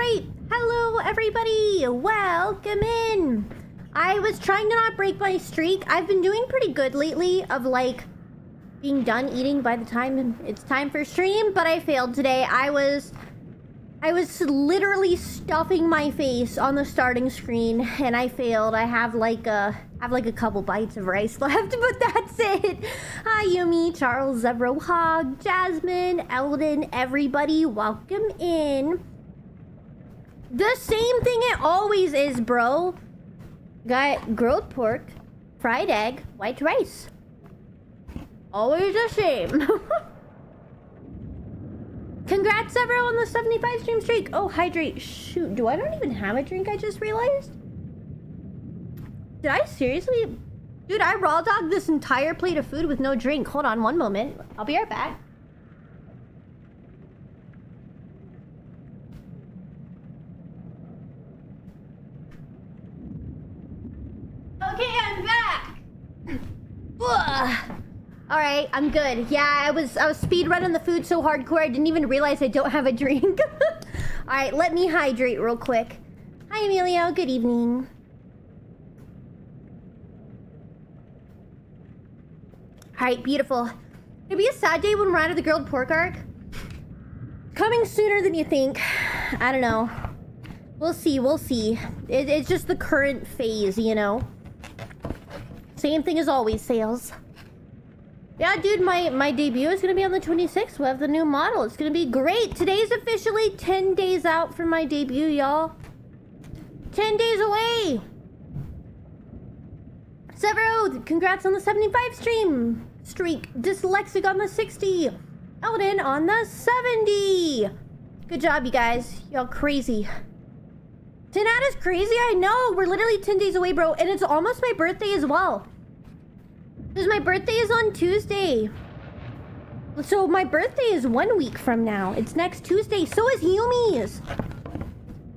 right. Hello, everybody. Welcome in. I was trying to not break my streak. I've been doing pretty good lately of like being done eating by the time it's time for stream, but I failed today. I was literally stuffing my face on the starting screen and I failed. I have like a couple bites of rice left, but that's it. Hi Yumi, Charles, Zebro, Hog, Jasmine, Eldon, everybody, welcome in. The same thing it always is, bro. Got grilled pork, fried egg, white rice. Always the same. Congrats everyone on the 75 stream streak. Oh, hydrate. Shoot, I don't even have a drink, I just realized. Did I seriously? Dude, I raw dogged this entire plate of food with no drink. Hold on one moment. I'll be right back. Okay, I'm back. All right, I'm good. Yeah, I was speed running the food so hardcore I didn't even realize I don't have a drink. All right, let me hydrate real quick. Hi, Emilio. Good evening. All right, beautiful. It'll be a sad day when we're out of the grilled pork arc. Coming sooner than you think. I don't know. We'll see. We'll see. It's just the current phase, you know. Same thing as always, sales. Yeah, dude, my debut is gonna be on the 26th. We'll have the new model. It's gonna be great. Today's officially 10 days out from my debut, y'all. 10 days away. Severo, congrats on the 75 streak. Dyslexic on the 60. Eldon on the 70. Good job, you guys. Y'all crazy. 10 out is crazy, I know. We're literally 10 days away, bro. And it's almost my birthday as well. Because my birthday is on Tuesday. So my birthday is 1 week from now. It's next Tuesday. So is Yumi's.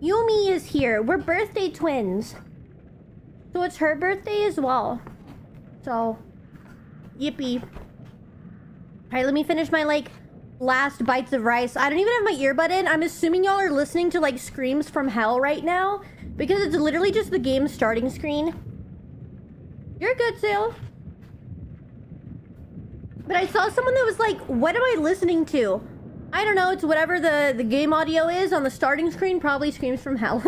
Yumi is here. We're birthday twins. So it's her birthday as well. So, yippee. Alright, let me finish my, like, last bites of rice. I don't even have my earbud in. I'm assuming y'all are listening to, like, screams from hell right now. Because it's literally just the game starting screen. You're good, Sale. But I saw someone that was like, what am I listening to? I don't know, it's whatever the game audio is on the starting screen. Probably screams from hell.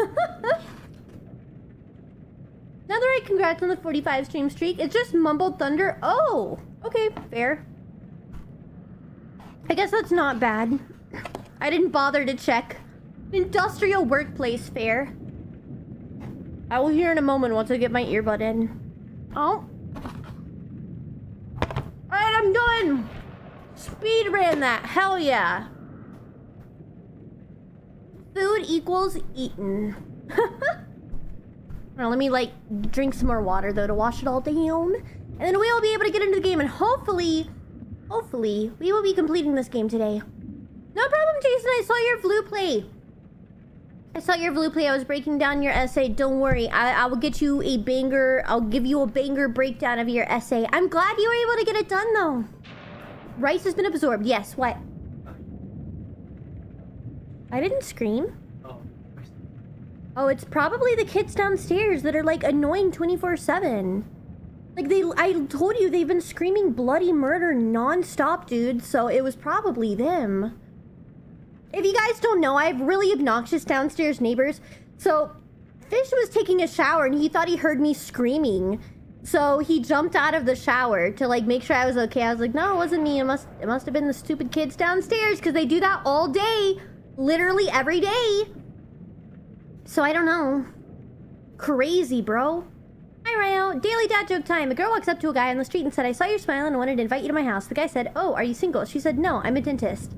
Netherite, congrats on the 45 stream streak. It's just mumbled thunder. Oh, okay, fair. I guess that's not bad. I didn't bother to check. Industrial workplace fair. I will hear in a moment once I get my earbud in. Oh. Alright, I'm done. Speed ran that. Hell yeah. Food equals eaten. Now, let me, like, drink some more water, though, to wash it all down. And then we'll be able to get into the game, and hopefully, we will be completing this game today. No problem, Jason. I saw your Vlu play. I was breaking down your essay. Don't worry. I will get you a banger. I'll give you a banger breakdown of your essay. I'm glad you were able to get it done, though. Rice has been absorbed. Yes, what? I didn't scream. Oh, it's probably the kids downstairs that are, like, annoying 24/7. Like, I told you they've been screaming bloody murder non-stop, dude. So it was probably them. If you guys don't know, I have really obnoxious downstairs neighbors. So, Fish was taking a shower and he thought he heard me screaming. So he jumped out of the shower to, like, make sure I was okay. I was like, no, it wasn't me. It must have been the stupid kids downstairs, because they do that all day. Literally every day. So I don't know. Crazy, bro. Hi, Ryo. Daily dad joke time. A girl walks up to a guy on the street and said, I saw your smile and wanted to invite you to my house. The guy said, oh, are you single? She said, no, I'm a dentist.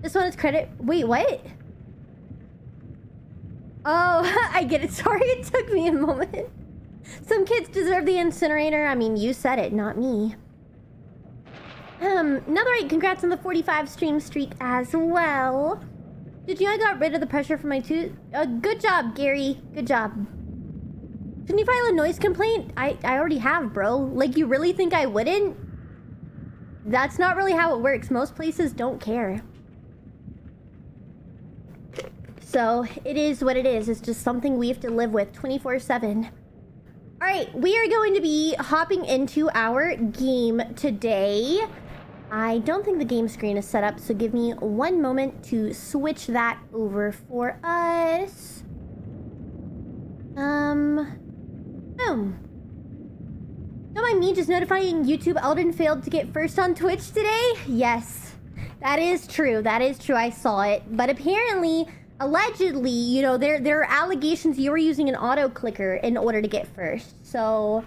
This one is credit. Wait, what? Oh, I get it. Sorry, it took me a moment. Some kids deserve the incinerator. I mean, you said it, not me. Netherite, congrats on the 45 stream streak as well. Did you know I got rid of the pressure from my tooth? Good job, Gary. Good job. Shouldn't you file a noise complaint? I already have, bro. Like, you really think I wouldn't? That's not really how it works. Most places don't care. So it is what it is. It's just something we have to live with 24/7. All right, we are going to be hopping into our game today. I don't think the game screen is set up, so give me one moment to switch that over for us. Boom. Don't mind me just notifying YouTube Eldon failed to get first on Twitch today. Yes, that is true. That is true. I saw it. But apparently, allegedly, you know, there are allegations you were using an auto clicker in order to get first. So,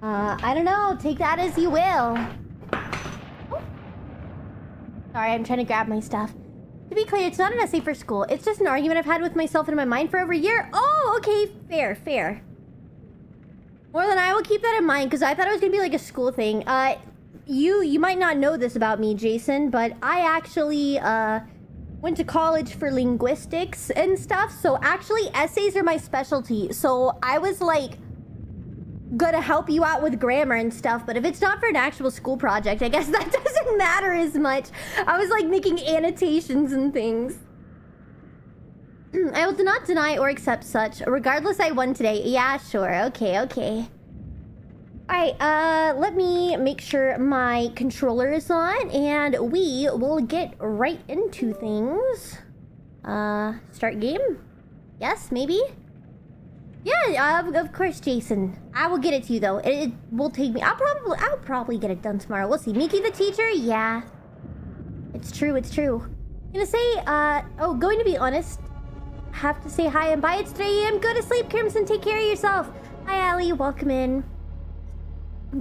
I don't know. Take that as you will. Oh. Sorry, I'm trying to grab my stuff. To be clear, it's not an essay for school. It's just an argument I've had with myself in my mind for over a year. Oh, okay. Fair, fair. More than I will keep that in mind, because I thought it was going to be like a school thing. You might not know this about me, Jason, but I actually, went to college for linguistics and stuff. So actually, essays are my specialty. So I was like, gonna help you out with grammar and stuff. But if it's not for an actual school project, I guess that doesn't matter as much. I was like making annotations and things. I will not deny or accept such. Regardless, I won today. Yeah, sure. Okay, okay. Alright, let me make sure my controller is on, and we will get right into things. Start game? Yes, maybe? Yeah, of course, Jason. I will get it to you, though. It will take me... I'll probably get it done tomorrow. We'll see. Miki the teacher? Yeah. It's true, it's true. I'm gonna say, oh, going to be honest... Have to say hi and bye. It's 3 a.m. Go to sleep, Crimson. Take care of yourself. Hi, Allie. Welcome in.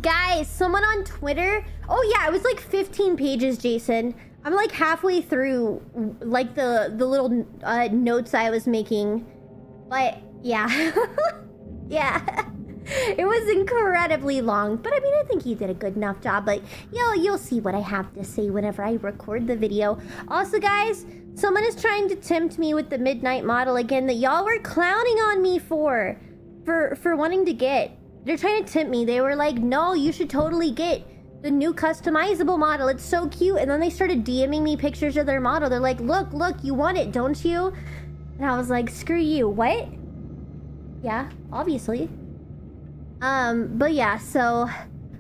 Guys, someone on Twitter... Oh, yeah. It was like 15 pages, Jason. I'm like halfway through like the little notes I was making. But, yeah. Yeah. It was incredibly long. But, I mean, I think he did a good enough job. But, you'll see what I have to say whenever I record the video. Also, guys... Someone is trying to tempt me with the midnight model again that y'all were clowning on me for wanting to get. They're trying to tempt me. They were like, no, you should totally get the new customizable model. It's so cute. And then they started DMing me pictures of their model. They're like, look, you want it, don't you? And I was like, screw you. What? Yeah, obviously. But yeah, so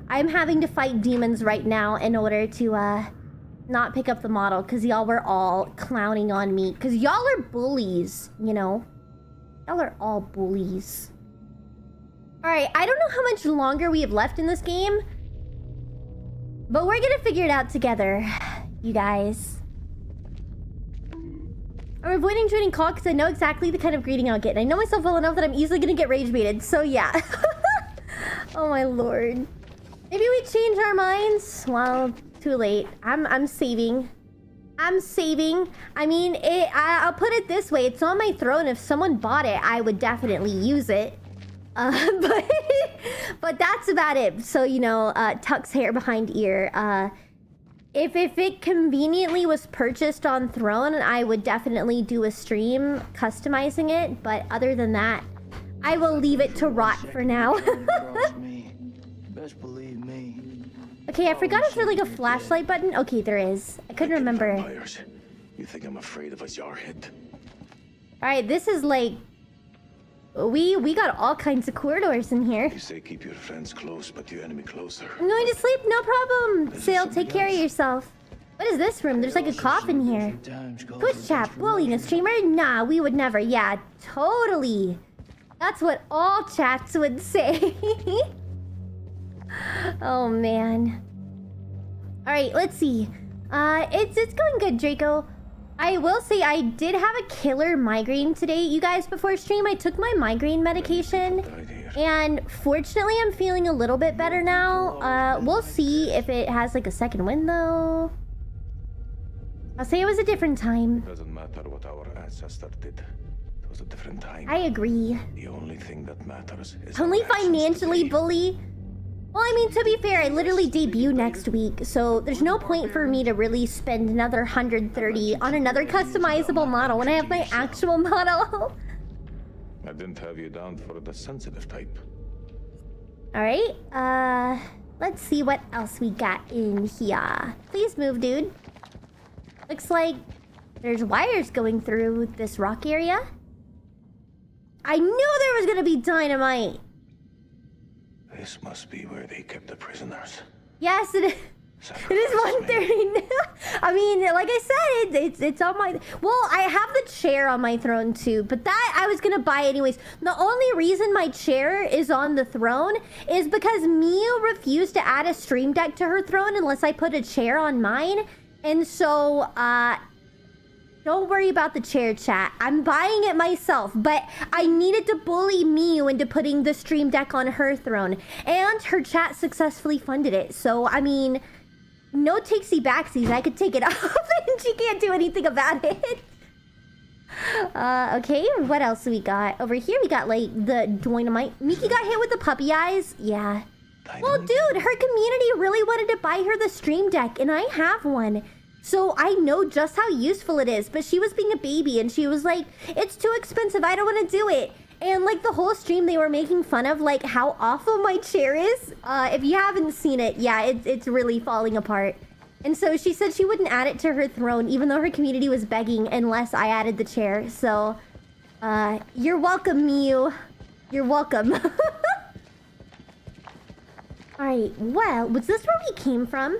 I'm having to fight demons right now in order to, not pick up the model because y'all were all clowning on me because y'all are bullies, you know. Y'all are all bullies. All right, I don't know how much longer we have left in this game, but we're gonna figure it out together, you guys. I'm avoiding joining call because I know exactly the kind of greeting I'll get. And I know myself well enough that I'm easily gonna get rage baited, so yeah. Oh my lord. Maybe we change our minds? Well, too late. I'm saving. I'm saving. I mean, I'll put it this way. It's on my throne. If someone bought it, I would definitely use it. But that's about it. So, you know, tucks hair behind ear. If it conveniently was purchased on Throne, I would definitely do a stream customizing it. But other than that, I will leave it to rot for now. Best believe me. Okay, I forgot if there's like a flashlight button. Okay, there is. I couldn't remember. You think I'm afraid of a jarhead? Alright, this is like... We got all kinds of corridors in here. You say keep your friends close, but your enemy closer. I'm going to sleep, no problem. Sail, take care of yourself. What is this room? There's like a coffin here. Twitch chat, bullying a streamer? Nah, we would never. Yeah, totally. That's what all chats would say. Oh man. Alright, let's see. It's going good, Draco. I will say I did have a killer migraine today. You guys, before stream, I took my migraine medication. And fortunately, I'm feeling a little bit better now. We'll see if it has like a second wind though. I'll say it was a different time. It doesn't matter what our ancestor did. It was a different time. I agree. The only thing that matters is only financially bully. Well, I mean, to be fair, I literally debut next week, so there's no point for me to really spend another 130 on another customizable model when I have my actual model. I didn't have you down for the sensitive type. Alright, let's see what else we got in here. Please move, dude. Looks like There's wires going through this rock area. I knew there was gonna be dynamite. This must be where they kept the prisoners. Yes, it is. It is 1:30. I mean, like I said, it's on my... Well, I have the chair on my throne too, but that I was gonna buy anyways. The only reason my chair is on the throne is because Miu refused to add a stream deck to her throne unless I put a chair on mine. And so, don't worry about the chair, chat. I'm buying it myself, but I needed to bully Miu into putting the stream deck on her throne. And her chat successfully funded it. So, I mean... No takesy backsies. I could take it off and she can't do anything about it. Okay, what else do we got? Over here we got like the dynamite. Miki got hit with the puppy eyes. Yeah. Well, dude, her community really wanted to buy her the stream deck and I have one. So I know just how useful it is. But she was being a baby and she was like, it's too expensive. I don't want to do it. And like the whole stream they were making fun of like how awful my chair is. If you haven't seen it, yeah, it's really falling apart. And so she said she wouldn't add it to her throne even though her community was begging unless I added the chair. So, you're welcome, Miu. You're welcome. Alright, well, was this where we came from?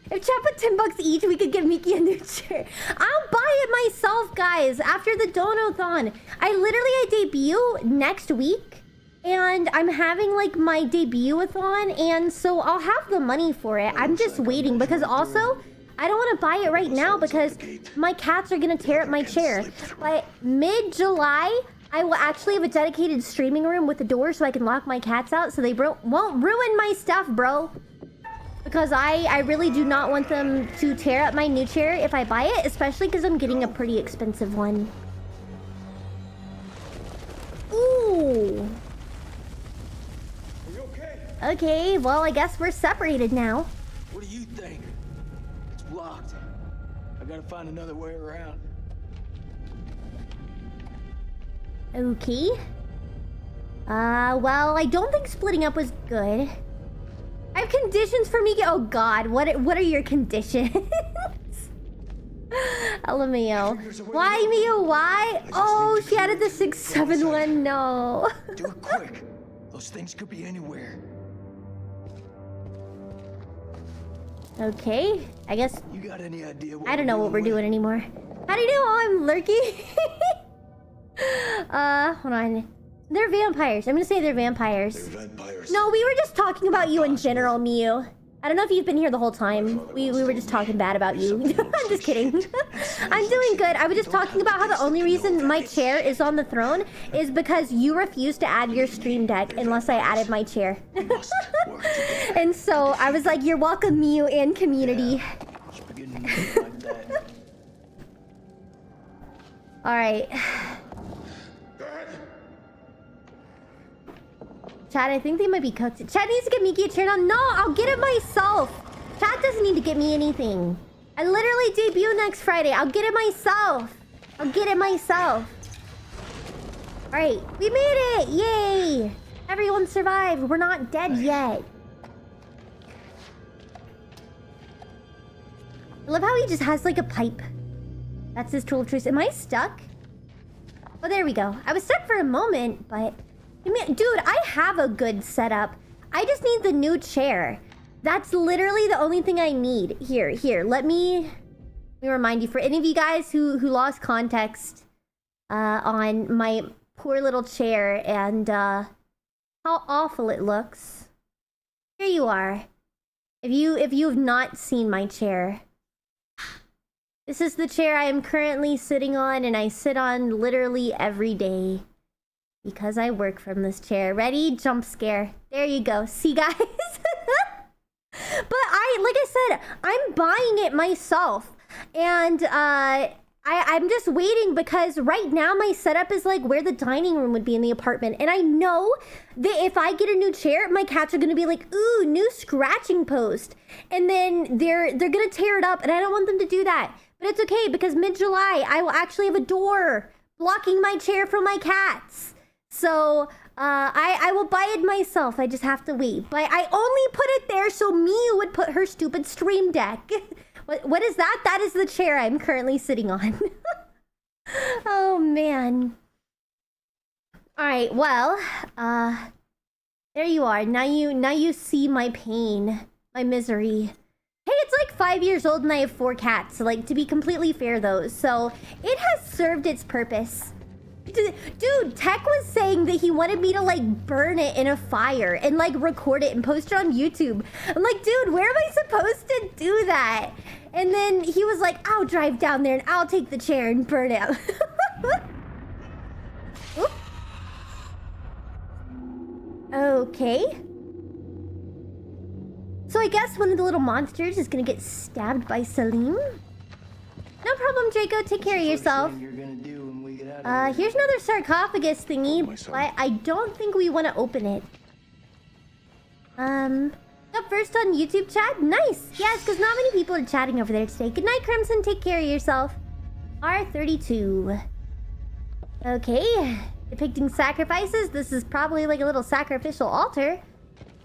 If chat put $10 each, we could give Miki a new chair. I'll buy it myself, guys, after the Dono-thon. I debut next week. And I'm having, like, my debut-a-thon. And so I'll have the money for it. I'm just waiting. Because also, I don't want to buy it right now because my cats are going to tear up my chair. But mid-July, I will actually have a dedicated streaming room with a door so I can lock my cats out. So they won't ruin my stuff, bro. Because I really do not want them to tear up my new chair if I buy it, especially because I'm getting a pretty expensive one. Ooh. Are you okay? Okay, well, I guess we're separated now. What do you think? It's blocked. I gotta find another way around. Okay. Well, I don't think splitting up was good. I have conditions for Miki. Oh God, what are your conditions? LMAO. Why, Miu? Why? Oh, she added the 671. No. Do it quick. Those things could be anywhere. Okay, I guess. You got any idea what I don't know what we're doing anymore. How do you know I'm lurking? Hold on. They're vampires. I'm gonna say they're vampires. They're vampires. No, we were just talking about you in general, Miu. I don't know if you've been here the whole time. We were just talking bad about you. I'm just kidding. I'm doing good. I was just talking about how the only reason my chair is on the throne is because you refused to add your stream deck unless I added my chair. And so I was like, you're welcome, Miu and community. Alright. Chad, I think they might be cooked. Chad needs to get Miki a chair now. No, I'll get it myself. Chad doesn't need to get me anything. I literally debut next Friday. I'll get it myself. I'll get it myself. Alright, we made it! Yay! Everyone survived. We're not dead yet. I love how he just has like a pipe. That's his tool of choice. Am I stuck? Oh, there we go. I was stuck for a moment, but... Dude, I have a good setup. I just need the new chair. That's literally the only thing I need. Here. Let me remind you, for any of you guys who lost context on my poor little chair and how awful it looks. Here you are. If you have not seen my chair. This is the chair I am currently sitting on, and I sit on literally every day. Because I work from this chair. Ready? Jump scare. There you go. See, guys? But like I said, I'm buying it myself. And I'm just waiting because right now my setup is like where the dining room would be in the apartment. And I know that if I get a new chair, my cats are going to be like, ooh, new scratching post. And then they're going to tear it up. And I don't want them to do that. But it's okay because mid-July, I will actually have a door blocking my chair from my cats. So, I will buy it myself. I just have to wait. But I only put it there so Miu would put her stupid stream deck. What is that? That is the chair I'm currently sitting on. Oh man. Alright, well, there you are. Now you see my pain, my misery. Hey, it's like 5 years old and I have 4 cats. So, like, to be completely fair though, so it has served its purpose. Dude, Tech was saying that he wanted me to like burn it in a fire and like record it and post it on YouTube. I'm like, dude, where am I supposed to do that? And then he was like, I'll drive down there and I'll take the chair and burn it. Okay. So I guess one of the little monsters is gonna get stabbed by Salim. No problem, Draco. Take care of yourself. Here's another sarcophagus thingy, but I don't think we want to open it. Up first on YouTube chat? Nice! Yes, because not many people are chatting over there today. Good night, Crimson. Take care of yourself. R32. Okay. Depicting sacrifices. This is probably like a little sacrificial altar.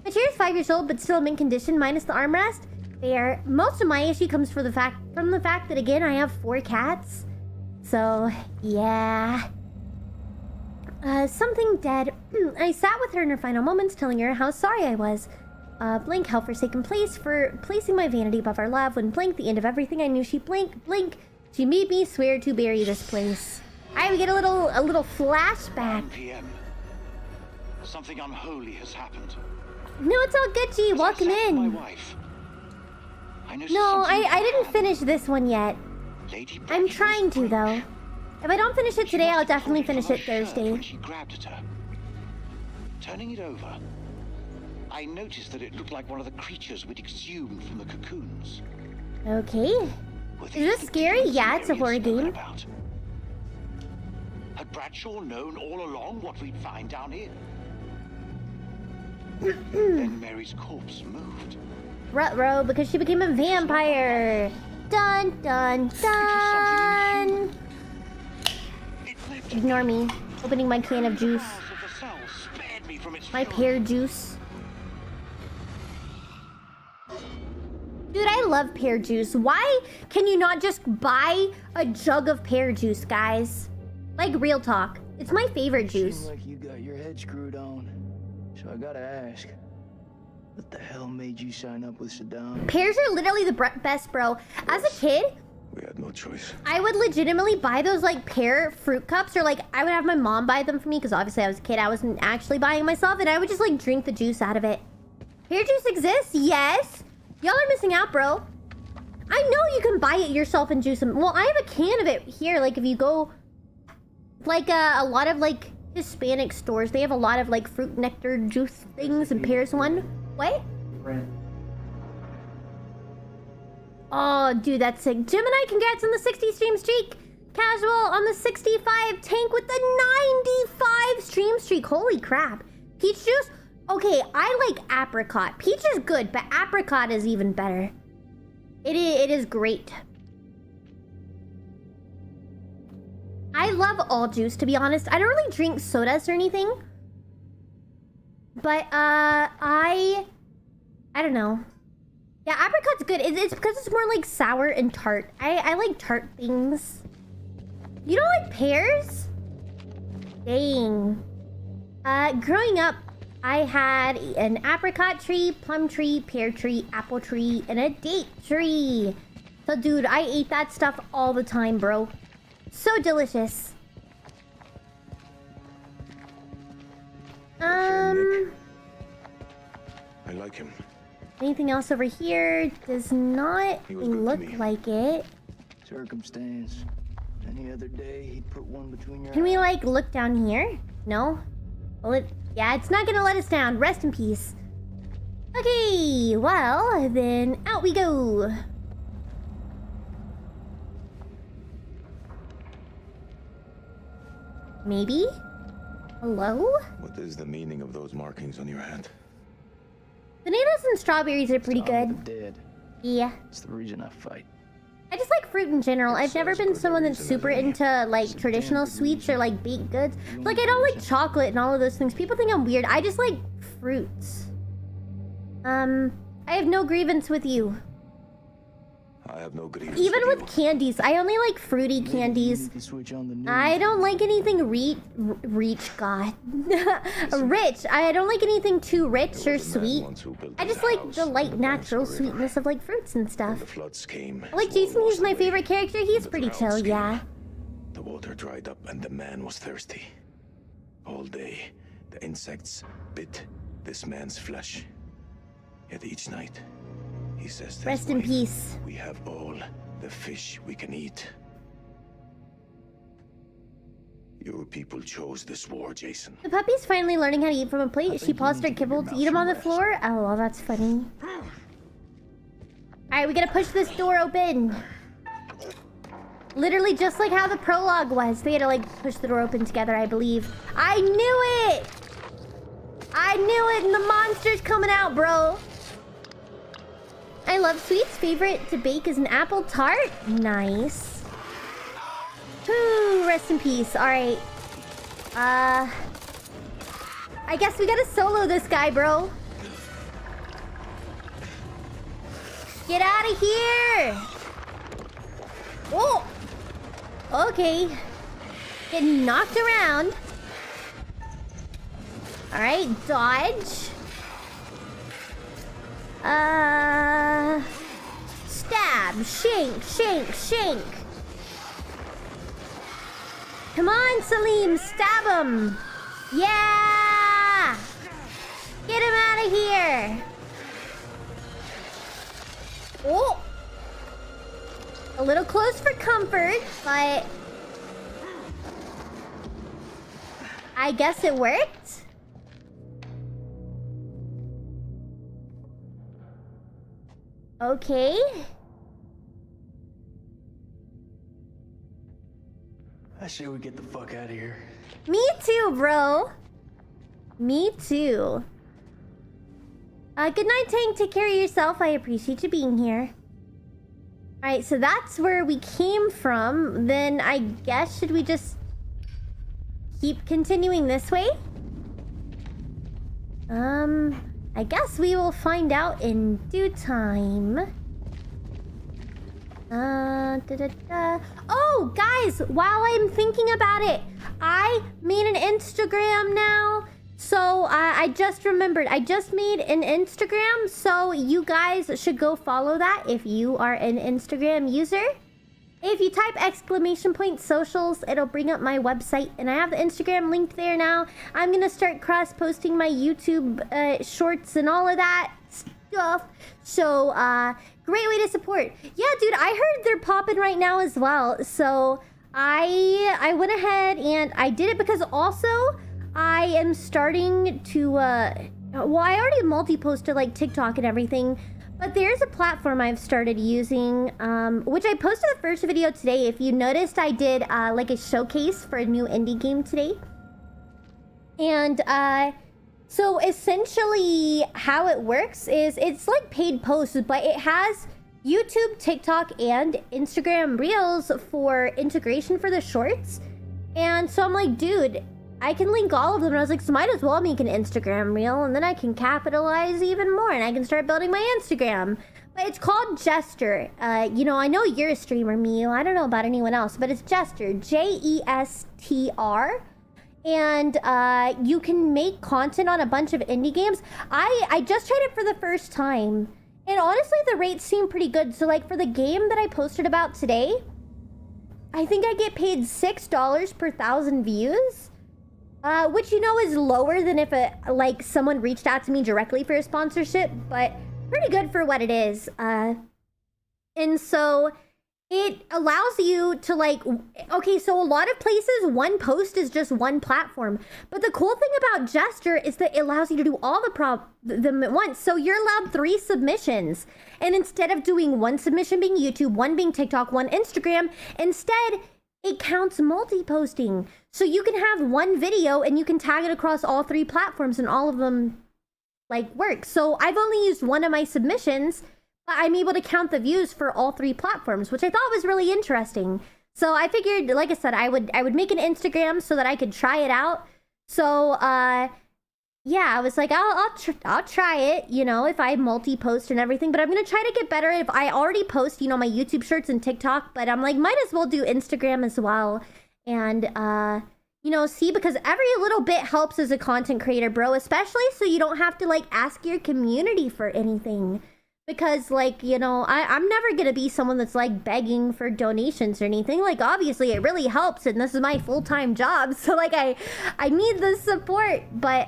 My chair is 5 years old, but still in mint condition, minus the armrest. Fair. Most of my issue comes from the fact that, again, I have 4 cats. So, yeah. Something dead. I sat with her in her final moments, telling her how sorry I was. Blank hell-forsaken place for placing my vanity above our love. When blank, the end of everything I knew, she blink. She made me swear to bury this place. I get a little flashback. 9 p.m. Something unholy has happened. No, it's all good, G. Welcome in. My wife. No, I didn't finish this one yet. I'm trying to, though. If I don't finish it today, I'll definitely finish it Thursday. When she grabbed at her. Turning it over, I noticed that it looked like one of the creatures we'd exhumed from the cocoons. Okay. Is this scary? Yeah, it's a horror game. Had Bradshaw known all along what we'd find down here? Then Mary's corpse moved. Ruh-roh, because she became a vampire. Dun, dun, dun. Ignore me. Opening my can of juice. My pear juice. Dude, I love pear juice. Why can you not just buy a jug of pear juice, guys? Like, real talk. It's my favorite juice. Seems like you got your head screwed on. So I gotta ask, what the hell made you sign up with Saddam? Pears are literally the best, bro. As a kid, We had no choice. I would legitimately buy those like pear fruit cups, or like I would have my mom buy them for me because obviously I was a kid. I wasn't actually buying myself, and I would just like drink the juice out of it. Pear juice exists? Yes. Y'all are missing out, bro. I know you can buy it yourself and juice them. Well, I have a can of it here. Like if you go, like a lot of like Hispanic stores, they have a lot of like fruit nectar juice things, and pears one. What? Oh, dude, that's sick. Gemini, congrats on the 60 stream streak. Casual on the 65. Tank with the 95 stream streak. Holy crap. Peach juice? Okay, I like apricot. Peach is good, but apricot is even better. It is great. I love all juice, to be honest. I don't really drink sodas or anything. But, I don't know. Yeah, apricot's good. It's because it's more like sour and tart. I like tart things. You don't like pears? Dang. Growing up, I had an apricot tree, plum tree, pear tree, apple tree, and a date tree. So, dude, I ate that stuff all the time, bro. So delicious. I like him. Anything else over here? Does not He was good to look me. like it. Circumstance. Any other day, he'd put one between your Can we, eyes. like, look down here? No? Well, yeah, it's not gonna let us down. Rest in peace. Okay, well, then out we go. Maybe? Hello? What is the meaning of those markings on your hand? Bananas and strawberries are pretty Dawn of good. the dead. Yeah. It's the reason I fight. I just like fruit in general. I've never as been good a someone that's reason as super any. into like traditional sweets or like baked goods. Like I don't like chocolate and all of those things. People think I'm weird. I just like fruits. I have no grievance with you. I have no grievance Even with you. candies, I only like fruity Maybe candies. you can switch on the news. I don't like anything God. Rich. I don't like anything too rich or sweet. I just like the light, natural sweetness of like fruits and When stuff. the floods came, I like Jason, he's my favorite character. He's pretty chill, yeah. The water dried up and the man was thirsty. All day, the insects bit this man's flesh. Yet each night, he says, "There's Rest in life. peace. We have all the fish we can eat." Your people chose this war, Jason. The puppy's finally learning how to eat from a plate. She paused her kibble to eat him on the floor. Oh, well, that's funny. Alright, we gotta push this door open. Literally just like how the prologue was. They had to like push the door open together, I believe. I knew it! I knew it, and the monster's coming out, bro. I love sweets. Favorite to bake is an apple tart. Nice. Whew, rest in peace. Alright. I guess we gotta solo this guy, bro. Get out of here! Oh! Okay. Getting knocked around. Alright, dodge. Stab, shank, shank, shank. Come on, Salim, stab him. Yeah! Get him out of here. Oh! A little close for comfort, but I guess it worked. Okay. I say we get the fuck out of here. Me too, bro. Me too. Good night, Tank. Take care of yourself. I appreciate you being here. Alright, so that's where we came from. Then I guess, should we just keep continuing this way? I guess we will find out in due time. Oh, guys, while I'm thinking about it, I made an Instagram now. So I just remembered, I just made an Instagram, so you guys should go follow that if you are an Instagram user. If you type !socials, it'll bring up my website, and I have the Instagram linked there now. I'm gonna start cross-posting my YouTube shorts and all of that stuff. So, great way to support. Yeah, dude, I heard they're popping right now as well. So, I went ahead and I did it because also I am starting to, well, I already multi-posted like TikTok and everything, but there's a platform I've started using, which I posted the first video today. If you noticed, I did like a showcase for a new indie game today. And so essentially how it works is it's like paid posts, but it has YouTube, TikTok, and Instagram Reels for integration for the shorts. And so I'm like, dude, I can link all of them. And I was like, so might as well make an Instagram Reel, and then I can capitalize even more, and I can start building my Instagram. But it's called Jester. You know, I know you're a streamer, Miu. I don't know about anyone else, but it's Jester. Jestr. And you can make content on a bunch of indie games. I just tried it for the first time, and honestly, the rates seem pretty good. So, like, for the game that I posted about today, I think I get paid $6 per 1,000 views. Which, you know, is lower than if like someone reached out to me directly for a sponsorship, but pretty good for what it is. And so it allows you to like, okay, so a lot of places, one post is just one platform. But the cool thing about Jester is that it allows you to do all them at once. So you're allowed 3 submissions. And instead of doing one submission being YouTube, one being TikTok, one Instagram, instead it counts multi-posting. So you can have one video and you can tag it across all 3 platforms, and all of them like work. So I've only used one of my submissions, but I'm able to count the views for all 3 platforms, which I thought was really interesting. So I figured, like I said, I would make an Instagram so that I could try it out. So yeah, I was like, I'll try it, you know, if I multi-post and everything, but I'm gonna try to get better. If I already post, you know, my YouTube shorts and TikTok, but I'm like, might as well do Instagram as well. And, you know, see, because every little bit helps as a content creator, bro, especially so you don't have to, like, ask your community for anything. Because, like, you know, I'm never gonna be someone that's, like, begging for donations or anything. Like, obviously, it really helps, and this is my full-time job, so, like, I need the support. But,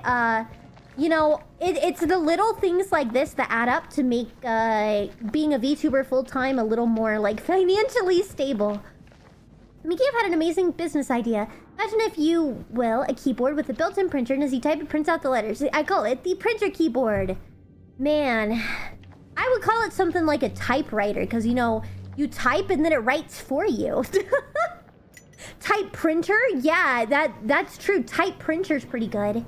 you know, it's the little things like this that add up to make being a VTuber full-time a little more, like, financially stable. Mickey, I've had an amazing business idea. Imagine, if you will, a keyboard with a built-in printer, and as you type, it prints out the letters. I call it the printer keyboard. Man, I would call it something like a typewriter, because, you know, you type and then it writes for you. Type printer? Yeah, that's true. Type printer's pretty good.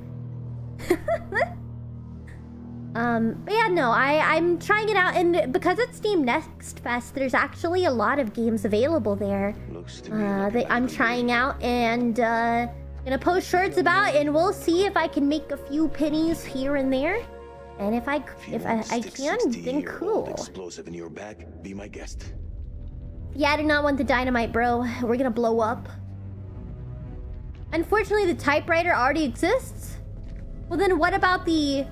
But yeah, no, I'm trying it out, and because it's Steam Next Fest, there's actually a lot of games available there. Looks to me like I'm trying out, and gonna post shorts about, and we'll see if I can make a few pennies here and there. And if I can, then cool. Explosive in your back, be my guest. Yeah, I do not want the dynamite, bro. We're gonna blow up. Unfortunately, the typewriter already exists. Well, then what about the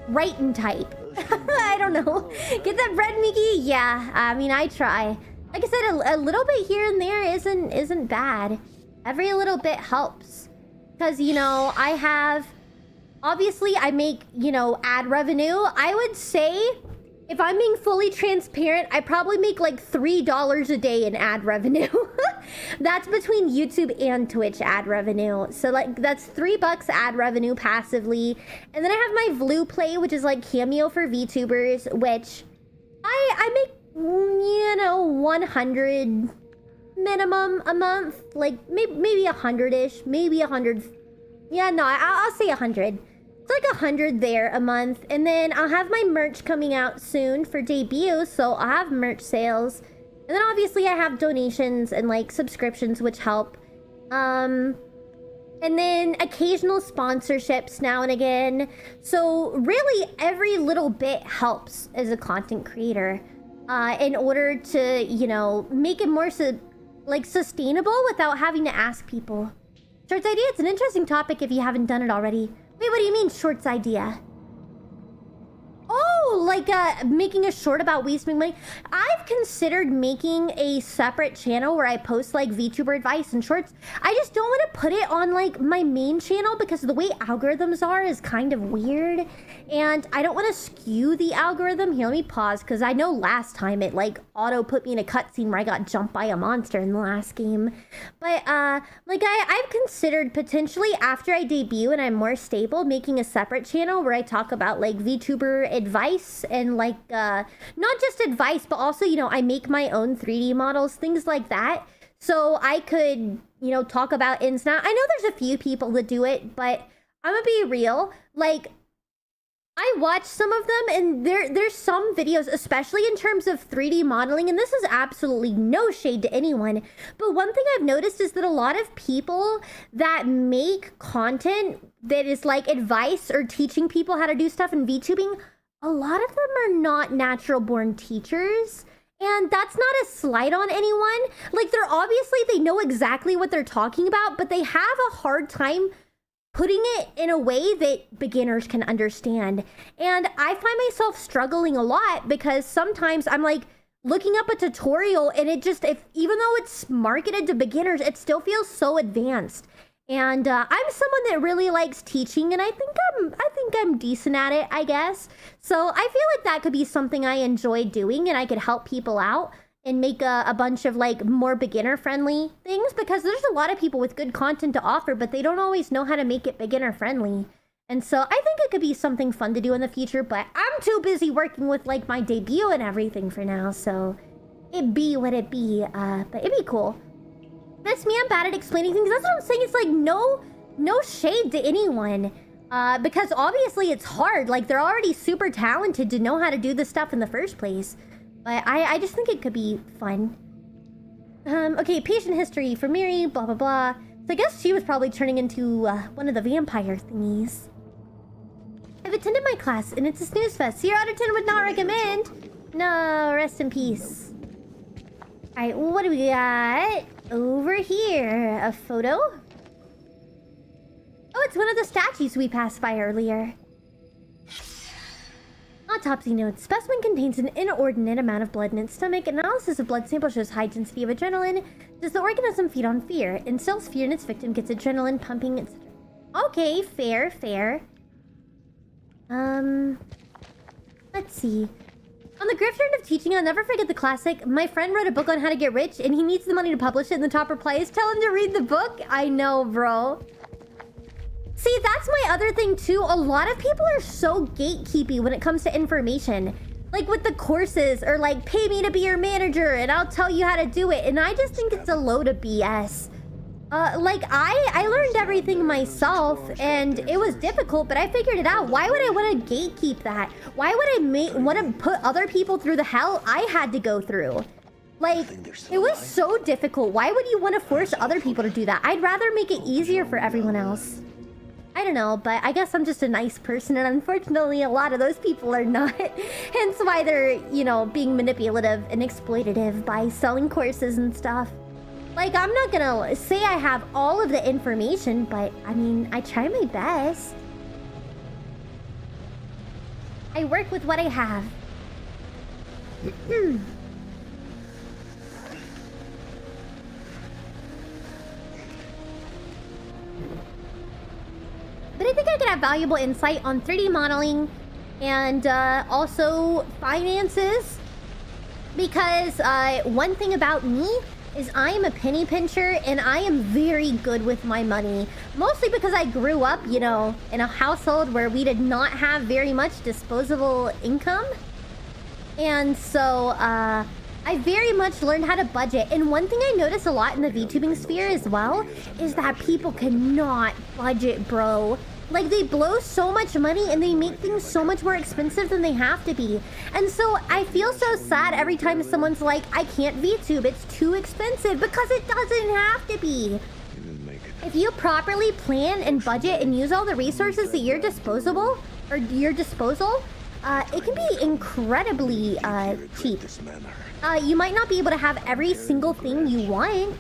write and type? I don't know. Get that bread, Mickey? Yeah, I mean, I try. Like I said, a little bit here and there isn't bad. Every little bit helps. Because, you know, I have... Obviously, I make, you know, ad revenue. I would say, if I'm being fully transparent, I probably make like $3 a day in ad revenue. That's between YouTube and Twitch ad revenue. So, like, that's $3 ad revenue passively. And then I have my Vlu Play, which is like Cameo for VTubers, which I make, you know, 100 minimum a month. Like, maybe 100-ish, maybe 100. Yeah, no, I'll say 100. It's like 100 there a month. And then I'll have my merch coming out soon for debut, so I'll have merch sales. And then obviously I have donations and like subscriptions, which help. And then occasional sponsorships now and again. So really every little bit helps as a content creator in order to, you know, make it more sustainable without having to ask people. Shorts idea? It's an interesting topic if you haven't done it already. Wait, what do you mean, shorts idea? Oh, like making a short about ways to make money? I've considered making a separate channel where I post like VTuber advice and shorts. I just don't want to put it on like my main channel because the way algorithms are is kind of weird. And I don't want to skew the algorithm. Here, let me pause because I know last time it like auto put me in a cutscene where I got jumped by a monster in the last game. But like I've considered potentially after I debut and I'm more stable, making a separate channel where I talk about like VTuber advice and like not just advice, but also, you know, I make my own 3D models, things like that. So I could, you know, talk about ins and outs. I know there's a few people that do it, but I'm gonna be real. Like, I watch some of them, and there's some videos, especially in terms of 3D modeling, and this is absolutely no shade to anyone, but one thing I've noticed is that a lot of people that make content that is like advice or teaching people how to do stuff in VTubing, a lot of them are not natural born teachers. And that's not a slight on anyone. Like, they know exactly what they're talking about, but they have a hard time putting it in a way that beginners can understand. And I find myself struggling a lot because sometimes I'm like looking up a tutorial and it just, even though it's marketed to beginners, it still feels so advanced. And I'm someone that really likes teaching, and I think I'm decent at it, I guess. So I feel like that could be something I enjoy doing, and I could help people out and make a bunch of like more beginner friendly things, because there's a lot of people with good content to offer, but they don't always know how to make it beginner friendly. And so I think it could be something fun to do in the future, but I'm too busy working with like my debut and everything for now, so it be what it be. But it'd be cool. That's me, I'm bad at explaining things. That's what I'm saying. It's like no shade to anyone. Because obviously it's hard. Like, they're already super talented to know how to do this stuff in the first place. But I just think it could be fun. Okay, patient history for Mary, blah, blah, blah. So I guess she was probably turning into one of the vampire thingies. attended my class, and it's a snooze fest. 0 out of 10 would not recommend. No, rest in peace. Alright, what do we got over here? A photo? Oh, it's one of the statues we passed by earlier. Autopsy notes. Specimen contains an inordinate amount of blood in its stomach. Analysis of blood sample shows high density of adrenaline. Does the organism feed on fear? Instills fear in its victim, gets adrenaline pumping, etc. Okay, fair. Let's see. On the grift of teaching, I'll never forget the classic. My friend wrote a book on how to get rich, and he needs the money to publish it, and the top reply is, tell him to read the book. I know, bro. See, that's my other thing, too. A lot of people are so gatekeepy when it comes to information. Like, with the courses, or like, pay me to be your manager, and I'll tell you how to do it. And I just think it's a load of BS. Like, I learned everything myself, and it was difficult, but I figured it out. Why would I want to gatekeep that? Why would I want to put other people through the hell I had to go through? Like, it was so difficult. Why would you want to force other people to do that? I'd rather make it easier for everyone else. I don't know, but I guess I'm just a nice person, and unfortunately a lot of those people are not. Hence why they're, you know, being manipulative and exploitative by selling courses and stuff. Like, I'm not gonna say I have all of the information, but, I mean, I try my best. I work with what I have. But I think I could have valuable insight on 3D modeling and also finances. Because one thing about me is I am a penny pincher, and I am very good with my money. Mostly because I grew up, you know, in a household where we did not have very much disposable income. And so, I very much learned how to budget. And one thing I notice a lot in the VTubing sphere as well is that people cannot budget, bro. Like, they blow so much money and they make things so much more expensive than they have to be. And so I feel so sad every time someone's like, I can't VTube, it's too expensive, because it doesn't have to be. If you properly plan and budget and use all the resources at your disposal, it can be incredibly cheap. You might not be able to have every single thing you want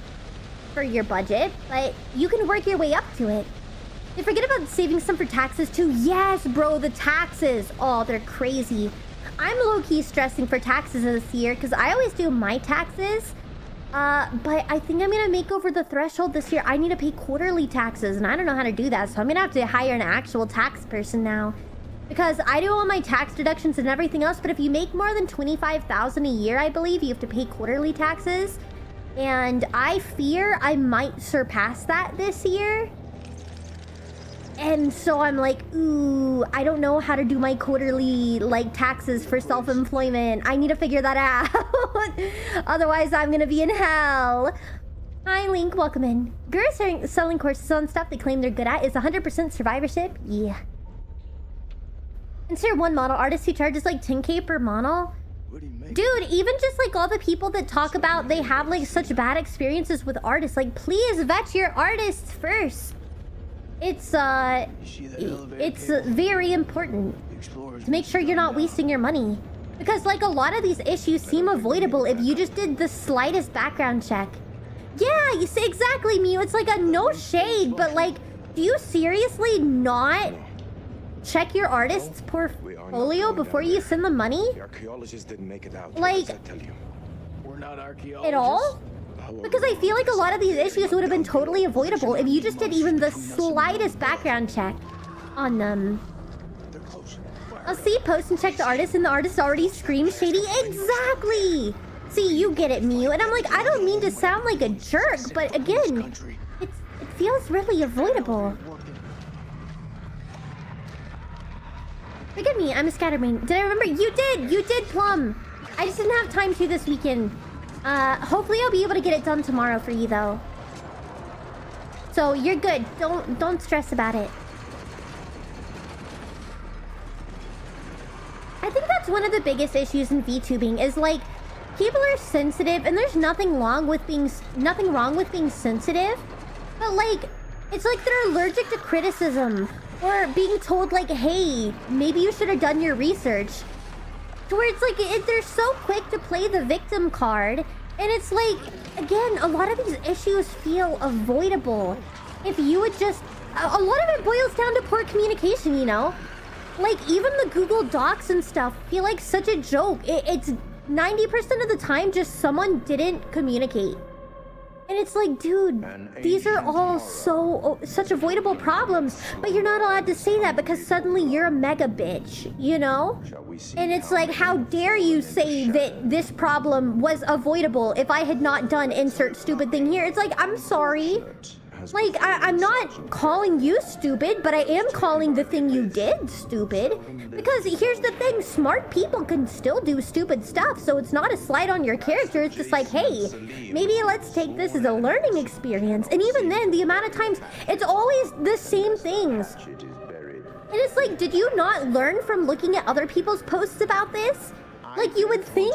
for your budget, but you can work your way up to it. They forget about saving some for taxes too. Yes, bro, the taxes. Oh, they're crazy. I'm low-key stressing for taxes this year because I always do my taxes. But I think I'm gonna make over the threshold this year. I need to pay quarterly taxes, and I don't know how to do that, so I'm gonna have to hire an actual tax person now. Because I do all my tax deductions and everything else, but if you make more than $25,000 a year, I believe, you have to pay quarterly taxes. And I fear I might surpass that this year. And so I'm like, ooh, I don't know how to do my quarterly, like, taxes for self-employment. I need to figure that out. Otherwise, I'm gonna be in hell. Hi, Link. Welcome in. Girls are selling courses on stuff they claim they're good at. Is 100% survivorship? Yeah. Consider one model artist who charges like 10K per model. Dude, even just like all the people that talk about they have like such bad experiences with artists, like, please vet your artists first. It's very important to make sure you're not wasting your money. Because like a lot of these issues seem avoidable if you just did the slightest background check. Yeah, you say exactly, Mew. It's like a no shade, but like, do you seriously not check your artist's portfolio before you send them money? The archaeologists didn't make it out. Like, We're not archaeologists. at all? Because I feel like a lot of these issues would have been totally avoidable if you just did even the slightest background check on them. I'll see post and check the artist, and the artist already screams shady. Exactly! See, you get it, Mew. And I'm like, I don't mean to sound like a jerk, but again, it feels really avoidable. Forgive me, I'm a scatterbrain. Did I remember? You did, Plum. I just didn't have time to this weekend. Hopefully I'll be able to get it done tomorrow for you, though. So you're good. Don't stress about it. I think that's one of the biggest issues in VTubing is like people are sensitive, and there's nothing wrong with being sensitive, but like it's like they're allergic to criticism, Or being told like, hey, maybe you should have done your research. To where it's like, they're so quick to play the victim card. And it's like, again, a lot of these issues feel avoidable. If you would just... A lot of it boils down to poor communication, you know? Like, even the Google Docs and stuff feel like such a joke. It's 90% of the time just someone didn't communicate. And it's like, dude, these are all such avoidable problems, but you're not allowed to say that because suddenly you're a mega bitch, you know? And it's like, how dare you say that this problem was avoidable if I had not done insert stupid thing here? It's like, I'm sorry. Like, I'm not calling you stupid, but I am calling the thing you did stupid. Because here's the thing, smart people can still do stupid stuff, so it's not a slight on your character. It's just like, hey, maybe let's take this as a learning experience. And even then, the amount of times, it's always the same things. And it's like, did you not learn from looking at other people's posts about this? Like, you would think,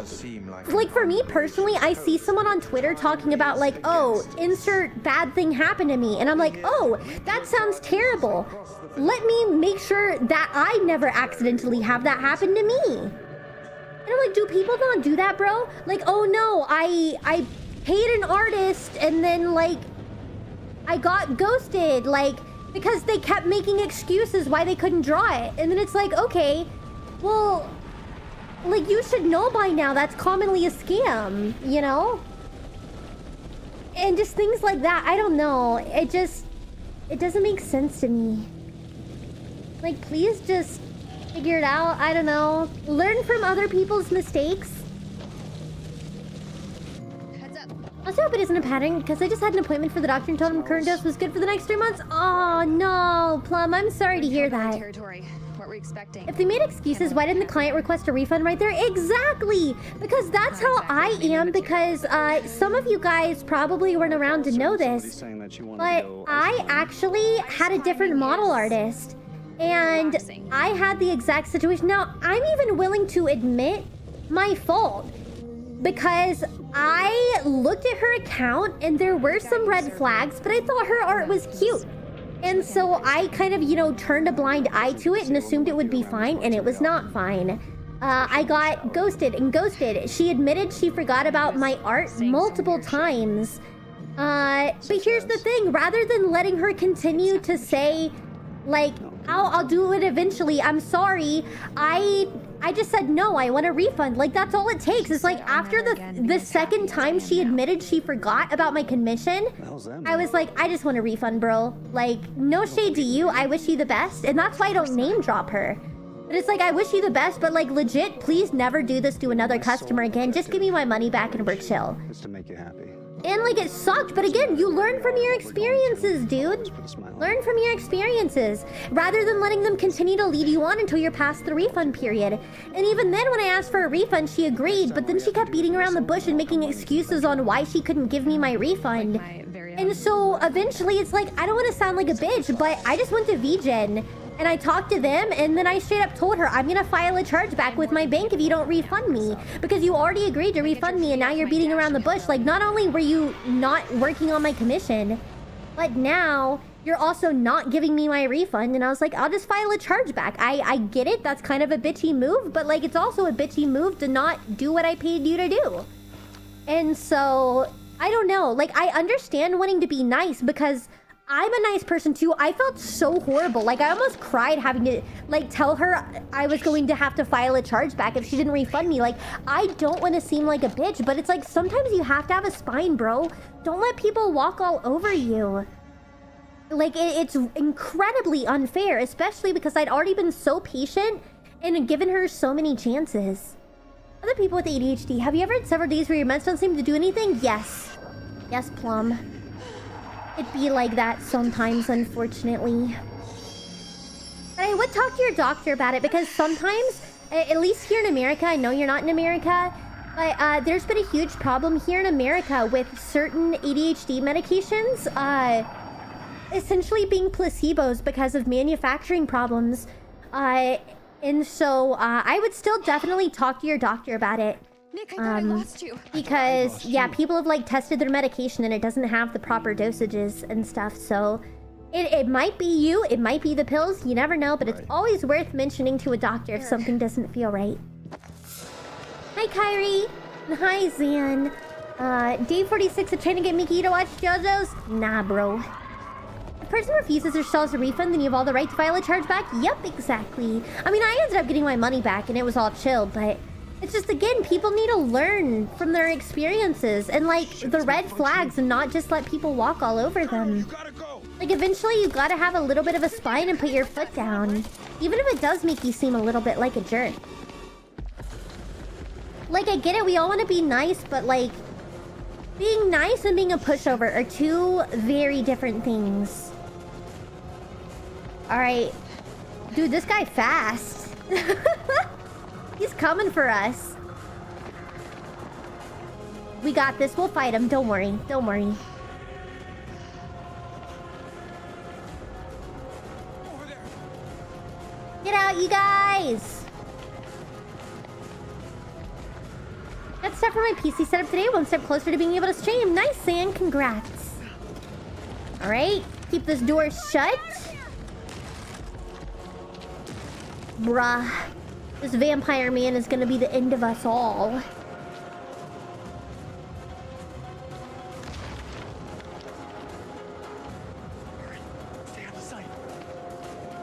like, for me personally, I see someone on Twitter talking about, like, oh, insert bad thing happened to me. And I'm like, oh, that sounds terrible. Let me make sure that I never accidentally have that happen to me. And I'm like, do people not do that, bro? Like, oh no, I paid an artist and then, like, I got ghosted, like, because they kept making excuses why they couldn't draw it. And then it's like, okay, well... Like, you should know by now that's commonly a scam, you know? And just things like that, I don't know. It doesn't make sense to me. Like, please just figure it out. I don't know. Learn from other people's mistakes. Heads up. Also hope it isn't a pattern, because I just had an appointment for the doctor and told him current dose was good for the next 3 months. Oh, no, Plum, I'm sorry to hear that. Territory. What we're expecting. If they made excuses, why didn't the client request a refund right there? Exactly! Because that's how I am, because some of you guys probably weren't around to know this, but I actually had a different model artist, and I had the exact situation. Now, I'm even willing to admit my fault, because I looked at her account and there were some red flags, but I thought her art was cute. And so I kind of, you know, turned a blind eye to it and assumed it would be fine, and it was not fine. I got ghosted and ghosted. She admitted she forgot about my art multiple times. But here's the thing, rather than letting her continue to say, like, I'll do it eventually, I'm sorry, I just said, no, I want a refund. Like, that's all it takes. It's like, after the second time she admitted she forgot about my commission, I was like, I just want a refund, bro. Like, no shade to you. I wish you the best. And that's why I don't name drop her. But it's like, I wish you the best, but like, legit, please never do this to another customer again. Just give me my money back and we're chill. Just to make you happy. And like, it sucked, but again, you learn from your experiences, dude. Learn from your experiences, rather than letting them continue to lead you on until you're past the refund period. And even then, when I asked for a refund, she agreed, but then she kept beating around the bush and making excuses on why she couldn't give me my refund. And so eventually it's like, I don't want to sound like a bitch, but I just went to VGen and I talked to them, and then I straight up told her, I'm gonna file a chargeback with my bank if you don't refund me, because you already agreed to refund me and now you're beating around the bush. Like, not only were you not working on my commission, but now you're also not giving me my refund. And I was like, I'll just file a chargeback. I get it, that's kind of a bitchy move, but like, it's also a bitchy move to not do what I paid you to do. And so, I don't know, like, I understand wanting to be nice because I'm a nice person too. I felt so horrible. Like, I almost cried having to, like, tell her I was going to have to file a chargeback if she didn't refund me. Like, I don't want to seem like a bitch, but it's like, sometimes you have to have a spine, bro. Don't let people walk all over you. Like, it's incredibly unfair, especially because I'd already been so patient and given her so many chances. Other people with ADHD, have you ever had several days where your meds don't seem to do anything? Yes. Yes, Plum. It'd be like that sometimes, unfortunately. But I would talk to your doctor about it, because sometimes, at least here in America, I know you're not in America, but there's been a huge problem here in America with certain ADHD medications essentially being placebos because of manufacturing problems. And so I would still definitely talk to your doctor about it. Nick, I thought I lost you. Because, yeah, people have, like, tested their medication and it doesn't have the proper dosages and stuff, so It might be you, it might be the pills, you never know, but it's Right. always worth mentioning to a doctor if something doesn't feel right. Hi, Kyrie. And hi, Zan. Day 46 of trying to get Mickey to watch JoJo's? Nah, bro. If a person refuses or sells a refund, then you have all the right to file a chargeback? Yep, exactly. I mean, I ended up getting my money back and it was all chill, but it's just, again, people need to learn from their experiences and, like, the red flags and not just let people walk all over them. Like, eventually you gotta have a little bit of a spine and put your foot down. Even if it does make you seem a little bit like a jerk. Like, I get it, we all want to be nice, but, like, being nice and being a pushover are two very different things. Alright. Dude, this guy fast. He's coming for us. We got this. We'll fight him. Don't worry. Don't worry. Get out, you guys! Got stuff for my PC setup today. One step closer to being able to stream. Nice, Sam. Congrats. Alright. Keep this door shut. Bruh. This vampire man is gonna be the end of us all.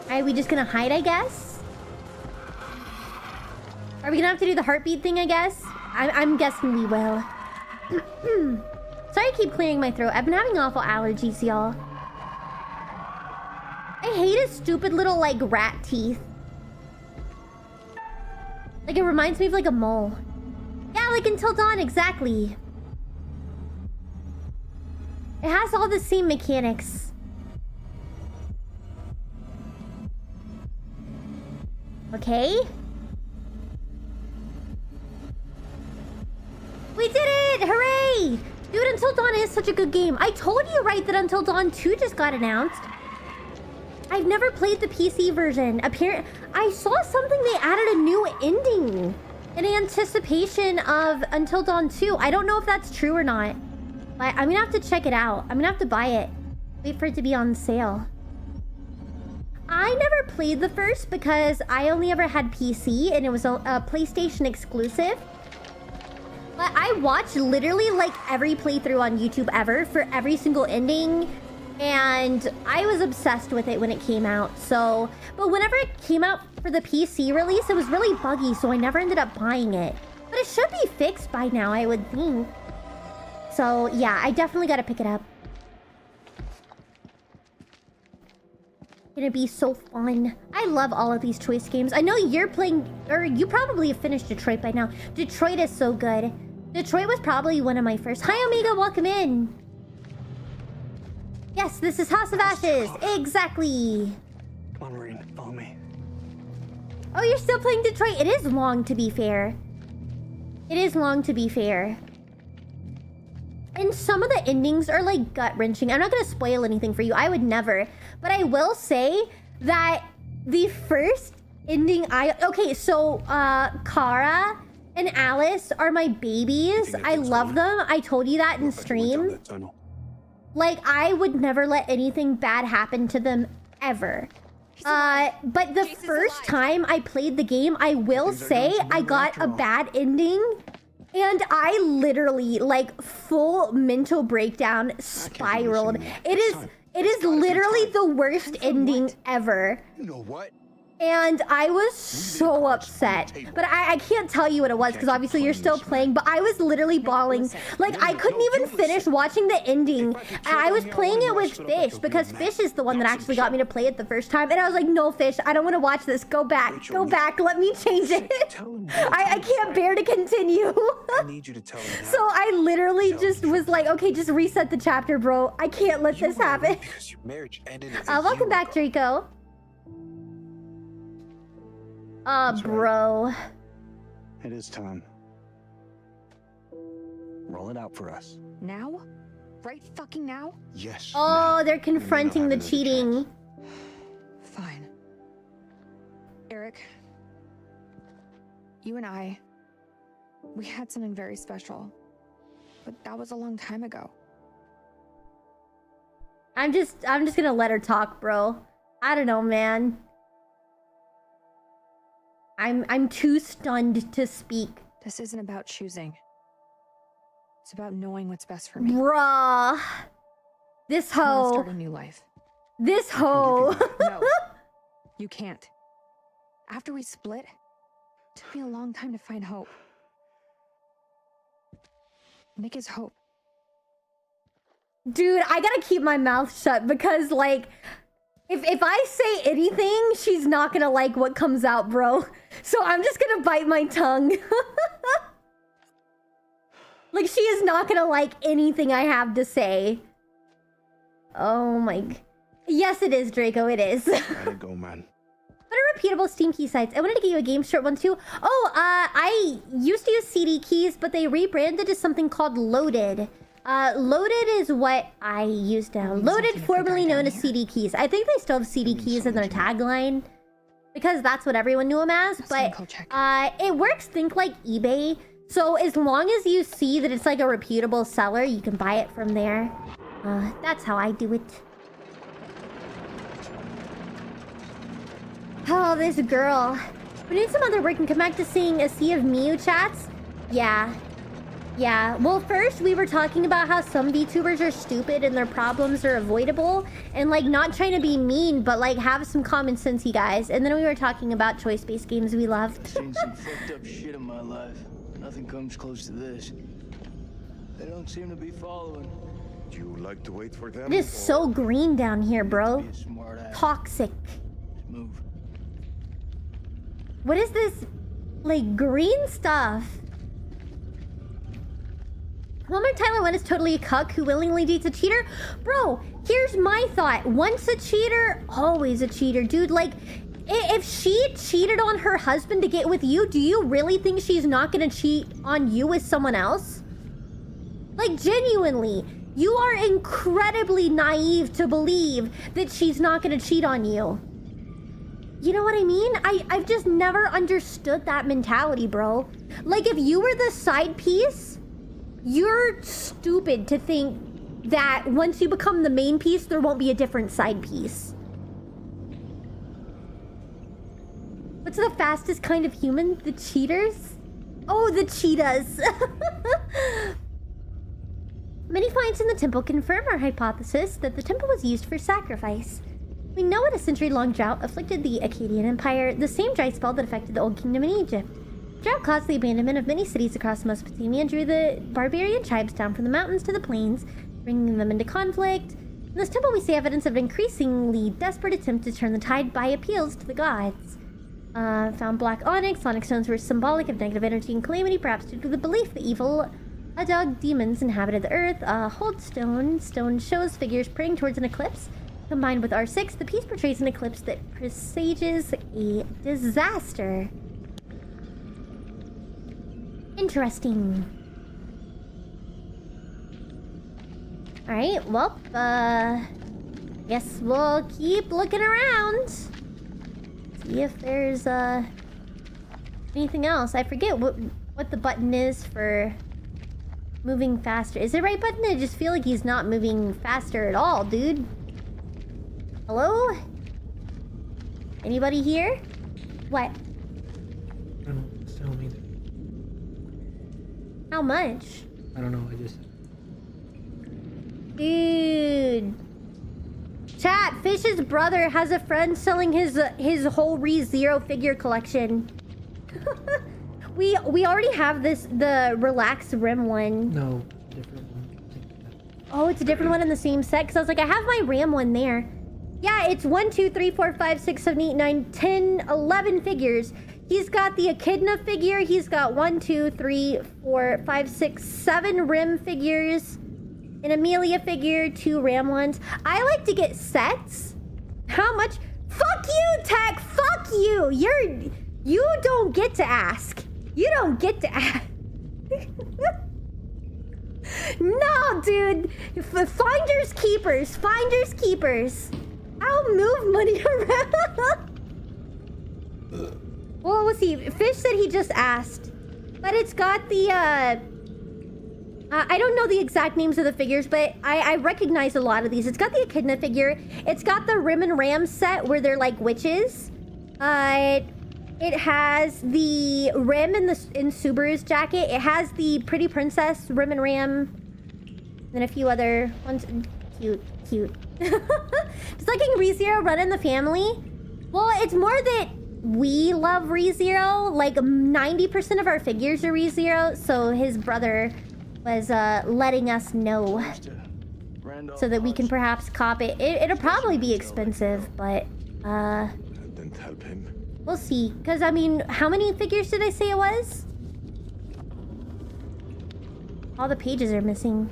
Alright, we just gonna hide, I guess? Are we gonna have to do the heartbeat thing, I guess? I'm guessing we will. Sorry I keep clearing my throat. I've been having awful allergies, y'all. I hate his stupid little, like, rat teeth. Like, it reminds me of, like, a mole. Yeah, like Until Dawn, exactly. It has all the same mechanics. Okay. We did it! Hooray! Dude, Until Dawn is such a good game. I told you, right, that Until Dawn 2 just got announced. I've never played the PC version. I saw something they added a new ending in anticipation of Until Dawn 2. I don't know if that's true or not. But I'm gonna have to check it out. I'm gonna have to buy it. Wait for it to be on sale. I never played the first because I only ever had PC and it was a PlayStation exclusive. But I watched literally like every playthrough on YouTube ever for every single ending. And I was obsessed with it when it came out. So, but whenever it came out for the PC release, it was really buggy. So I never ended up buying it. But it should be fixed by now, I would think. So yeah, I definitely gotta pick it up. Gonna be so fun. I love all of these choice games. I know you're playing, or you probably have finished Detroit by now. Detroit is so good. Detroit was probably one of my first. Hi, Omega, welcome in. Yes, this is House of Ashes. Exactly. Come on, Marine, follow me. Oh, you're still playing Detroit. It is long, to be fair. It is long, to be fair. And some of the endings are like gut-wrenching. I'm not gonna spoil anything for you. I would never. But I will say that the first ending okay, so Kara and Alice are my babies. I love them. I told you that in stream. Like, I would never let anything bad happen to them ever. But the first time I played the game, I will say I got a bad ending. And I literally, like, full mental breakdown spiraled. It is literally the worst ending ever. You know what? And I was so upset. But I can't tell you what it was because obviously you're still playing. But I was literally bawling. Like, I couldn't even finish watching the ending. I was playing it with Fish because Fish is the one that actually got me to play it the first time. And I was like, no, Fish, I don't want to watch this. Go back. Go back. Let me change it. I can't bear to continue. I need you to tell me. So I literally just was like, okay, just reset the chapter, bro. I can't let this happen. Because your marriage ended. Welcome back, Draco. Bro. It is time. Roll it out for us. Now? Right fucking now? Yes. Oh, now. they're confronting the cheating. Fine. Eric, you and I, we had something very special. But that was a long time ago. I'm just gonna let her talk, bro. I don't know, man. I'm too stunned to speak. This isn't about choosing. It's about knowing what's best for me. Bruh. This I wanna hoe. start a new life. This hoe. No, you can't. After we split, it took me a long time to find hope. Nick is hope. Dude, I gotta keep my mouth shut because, like, if I say anything, she's not gonna like what comes out, bro. So I'm just gonna bite my tongue. Like, she is not gonna like anything I have to say. Oh my... Yes, it is, Draco, it is. Gotta go, man. What are reputable Steam key sites? I wanted to get you a game short one too. Oh, I used to use CD keys, but they rebranded to something called Loaded. Loaded is what I use now. Loaded, formerly known as CD keys. I think they still have CD keys in their tagline because that's what everyone knew them as. But it works, think like eBay. So as long as you see that it's like a reputable seller, you can buy it from there. That's how I do it. Oh, this girl. We need some other work and come back to seeing a sea of Miu chats. Yeah. Yeah. Well, first we were talking about how some VTubers are stupid and their problems are avoidable. And like not trying to be mean, but like have some common sense, you guys. And then we were talking about choice-based games we loved. I've seen some fucked up shit in my life. Nothing comes close to this. They don't seem to be following. Do you like to wait for them? It is so green down here, bro. Be a smart ass. Toxic. Move. What is this, like, green stuff? Wilmer Tyler 1 is totally a cuck who willingly dates a cheater? Bro, here's my thought. Once a cheater, always a cheater. Dude, like, if she cheated on her husband to get with you, do you really think she's not gonna cheat on you with someone else? Like, genuinely, you are incredibly naive to believe that she's not gonna cheat on you. You know what I mean? I've just never understood that mentality, bro. Like, if you were the side piece, you're stupid to think that once you become the main piece, there won't be a different side piece. What's the fastest kind of human? The cheaters? Oh, the cheetahs. Many finds in the temple confirm our hypothesis that the temple was used for sacrifice. We know what a century-long drought afflicted the Akkadian Empire, the same dry spell that affected the Old Kingdom in Egypt. Drought caused the abandonment of many cities across Mesopotamia and drew the barbarian tribes down from the mountains to the plains, bringing them into conflict. In this temple we see evidence of an increasingly desperate attempt to turn the tide by appeals to the gods. Found black onyx. Onyx stones were symbolic of negative energy and calamity, perhaps due to the belief that evil Adog demons inhabited the earth. Hold stone. Stone shows figures praying towards an eclipse. Combined with R6, the piece portrays an eclipse that presages a disaster. Interesting. Alright, well, guess we'll keep looking around. See if there's, anything else. I forget what the button is for moving faster. Is it the right button? I just feel like he's not moving faster at all, dude. Hello? Anybody here? What? I don't know. It's telling me that. How much? I don't know. I just. Dude. Chat, Fish's brother has a friend selling his whole ReZero figure collection. we already have the Relax Rim one. No, different one. Oh, it's a different one in the same set? Because I was like, I have my Ram one there. Yeah, it's 1, 2, 3, 4, 5, 6, 7, 8, 9, 10, 11 figures. He's got the Echidna figure. He's got 1, 2, 3, 4, 5, 6, 7 Rim figures. An Amelia figure, 2 Ram ones. I like to get sets. How much? Fuck you, Tech! Fuck you! You don't get to ask. You don't get to ask. No, dude. Finders keepers. Finders keepers. I'll move money around. Well, we'll see. Fish said he just asked. But it's got the, I don't know the exact names of the figures, but I recognize a lot of these. It's got the Echidna figure. It's got the Rim and Ram set where they're like witches. It has the Rim in Subaru's jacket. It has the Pretty Princess Rim and Ram. And a few other ones. Cute. Just liking ReZero run in the family. Well, it's more that we love ReZero. Like 90% of our figures are ReZero. So his brother was letting us know so that we can perhaps cop it. It'll probably be expensive, but Didn't help him. we'll see. Because, I mean, how many figures did I say it was? All the pages are missing.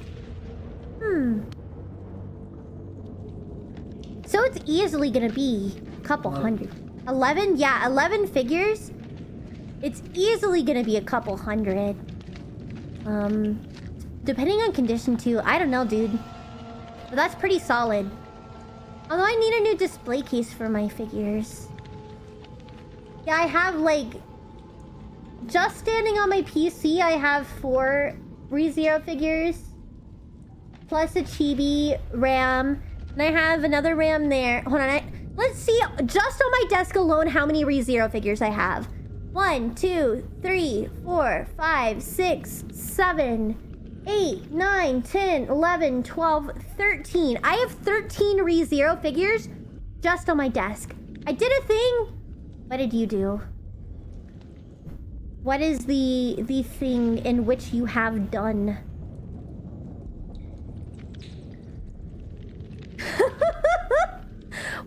So it's easily gonna be a couple hundred. 11? Yeah, 11 figures. It's easily gonna be a couple hundred. Depending on condition too. I don't know, dude. But that's pretty solid. Although I need a new display case for my figures. Yeah, I have like... Just standing on my PC, I have 4 ReZero figures. Plus a Chibi RAM. And I have another RAM there. Hold on, let's see just on my desk alone how many ReZero figures I have. 1, 2, 3, 4, 5, 6, 7, 8, 9, 10, 11, 12, 13. I have 13 ReZero figures just on my desk. I did a thing. What did you do? What is the thing in which you have done?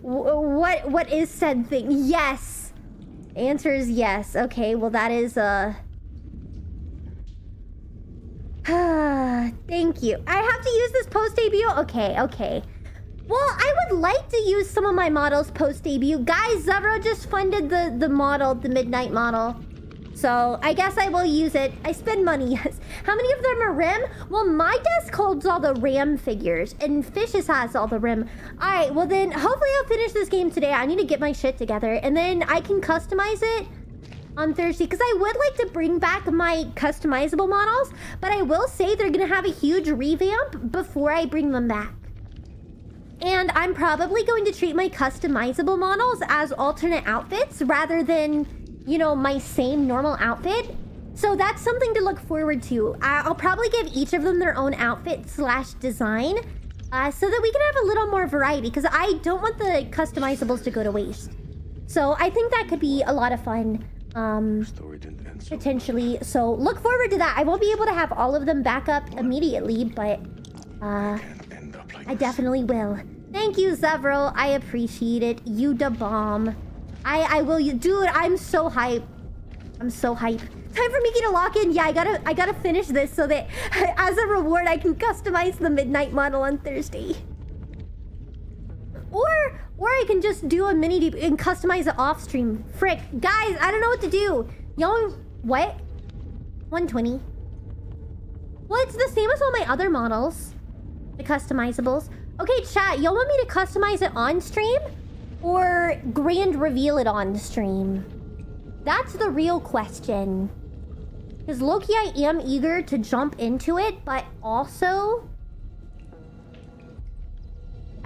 What is said thing? Yes. Answer is yes. Okay, well that is thank you. I have to use this post debut? Okay. Well, I would like to use some of my models post debut. Guys, Zevro just funded the model, the Midnight model. So I guess I will use it. I spend money, yes. How many of them are Rim? Well, my desk holds all the Ram figures, and Fishes has all the Rim. Alright, well then, hopefully I'll finish this game today. I need to get my shit together, and then I can customize it on Thursday, because I would like to bring back my customizable models, but I will say they're going to have a huge revamp before I bring them back. And I'm probably going to treat my customizable models as alternate outfits rather than, you know, my same normal outfit. So that's something to look forward to. I'll probably give each of them their own outfit slash design so that we can have a little more variety, because I don't want the customizables to go to waste. So I think that could be a lot of fun. Potentially. So look forward to that. I won't be able to have all of them back up immediately, but I definitely will. Thank you, Zevro. I appreciate it. You da bomb. I will. Dude, I'm so hype. I'm so hype. Time for Miki to lock in. Yeah, I gotta finish this so that as a reward I can customize the Midnight model on Thursday. Or I can just do a mini deep and customize it off stream. Frick. Guys, I don't know what to do. Y'all, what? 120. Well, it's the same as all my other models. The customizables. Okay, chat, y'all want me to customize it on stream? Or grand reveal it on stream? That's the real question. Because low-key, I am eager to jump into it, but also...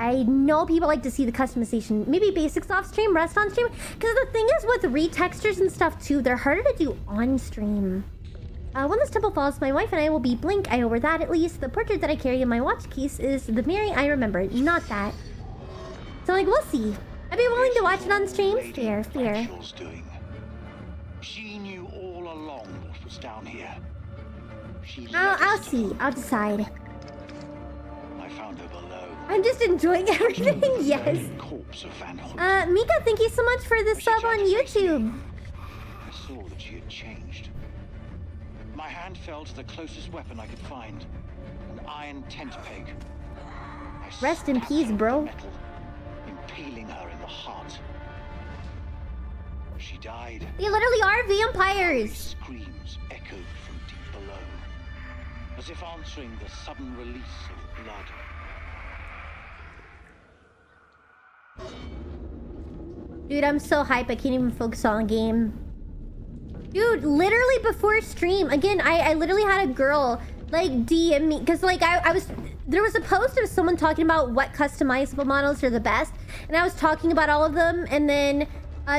I know people like to see the customization. Maybe basics off stream, rest on stream. Because the thing is with retextures and stuff too, they're harder to do on stream. When this temple falls, my wife and I will be Blink. I know where that at least. The portrait that I carry in my watch case is the Mary I remember, not that. So like, we'll see. I'd be willing to watch it on stream. Fair. She knew all along what was down here. I'll see. I'll decide. I found her below. I'm just enjoying everything. Yes. Mika, thank you so much for the sub on YouTube. I saw that she had changed. My hand fell to the closest weapon I could find, an iron tent peg. Rest in peace, bro. Metal, impaling her in the heart. She died. They literally are vampires. Screams echoed from deep below, as if answering the sudden release of blood. Dude, I'm so hype. I can't even focus on a game. Dude, literally before stream, again, I literally had a girl like DM me, because like I was, there was a post of someone talking about what customizable models are the best, and I was talking about all of them, and then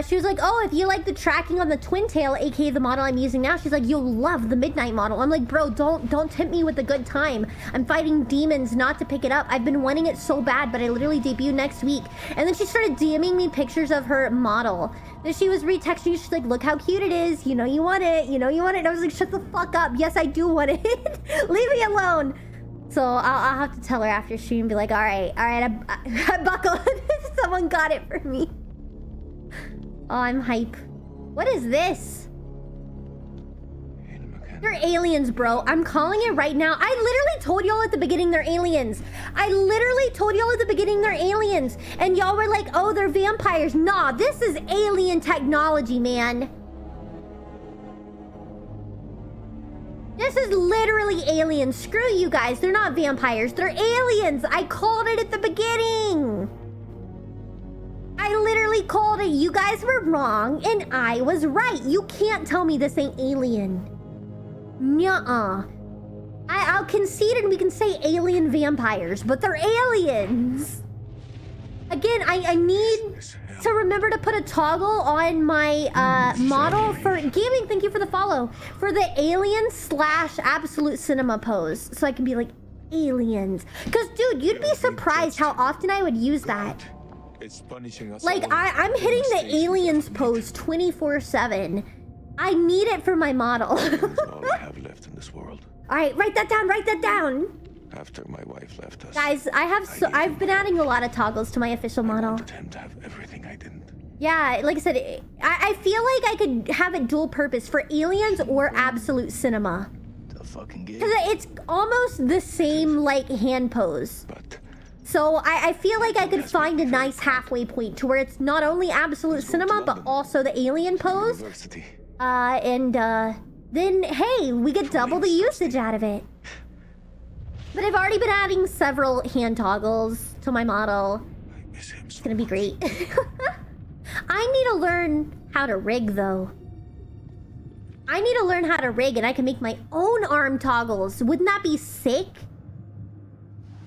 she was like, oh, if you like the tracking on the twin tail, aka the model I'm using now, she's like, you'll love the midnight model. I'm like, bro, don't tempt me with a good time. I'm fighting demons not to pick it up. I've been wanting it so bad, but I literally debut next week. And then she started DMing me pictures of her model. Then she was retexting, she's like, look how cute it is. You know you want it. You know you want it. And I was like, shut the fuck up. Yes, I do want it. Leave me alone. So I'll have to tell her after stream and be like, all right, I buckled. Someone got it for me. Oh, I'm hype. What is this? They're aliens, bro. I'm calling it right now. I literally told y'all at the beginning they're aliens. I literally told y'all at the beginning they're aliens. And y'all were like, oh, they're vampires. Nah, this is alien technology, man. This is literally aliens. Screw you guys. They're not vampires. They're aliens. I called it at the beginning. I literally called it. You guys were wrong, and I was right. You can't tell me this ain't alien. Nuh-uh. I'll concede and we can say alien vampires, but they're aliens. Again, I need to remember to put a toggle on my model for gaming. Thank you for the follow. For the alien / absolute cinema pose. So I can be like, aliens. Because, dude, you'd be surprised how often I would use that. It's punishing us. Like, I'm hitting the aliens pose 24/7. I need it for my model. That's all I have left in this world. Alright, write that down, write that down. After my wife left us. Guys, I've been adding a lot of toggles to my official model. I wanted him to have everything I didn't. Yeah, like I said, I feel like I could have it dual purpose for aliens or absolute cinema. The fucking game. Because it's almost the same, like, hand pose. But So I feel like I could find a nice halfway point to where it's not only absolute cinema, but also the alien pose. university. Then, hey, we get double the usage out of it. But I've already been adding several hand toggles to my model. I miss him so It's gonna be much. great. I need to learn how to rig, though. I need to learn how to rig, and I can make my own arm toggles. Wouldn't that be sick?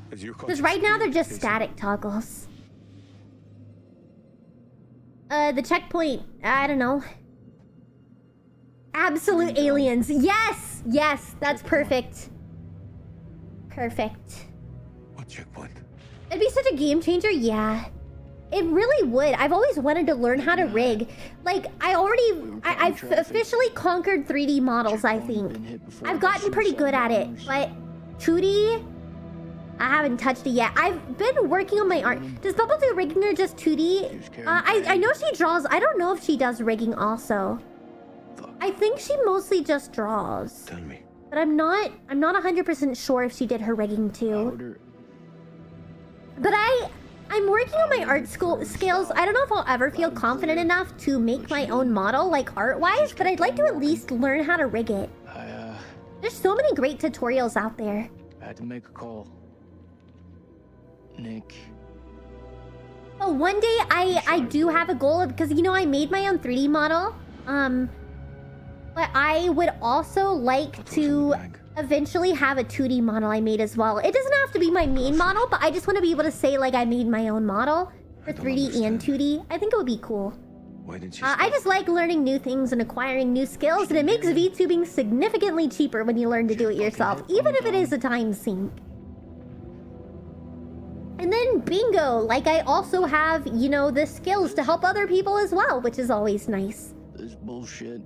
Because right now they're just static toggles. The checkpoint, I don't know. Absolute aliens. Yes! Yes, that's perfect. Perfect. What checkpoint? It'd be such a game changer, yeah. It really would. I've always wanted to learn how to rig. Like, I've officially conquered 3D models, I think. I've gotten pretty good at it, but 2D, I haven't touched it yet. I've been working on my art. Does Bubble do rigging or just 2D? I know she draws. I don't know if she does rigging also. I think she mostly just draws. Tell me. But I'm not 100% sure if she did her rigging too. But I'm working on my art skills. I don't know if I'll ever feel confident enough to make my own model, like art-wise, but I'd like to at least learn how to rig it. There's so many great tutorials out there. I had to make a call. Nick. Oh, one day I do have a goal because, you know, I made my own 3D model. But I would also like to eventually have a 2D model I made as well. It doesn't have to be my main model, but I just want to be able to say, like, I made my own model for 3D and 2D. I think it would be cool. Why didn't you I just like learning new things and acquiring new skills, and it makes VTubing significantly cheaper when you learn to do it yourself, even if it is a time sink. And then bingo, like I also have, you know, the skills to help other people as well, which is always nice. This bullshit.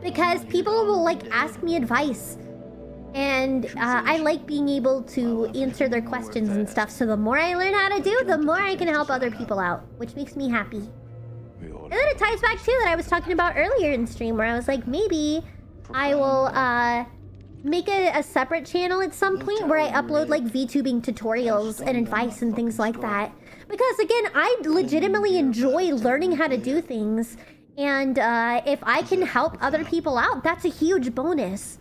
Because people will, like, ask me advice. And I like being able to answer their questions and stuff. So the more I learn how to do, the more I can help other people out, which makes me happy. And then it ties back too that I was talking about earlier in stream, where I was like, maybe I will make a separate channel at some point where I upload, like, VTubing tutorials and advice and things like that. Because again, I legitimately enjoy learning how to do things. And if I can help other people out, that's a huge bonus.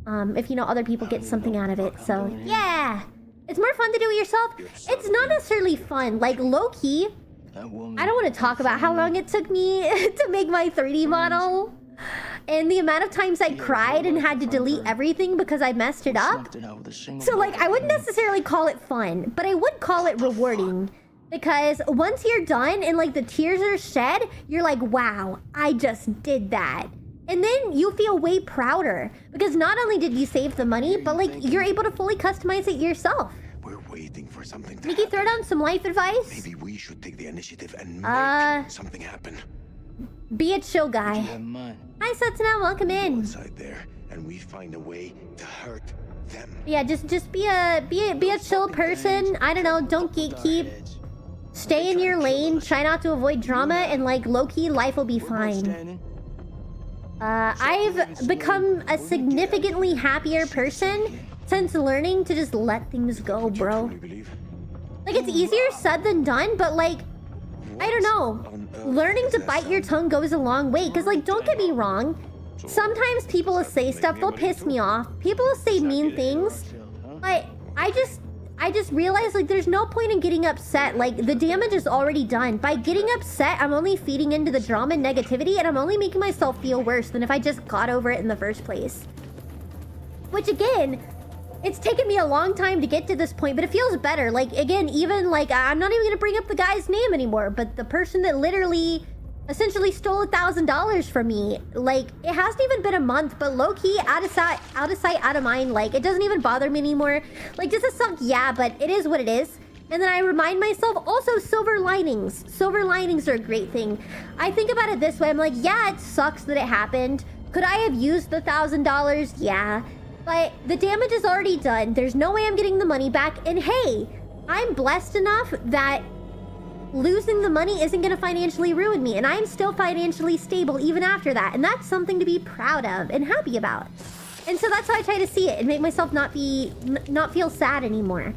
If, you know, other people get something out of it. So, yeah. It's more fun to do it yourself. It's not necessarily fun. Like, low-key, I don't want to talk about how long it took me to make my 3D model. and the amount of times I cried and had to delete everything because I messed it up. So like, I wouldn't necessarily call it fun, but I would call it rewarding. Because once you're done and like the tears are shed, you're like, wow, I just did that. And then you feel way prouder because not only did you save the money, but like you're able to fully customize it yourself. We're waiting for something to Nikki, happen. throw down some life advice. Maybe we should take the initiative and make something happen. Be a chill guy. Have mine. Hi, Satsuna, welcome in. Inside there, and we find a way to hurt them. Yeah, just be a chill person. I don't know, don't gatekeep. Stay in your lane, try not to avoid drama, and like low-key, life will be fine. I've become a significantly happier person since learning to just let things go, bro. Like, it's easier said than done, but like, I don't know. Learning to bite your tongue goes a long way, because like, don't get me wrong. Sometimes people will say stuff, they'll piss me off. People will say mean things, but I just realized like there's no point in getting upset. Like the damage is already done. By getting upset, I'm only feeding into the drama and negativity, and I'm only making myself feel worse than if I just got over it in the first place. Which again, it's taken me a long time to get to this point, but it feels better. Like again, even like I'm not even gonna bring up the guy's name anymore, but the person that literally essentially stole $1,000 from me. Like, it hasn't even been a month, but low-key, out of sight, out of mind. Like, it doesn't even bother me anymore. Like, does it suck? Yeah, but it is what it is. And then I remind myself, also, silver linings. Silver linings are a great thing. I think about it this way. I'm like, yeah, it sucks that it happened. Could I have used the $1,000? Yeah. But the damage is already done. There's no way I'm getting the money back. And hey, I'm blessed enough that losing the money isn't going to financially ruin me, and I'm still financially stable even after that, and that's something to be proud of and happy about. And so that's how I try to see it and make myself not feel sad anymore,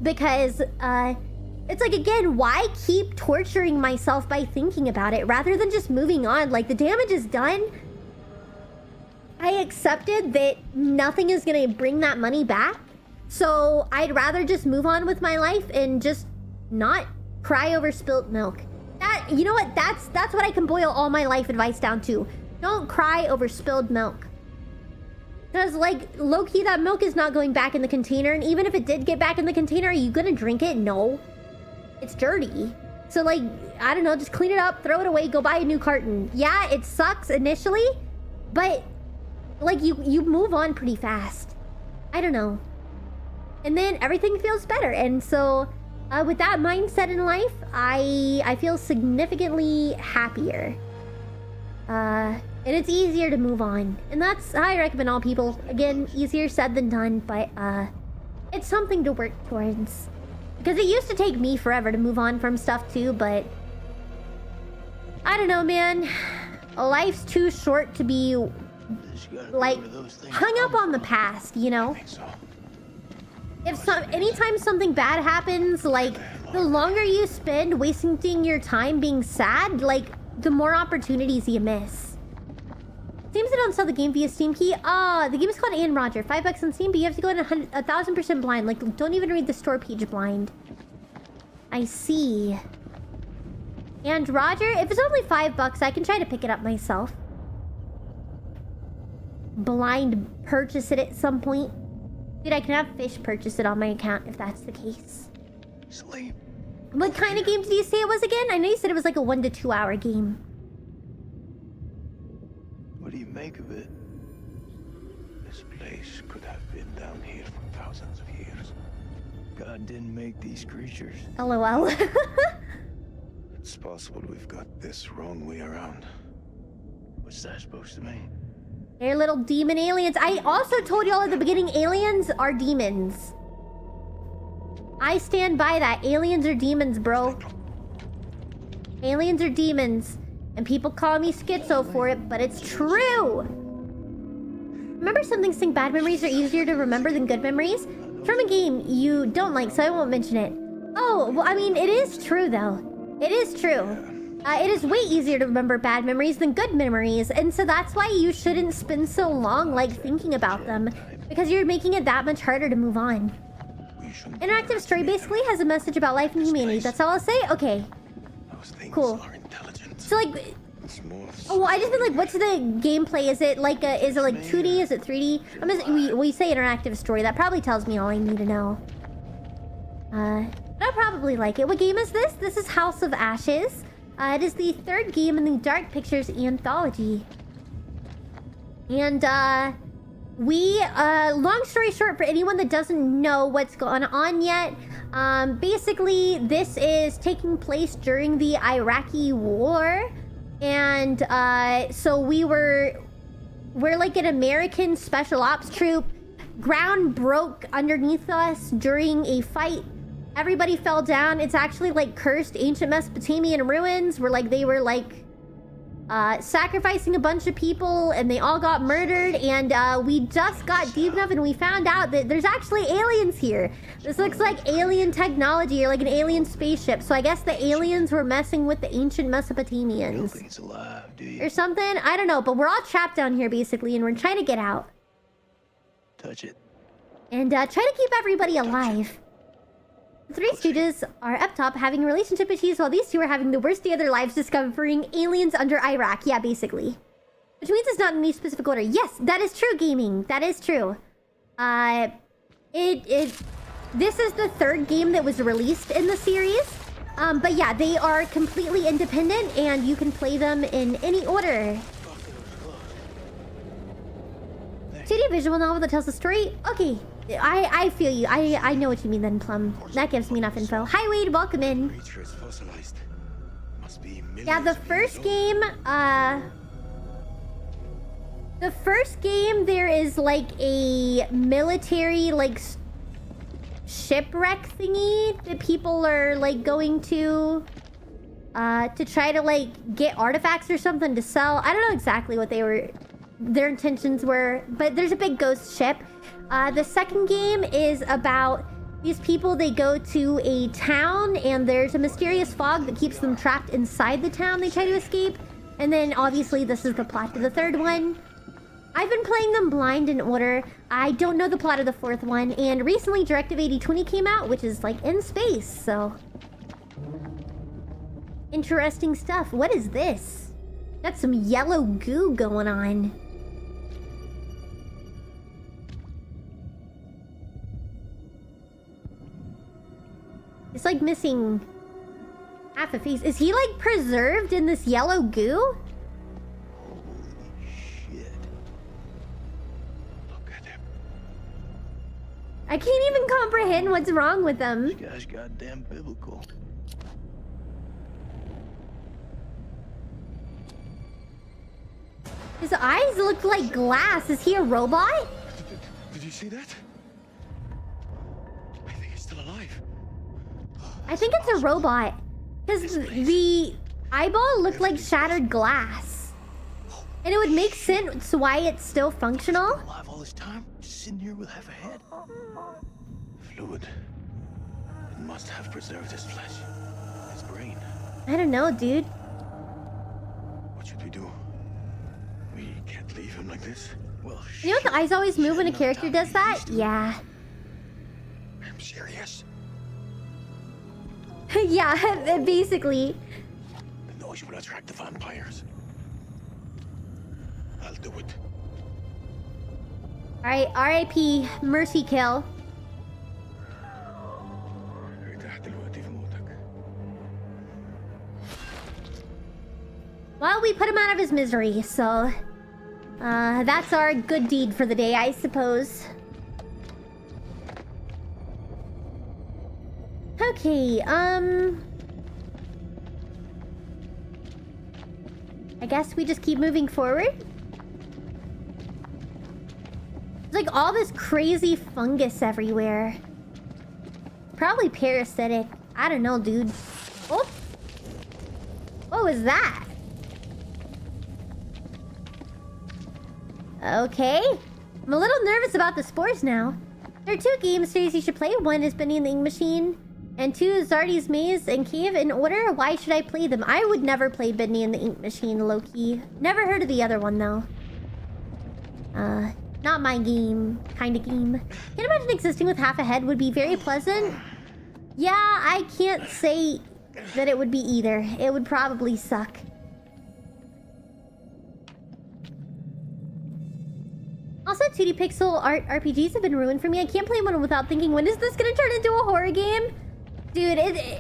because it's like, again, why keep torturing myself by thinking about it rather than just moving on? Like, the damage is done. I accepted that nothing is going to bring that money back, so I'd rather just move on with my life and just not cry over spilt milk. That, you know what? That's what I can boil all my life advice down to. Don't cry over spilled milk. Because, like, low-key, that milk is not going back in the container. And even if it did get back in the container, are you gonna drink it? No. It's dirty. So, like, I don't know, just clean it up, throw it away, go buy a new carton. Yeah, it sucks initially, but, like, you move on pretty fast. I don't know. And then everything feels better. And so with that mindset in life, I feel significantly happier. And it's easier to move on. And that's how I recommend all people. Again, easier said than done, but it's something to work towards. Because it used to take me forever to move on from stuff too, but I don't know, man. Life's too short to be like hung up on the past, you know? Anytime something bad happens, like, the longer you spend wasting your time being sad, like, the more opportunities you miss. Seems they don't sell the game via Steam key. The game is called Ann Roger. $5 on Steam, but you have to go in 1,000% blind. Like, don't even read the store page blind. I see. And Roger, if it's only $5, I can try to pick it up myself. Blind purchase it at some point. Dude, I can have Fish purchase it on my account if that's the case. Sleep. What kind of game did you say it was again? I know you said it was like a 1 to 2 hour game. What do you make of it? This place could have been down here for thousands of years. God didn't make these creatures. LOL. It's possible we've got this wrong way around. What's that supposed to mean? They're little demon aliens. I also told y'all at the beginning, aliens are demons. I stand by that. Aliens are demons, bro. Aliens are demons. And people call me schizo for it, but it's true. Remember something saying bad memories are easier to remember than good memories? From a game you don't like, so I won't mention it. Oh, well, I mean, it is true, though. It is true. It is way easier to remember bad memories than good memories, and so that's why you shouldn't spend so long, like, thinking about them, because you're making it that much harder to move on. Interactive story basically has a message about life and humanity. That's all I'll say? Okay. Cool. So, like, Smooth. Oh, well, I just mean like, what's the gameplay? Is it like 2D? Is it 3D? We say interactive story. That probably tells me all I need to know. I'll probably like it. What game is this? This is House of Ashes. It is the third game in the Dark Pictures anthology. And, long story short, for anyone that doesn't know what's going on yet, basically, this is taking place during the Iraqi war. And, so we're like an American special ops troop. Ground broke underneath us during a fight. Everybody fell down. It's actually like cursed ancient Mesopotamian ruins where like they were like sacrificing a bunch of people and they all got murdered. And we just got deep enough and we found out that there's actually aliens here. This looks like alien technology or like an alien spaceship. So I guess the aliens were messing with the ancient Mesopotamians. You don't think it's alive, do you? Or something? I don't know, but we're all trapped down here basically and we're trying to get out. Touch it. And try to keep everybody alive. The Three Stooges are up top having relationship issues while these two are having the worst day of their lives discovering aliens under Iraq. Yeah, basically. Which means it's not in any specific order. Yes, that is true, gaming. That is true. This is the third game that was released in the series. But yeah, they are completely independent and you can play them in any order. 2D visual novel that tells the story? Okay. I feel you. I know what you mean then, Plum. That gives me enough info. Hi, Wade. Welcome in. Creature is fossilized. Must be Yeah, the first game, there is like a military, like, shipwreck thingy that people are, like, going to try to, like, get artifacts or something to sell. I don't know exactly what their intentions were, but there's a big ghost ship. The second game is about these people. They go to a town and there's a mysterious fog that keeps them trapped inside the town they try to escape. And then obviously this is the plot to the third one. I've been playing them blind in order. I don't know the plot of the fourth one. And recently Directive 8020 came out, which is like in space, so... Interesting stuff. What is this? Got some yellow goo going on. It's like missing half a face. Is he like preserved in this yellow goo? Holy shit. Look at him. I can't even comprehend what's wrong with him. This guy's goddamn biblical. His eyes look like glass. Is he a robot? Did you see that? I think he's still alive. I think it's a robot. Because the eyeball looked like shattered glass. And it would make sense why it's still functional. Alive all this time? Just sitting here with half a head? Fluid. It must have preserved his flesh. His brain. I don't know, dude. What should we do? We can't leave him like this. Well, You know what the eyes always move when a character does that? Yeah. I'm serious. Yeah, basically. The noise will attract the vampires. I'll do it. Alright, R.I.P. Mercy kill. Well, we put him out of his misery, so... that's our good deed for the day, I suppose. Okay, I guess we just keep moving forward. There's like all this crazy fungus everywhere. Probably parasitic. I don't know, dude. Oh! What was that? Okay. I'm a little nervous about the spores now. There are 2 game series you should play. One is Bendy and the Ink Machine. And 2 is Zardy's Maze and Cave. In order, why should I play them? I would never play Bendy and the Ink Machine, low-key. Never heard of the other one, though. Not my game. Kind of game. Can't imagine existing with half a head would be very pleasant. Yeah, I can't say that it would be either. It would probably suck. 2D pixel art RPGs have been ruined for me. I can't play one without thinking, when is this gonna turn into a horror game? Dude,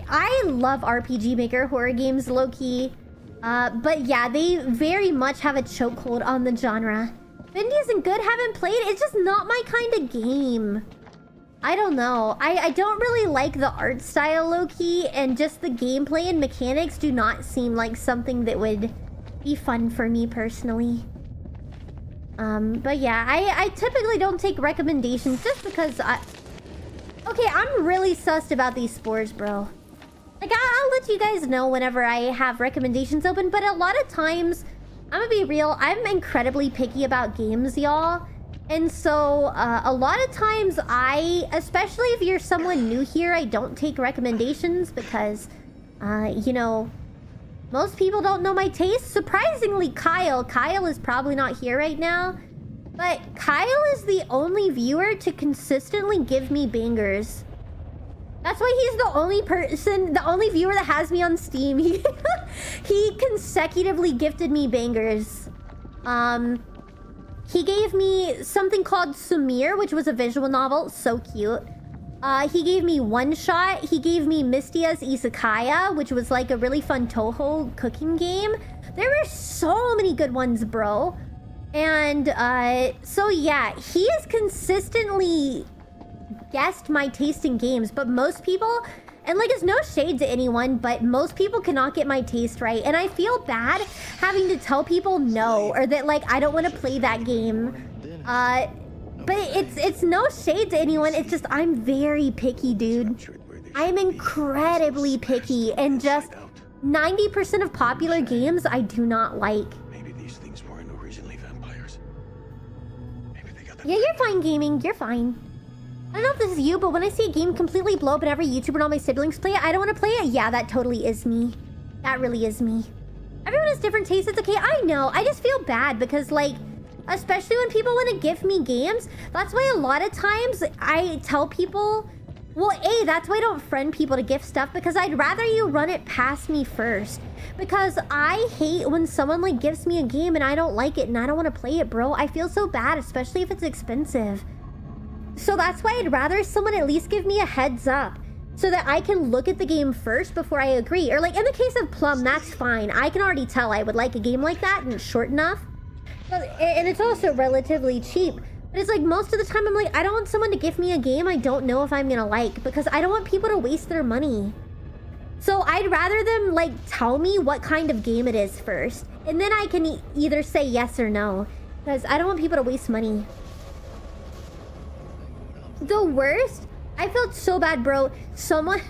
I love RPG Maker horror games, low-key. But yeah, they very much have a chokehold on the genre. Bendy isn't good, haven't played. It's just not my kind of game. I don't know. I don't really like the art style, low-key, and just the gameplay and mechanics do not seem like something that would be fun for me personally. But yeah, I typically don't take recommendations just because Okay, I'm really sussed about these spores, bro. Like, I'll let you guys know whenever I have recommendations open, but a lot of times, I'm gonna be real, I'm incredibly picky about games, y'all. And so, a lot of times especially if you're someone new here, I don't take recommendations because, you know, most people don't know my taste. Surprisingly, Kyle is probably not here right now, but Kyle is the only viewer to consistently give me bangers. That's why he's the only viewer that has me on Steam. He consecutively gifted me bangers. He gave me something called Sumir, which was a visual novel. So cute. He gave me One Shot. He gave me Mistia's Izakaya, which was like a really fun Toho cooking game. There were so many good ones, bro. And so yeah, he has consistently guessed my taste in games, but most people, and like it's no shade to anyone, but most people cannot get my taste right, and I feel bad having to tell people no, or that like I don't want to play that game. But it's no shade to anyone, it's just I'm very picky, dude. I'm incredibly picky, and just 90% of popular games I do not like. Maybe these things weren't originally vampires. Maybe they got them. Yeah, you're fine, gaming. You're fine. I don't know if this is you, but when I see a game completely blow up and every YouTuber and all my siblings play it, I don't want to play it. Yeah, that totally is me. That really is me. Everyone has different tastes. It's okay. I know. I just feel bad because, like, especially when people want to gift me games, that's why a lot of times I tell people, well, A, that's why I don't friend people to gift stuff, because I'd rather you run it past me first. Because I hate when someone, like, gives me a game and I don't like it and I don't want to play it, bro. I feel so bad, especially if it's expensive. So that's why I'd rather someone at least give me a heads up so that I can look at the game first before I agree. Or like in the case of Plum, that's fine. I can already tell I would like a game like that and it's short enough. And it's also relatively cheap. But it's like most of the time I'm like, I don't want someone to give me a game I don't know if I'm gonna like, because I don't want people to waste their money. So I'd rather them like tell me what kind of game it is first. And then I can either say yes or no. Because I don't want people to waste money. The worst? I felt so bad, bro. Someone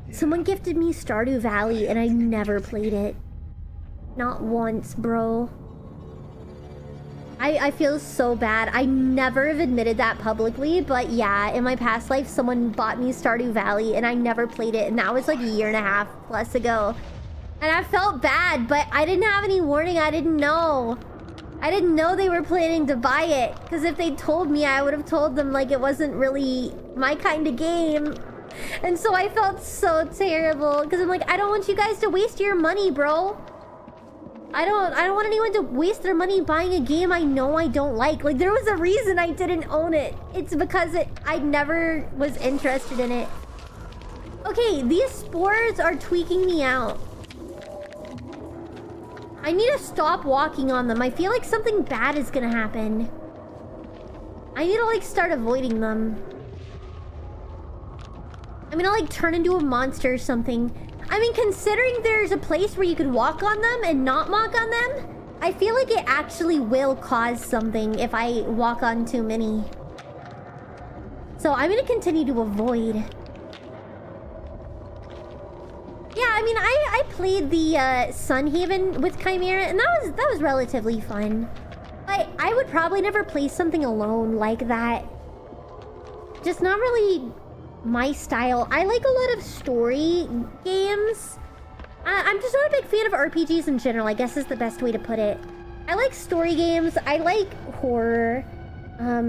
gifted me Stardew Valley and I never played it. Not once, bro. I feel so bad. I never have admitted that publicly, but yeah, in my past life, someone bought me Stardew Valley and I never played it, and that was like a year and a half plus ago. And I felt bad, but I didn't have any warning. I didn't know. I didn't know they were planning to buy it, because if they told me, I would have told them like it wasn't really my kind of game. And so I felt so terrible, because I'm like, I don't want you guys to waste your money, bro. I don't want anyone to waste their money buying a game I know I don't like. Like, there was a reason I didn't own it. It's because I never was interested in it. Okay, these spores are tweaking me out. I need to stop walking on them. I feel like something bad is gonna happen. I need to like start avoiding them. I'm gonna like turn into a monster or something. I mean, considering there's a place where you could walk on them and not walk on them, I feel like it actually will cause something if I walk on too many. So I'm gonna continue to avoid. Yeah, I mean, I played the Sunhaven with Chimera, and that was relatively fun. But I would probably never play something alone like that. Just not really my style. I like a lot of story games. I'm just not a big fan of RPGs in general, I guess is the best way to put it. I like story games. I like horror. I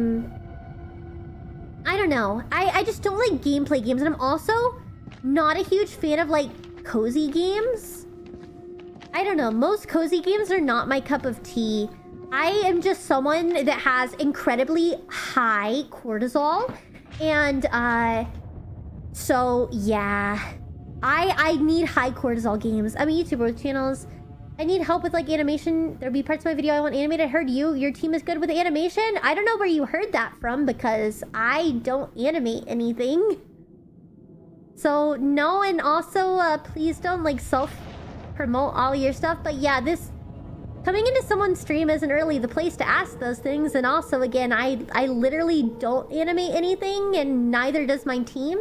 don't know. I just don't like gameplay games, and I'm also not a huge fan of like cozy games. I don't know. Most cozy games are not my cup of tea. I am just someone that has incredibly high cortisol. And, so, yeah. I need high cortisol games. I'm a YouTuber with channels. I need help with, like, animation. There'll be parts of my video I want animated. I heard your team is good with animation. I don't know where you heard that from because I don't animate anything. So, no, and also, please don't, like, self-promote all your stuff. But yeah, this... Coming into someone's stream isn't really the place to ask those things. And also, again, I literally don't animate anything, and neither does my team.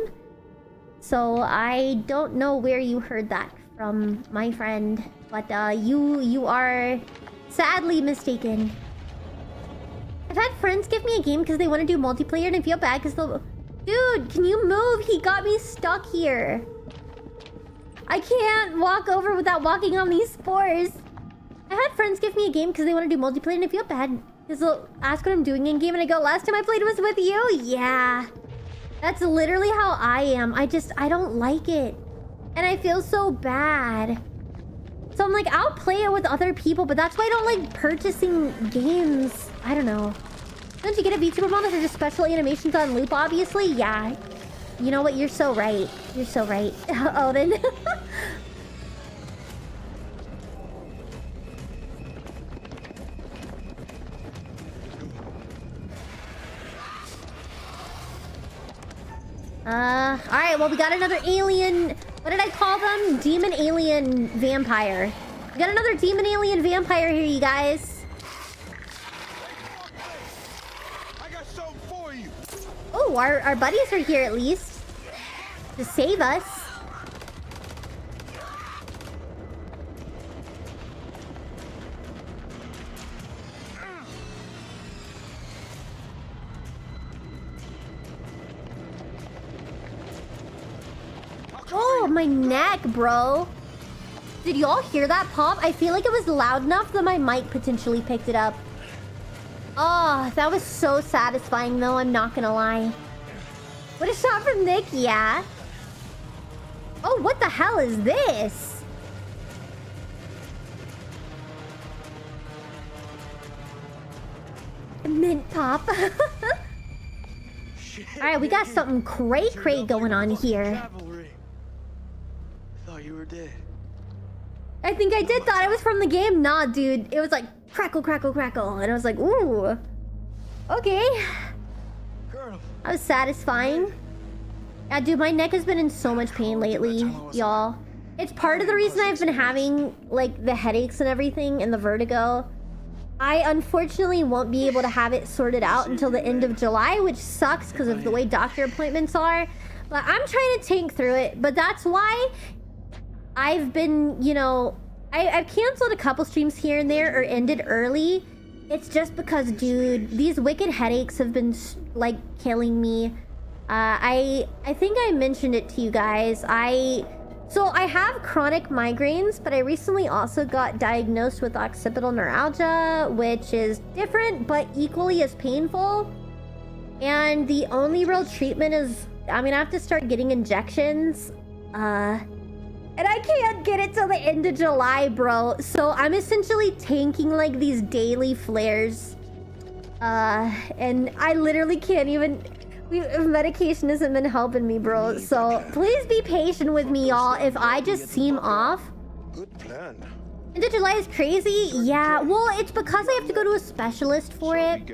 So I don't know where you heard that from, my friend. But you are sadly mistaken. I've had friends give me a game because they want to do multiplayer, and I feel bad because they'll... Dude, can you move? He got me stuck here. I can't walk over without walking on these spores. I had friends give me a game because they want to do multiplayer, and I feel bad because they'll ask what I'm doing in game, and I go, last time I played was with you? Yeah. That's literally how I am. I don't like it. And I feel so bad. So I'm like, I'll play it with other people, but that's why I don't like purchasing games. I don't know. Don't you get a VTuber bonus or just special animations on loop, obviously? Yeah. You know what? You're so right. You're so right. Odin. Alright, well, we got another alien... What did I call them? Demon alien vampire. We got another demon alien vampire here, you guys. I got something for you. Oh, our buddies are here at least. To save us. Oh, my neck, bro. Did y'all hear that pop? I feel like it was loud enough that my mic potentially picked it up. Oh, that was so satisfying, though. I'm not gonna lie. What a shot from Nick, yeah. Oh, what the hell is this? Mint pop. Alright, we got something cray-cray going on here. Thought you were dead. I think I did thought it was from the game. Nah, dude. It was like crackle, crackle, crackle. And I was like, ooh. Okay. That was satisfying. Yeah, dude, my neck has been in so much pain lately, y'all. It's part of the reason I've been having, like, the headaches and everything and the vertigo. I unfortunately won't be able to have it sorted out until the end of July, which sucks because of the way doctor appointments are. But I'm trying to tank through it. But that's why I've been, you know... I've canceled a couple streams here and there or ended early. It's just because, dude, these wicked headaches have been, like, killing me. I think I mentioned it to you guys. So I have chronic migraines, but I recently also got diagnosed with occipital neuralgia, which is different but equally as painful. And the only real treatment is, I mean, I have to start getting injections. And I can't get it till the end of July, bro. So I'm essentially tanking like these daily flares. And I literally can't even... medication hasn't been helping me, bro. So please be patient with me, y'all. If I just seem off. Good plan. End of July is crazy. Yeah, well, it's because I have to go to a specialist for it.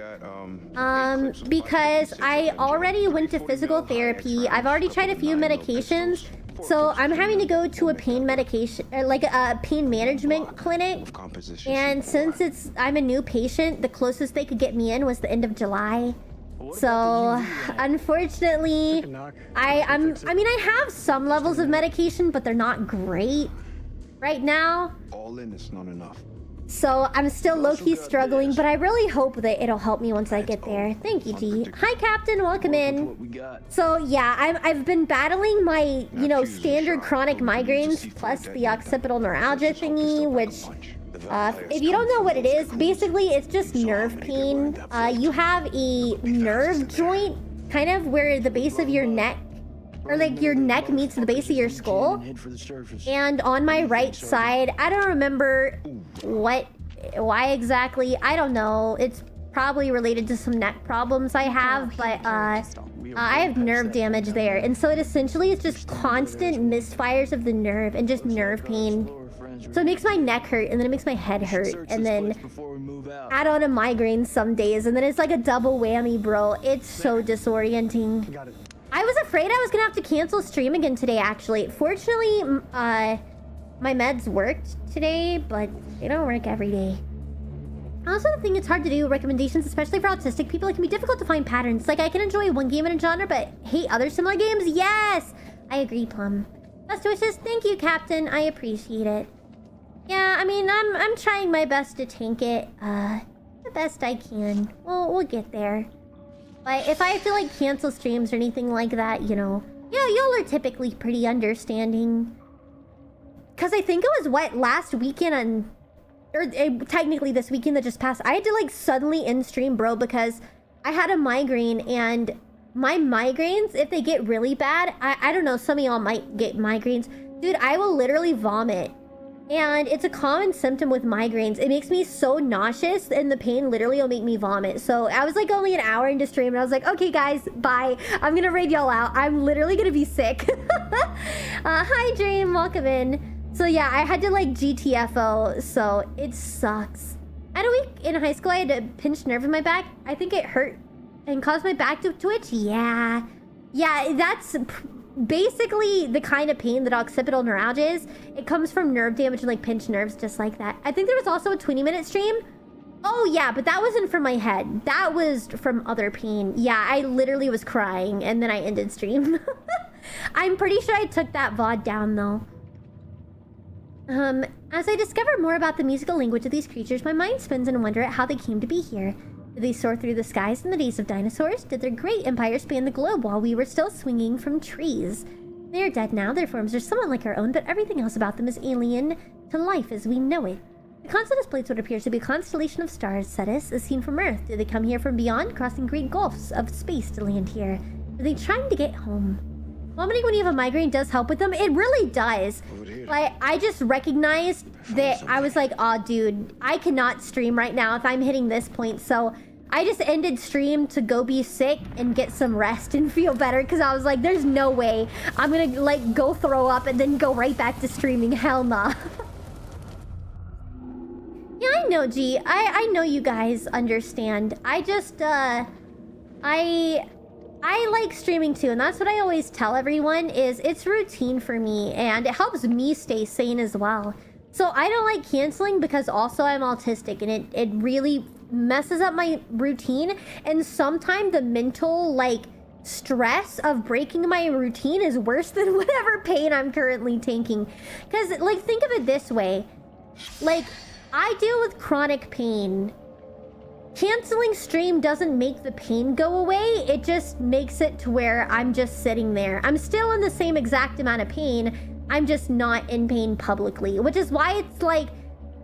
Because I already went to physical therapy. I've already tried a few medications. So I'm having to go to a pain medication, or like a pain management clinic. And since I'm a new patient, the closest they could get me in was the end of July. So unfortunately, I mean, I have some levels of medication, but they're not great right now. All in is not enough. So I'm still low-key struggling, but I really hope that it'll help me once I get there. Thank you, G. Hi, Captain. Welcome in. So yeah, I've been battling my, you know, standard chronic migraines plus the occipital neuralgia thingy, which, if you don't know what it is, basically it's just nerve pain. You have a nerve joint, kind of where the base of your neck, or like your neck meets the base of your skull. And on my right side, I don't remember what Why exactly? I don't know. It's probably related to some neck problems I have, but I have nerve damage there, and so it essentially is just constant misfires of the nerve and just nerve pain. So it makes my neck hurt, and then it makes my head hurt, and then add on a migraine some days, and then it's like a double whammy, bro. It's so disorienting. I was afraid I was gonna have to cancel stream again today, actually. Fortunately, my meds worked today, but they don't work every day. I also think it's hard to do recommendations, especially for autistic people. It can be difficult to find patterns. Like, I can enjoy one game in a genre, but hate other similar games? Yes! I agree, Plum. Best wishes. Thank you, Captain. I appreciate it. Yeah, I mean, I'm trying my best to tank it, the best I can. We'll get there. But if I feel like cancel streams or anything like that, you know, yeah, y'all are typically pretty understanding. Because I think it was, what, last weekend on... Or technically this weekend that just passed, I had to like suddenly end stream, bro, because I had a migraine, and my migraines, if they get really bad, I don't know, some of y'all might get migraines. Dude, I will literally vomit. And it's a common symptom with migraines. It makes me so nauseous, and the pain literally will make me vomit. So I was like only an hour into stream, and I was like, okay guys, bye. I'm gonna raid y'all out. I'm literally gonna be sick. Hi Dream, welcome in. So yeah, I had to like GTFO, so it sucks. I had a week in high school, I had a pinched nerve in my back. I think it hurt and caused my back to twitch. Yeah, that's basically the kind of pain that occipital neuralgia is. It comes from nerve damage and like pinched nerves, just like that. I think there was also a 20-minute stream. Oh yeah, but that wasn't from my head. That was from other pain. Yeah, I literally was crying, and then I ended stream. I'm pretty sure I took that VOD down though. As I discover more about the musical language of these creatures, my mind spins in wonder at how they came to be here. Did they soar through the skies in the days of dinosaurs? Did their great empire span the globe while we were still swinging from trees? They are dead now, their forms are somewhat like our own, but everything else about them is alien to life as we know it. The console displays what appears to be a constellation of stars, Cetus, as seen from Earth. Did they come here from beyond, crossing great gulfs of space to land here? Are they trying to get home? Vomiting when you have a migraine does help with them. It really does. Like, I just recognized that I was like, oh, dude, I cannot stream right now if I'm hitting this point. So I just ended stream to go be sick and get some rest and feel better. Because I was like, there's no way I'm going to, like, go throw up and then go right back to streaming. Hell nah. Yeah, I know, G. I know you guys understand. I just, I like streaming too, and that's what I always tell everyone, is it's routine for me, and it helps me stay sane as well. So I don't like canceling because also I'm autistic, and it really messes up my routine, and sometimes the mental, like, stress of breaking my routine is worse than whatever pain I'm currently taking. Because, like, think of it this way. Like, I deal with chronic pain. Canceling stream doesn't make the pain go away. It just makes it to where I'm just sitting there. I'm still in the same exact amount of pain. I'm just not in pain publicly, which is why it's like,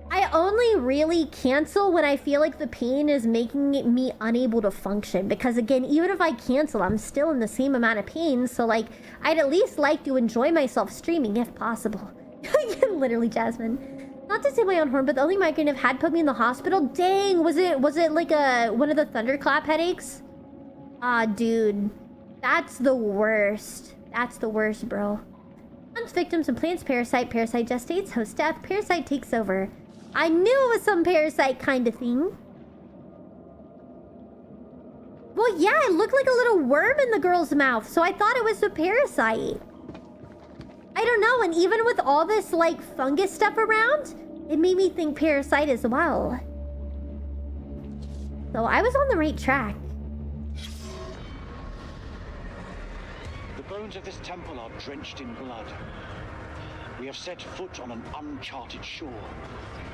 I only really cancel when I feel like the pain is making me unable to function. Because again, even if I cancel, I'm still in the same amount of pain. So like, I'd at least like to enjoy myself streaming if possible. Literally, Jasmine. Not to say my own horn, but the only migraine I've had put me in the hospital. Dang, was it like one of the thunderclap headaches? Ah, dude. That's the worst. That's the worst, bro. Once victims implants parasite, parasite gestates, host death, parasite takes over. I knew it was some parasite kind of thing. Well, yeah, it looked like a little worm in the girl's mouth, so I thought it was a parasite. I don't know, and even with all this, like, fungus stuff around, it made me think parasite as well. So I was on the right track. The bones of this temple are drenched in blood. We have set foot on an uncharted shore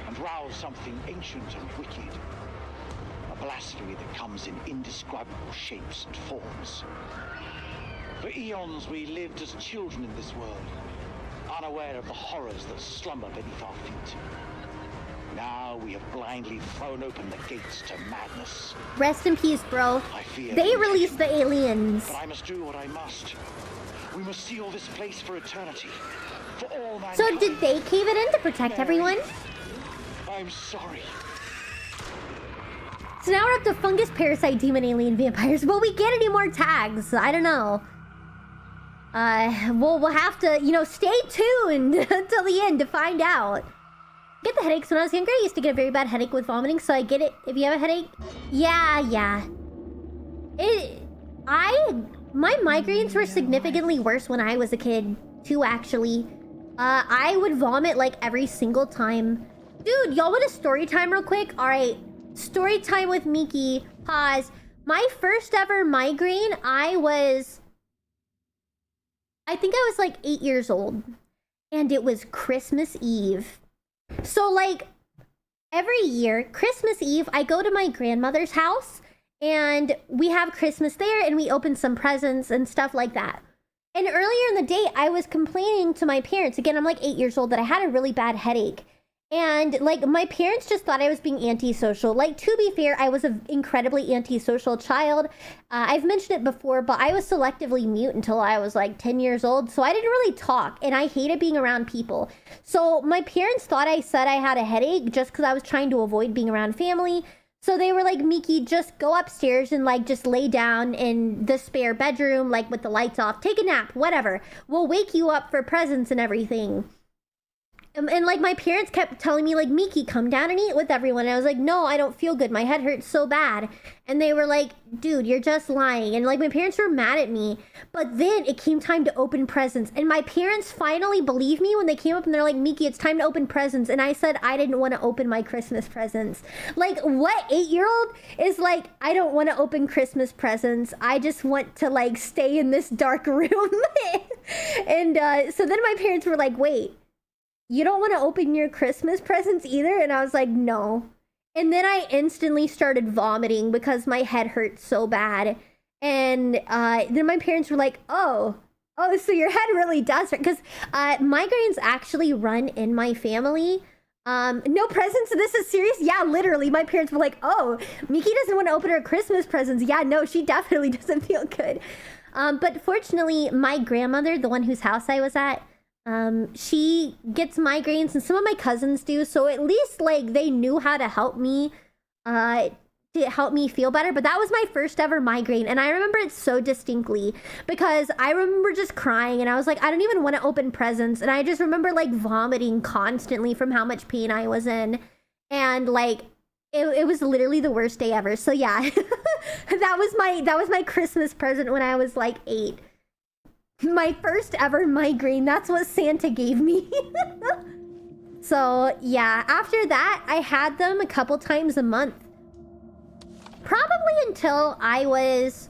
and roused something ancient and wicked. A blasphemy that comes in indescribable shapes and forms. For eons we lived as children in this world, unaware of the horrors that slumber beneath our feet. Now we have blindly thrown open the gates to madness. Rest in peace, bro. They released the aliens. But I must do what I must. We must seal this place for eternity. For all mankind. So did they cave it in to protect everyone? I I'm sorry. So now we're up to fungus, parasite, demon, alien, vampires. Will we get any more tags? I don't know. We'll have to, you know, stay tuned until the end to find out. Get the headaches when I was younger. I used to get a very bad headache with vomiting, so I get it. If you have a headache, yeah. My migraines were significantly worse when I was a kid, too, actually. I would vomit like every single time. Dude, y'all want a story time real quick? All right, story time with Miki. Pause. My first ever migraine, I think I was like 8 years old, and it was Christmas Eve. So like every year, Christmas Eve, I go to my grandmother's house and we have Christmas there and we open some presents and stuff like that. And earlier in the day, I was complaining to my parents, again, I'm like 8 years old, that I had a really bad headache. And like my parents just thought I was being antisocial. Like, to be fair, I was an incredibly antisocial child. I've mentioned it before, but I was selectively mute until I was like 10 years old. So I didn't really talk and I hated being around people. So my parents thought I said I had a headache just because I was trying to avoid being around family. So they were like, Miki, just go upstairs and like just lay down in the spare bedroom, like with the lights off, take a nap, whatever. We'll wake you up for presents and everything. And like my parents kept telling me like, Miki, come down and eat with everyone. And I was like, no, I don't feel good. My head hurts so bad. And they were like, dude, you're just lying. And like my parents were mad at me. But then it came time to open presents. And my parents finally believed me when they came up and they're like, Miki, it's time to open presents. And I said I didn't want to open my Christmas presents. Like, what 8-year-old is like, I don't want to open Christmas presents. I just want to like stay in this dark room. And so then my parents were like, wait, you don't want to open your Christmas presents either? And I was like, no. And then I instantly started vomiting because my head hurt so bad. And then my parents were like, oh, so your head really does hurt. Because migraines actually run in my family. No presents? This is serious? Yeah, literally. My parents were like, oh, Miki doesn't want to open her Christmas presents. Yeah, no, she definitely doesn't feel good. But fortunately, my grandmother, the one whose house I was at, she gets migraines and some of my cousins do. So at least like they knew how to help me feel better. But that was my first ever migraine. And I remember it so distinctly because I remember just crying and I was like, I don't even want to open presents. And I just remember like vomiting constantly from how much pain I was in. And like, it was literally the worst day ever. So yeah, that was my Christmas present when I was like 8. My first ever migraine. That's what Santa gave me. So yeah, after that, I had them a couple times a month. Probably until I was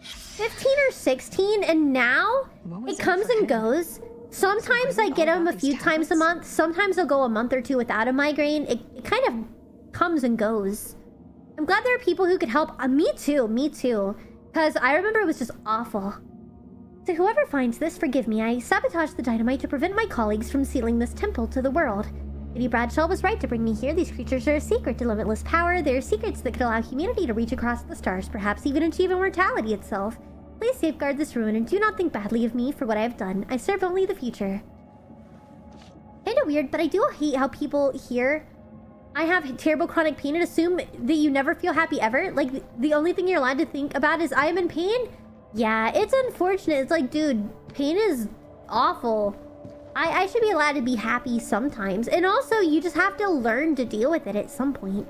15 or 16. And now it comes and goes. Sometimes I get them a few times a month. Sometimes I'll go a month or two without a migraine. It kind of comes and goes. I'm glad there are people who could help. Me too. Because I remember it was just awful. So whoever finds this, forgive me. I sabotaged the dynamite to prevent my colleagues from sealing this temple to the world. Lady Bradshaw was right to bring me here. These creatures are a secret to limitless power. They are secrets that could allow humanity to reach across the stars, perhaps even achieve immortality itself. Please safeguard this ruin and do not think badly of me for what I have done. I serve only the future. Kinda weird, but I do hate how people here I have terrible chronic pain and assume that you never feel happy ever. Like, the only thing you're allowed to think about is I am in pain. Yeah, it's unfortunate. It's like, dude, pain is awful. I should be allowed to be happy sometimes. And also, you just have to learn to deal with it at some point.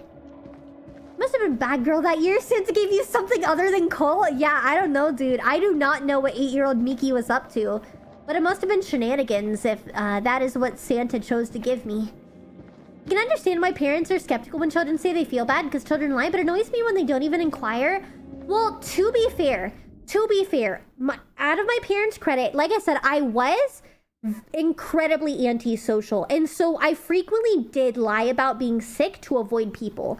Must have been bad girl that year. Santa gave you something other than coal? Yeah, I don't know, dude. I do not know what 8-year-old Miki was up to. But it must have been shenanigans if that is what Santa chose to give me. I can understand why parents are skeptical when children say they feel bad because children lie, but it annoys me when they don't even inquire. Well, to be fair, out of my parents' credit, like I said, I was incredibly antisocial. And so I frequently did lie about being sick to avoid people.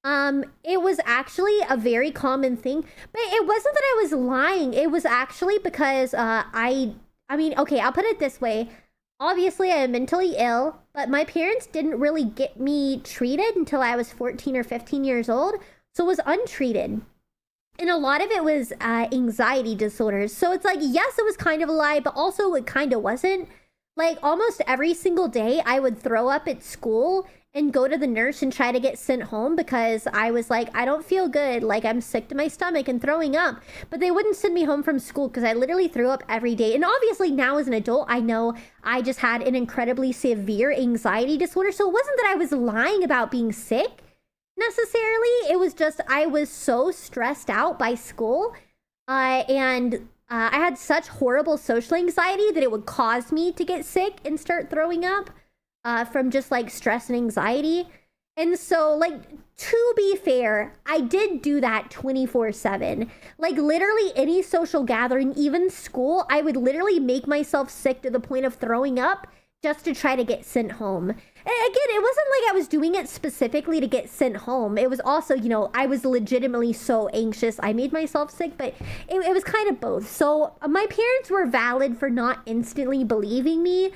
It was actually a very common thing. But it wasn't that I was lying. It was actually because I mean, okay, I'll put it this way. Obviously, I am mentally ill, but my parents didn't really get me treated until I was 14 or 15 years old. So it was untreated. And a lot of it was anxiety disorders. So it's like, yes, it was kind of a lie, but also it kind of wasn't. Like, almost every single day, I would throw up at school. and go to the nurse and try to get sent home because I was like, I don't feel good. Like, I'm sick to my stomach and throwing up. But they wouldn't send me home from school because I literally threw up every day. And obviously now as an adult, I know I just had an incredibly severe anxiety disorder. So it wasn't that I was lying about being sick necessarily. It was just I was so stressed out by school. And I had such horrible social anxiety that it would cause me to get sick and start throwing up. From just like stress and anxiety. And so, like, to be fair, I did do that 24/7. Like, literally any social gathering, even school, I would literally make myself sick to the point of throwing up just to try to get sent home. And again, it wasn't like I was doing it specifically to get sent home. It was also, you know, I was legitimately so anxious. I made myself sick, but it was kind of both. So my parents were valid for not instantly believing me.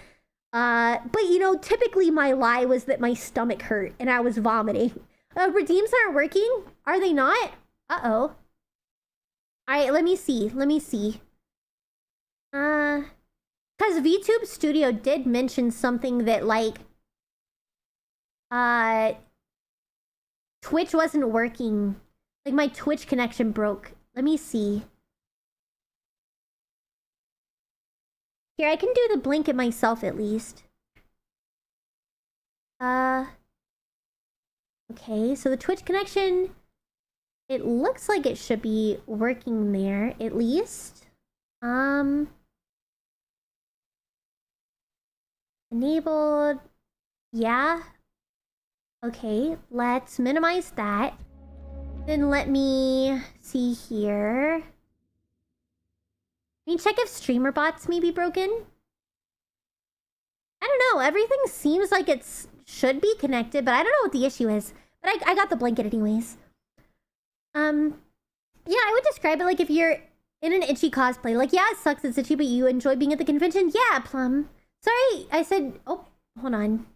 But you know, typically my lie was that my stomach hurt and I was vomiting. Redeems aren't working? Are they not? Uh-oh. Alright, let me see. Because VTube Studio did mention something that, like, Twitch wasn't working. Like, my Twitch connection broke. Let me see. Here, I can do the blanket myself at least. Okay, so the Twitch connection, it looks like it should be working there, at least. Enabled. Yeah. Okay, let's minimize that. Then let me see here. Can you check if streamer bots may be broken? I don't know. Everything seems like it should be connected, but I don't know what the issue is. But I got the blanket anyways. Yeah, I would describe it like if you're in an itchy cosplay. Like, yeah, it sucks it's itchy, but you enjoy being at the convention. Yeah, Plum. Sorry, I said... Oh, hold on.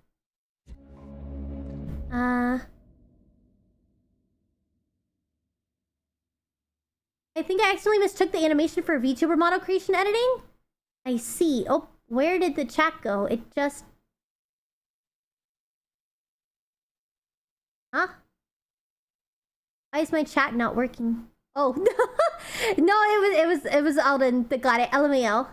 I think I accidentally mistook the animation for VTuber model creation editing. I see. Oh, where did the chat go? It just... Huh? Why is my chat not working? Oh, no, it was Alden that got it. LMAO.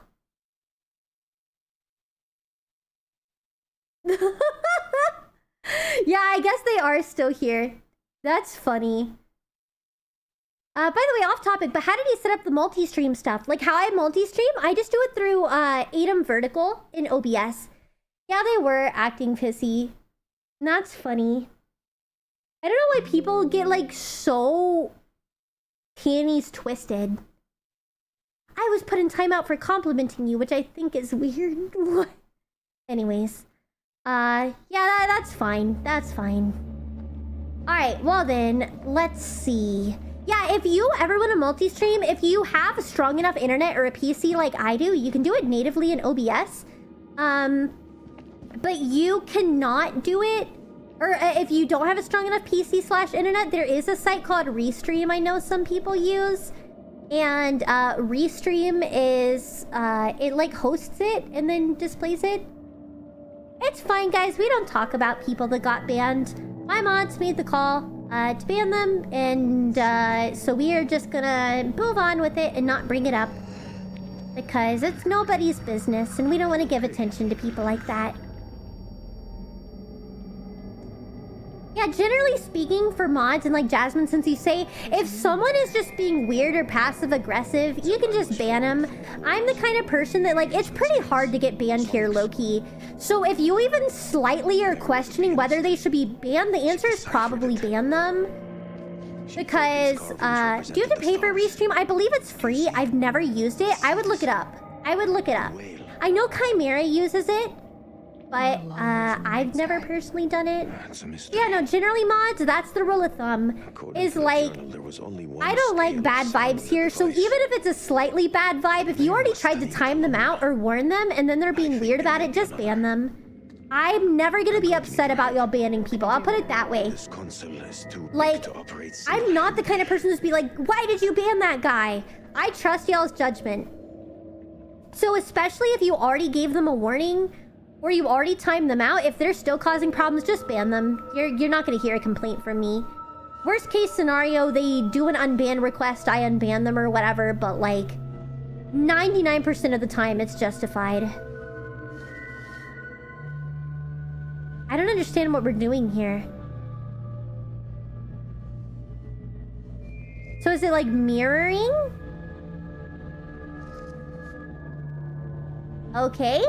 Yeah, I guess they are still here. That's funny. By the way, off topic, but how did he set up the multi-stream stuff? Like, how I multi-stream? I just do it through Atom Vertical in OBS. Yeah, they were acting pissy. That's funny. I don't know why people get, like, so panties twisted. I was put in timeout for complimenting you, which I think is weird. What? Anyways. Yeah, that's fine. That's fine. Alright, well then, let's see. Yeah, if you ever want to multi-stream, if you have strong enough internet or a PC like I do, you can do it natively in OBS. But you cannot do it, or if you don't have a strong enough PC/internet, there is a site called Restream I know some people use. And Restream is, it like hosts it and then displays it. It's fine, guys. We don't talk about people that got banned. My mods made the call to ban them, and so we are just gonna move on with it and not bring it up. Because it's nobody's business, and we don't want to give attention to people like that. Yeah, generally speaking, for mods, and like Jasmine, since you say, if someone is just being weird or passive-aggressive, you can just ban them. I'm the kind of person that, like, it's pretty hard to get banned here, low-key. So if you even slightly are questioning whether they should be banned, the answer is probably ban them. Because, do you have to pay for Restream? I believe it's free. I've never used it. I would look it up. I know Chimera uses it. But, I've never personally done it. Yeah, no, generally mods, that's the rule of thumb. Is like, I don't like bad vibes here, so even if it's a slightly bad vibe, if you already tried to time them out or warn them, and then they're being weird about it, just ban them. I'm never gonna be upset about y'all banning people, I'll put it that way. Like, I'm not the kind of person who's be like, why did you ban that guy? I trust y'all's judgment. So especially if you already gave them a warning, or you already timed them out, if they're still causing problems, just ban them. You're not gonna hear a complaint from me. Worst case scenario, they do an unban request, I unban them or whatever, but like 99% of the time it's justified. I don't understand what we're doing here. So is it like mirroring? Okay.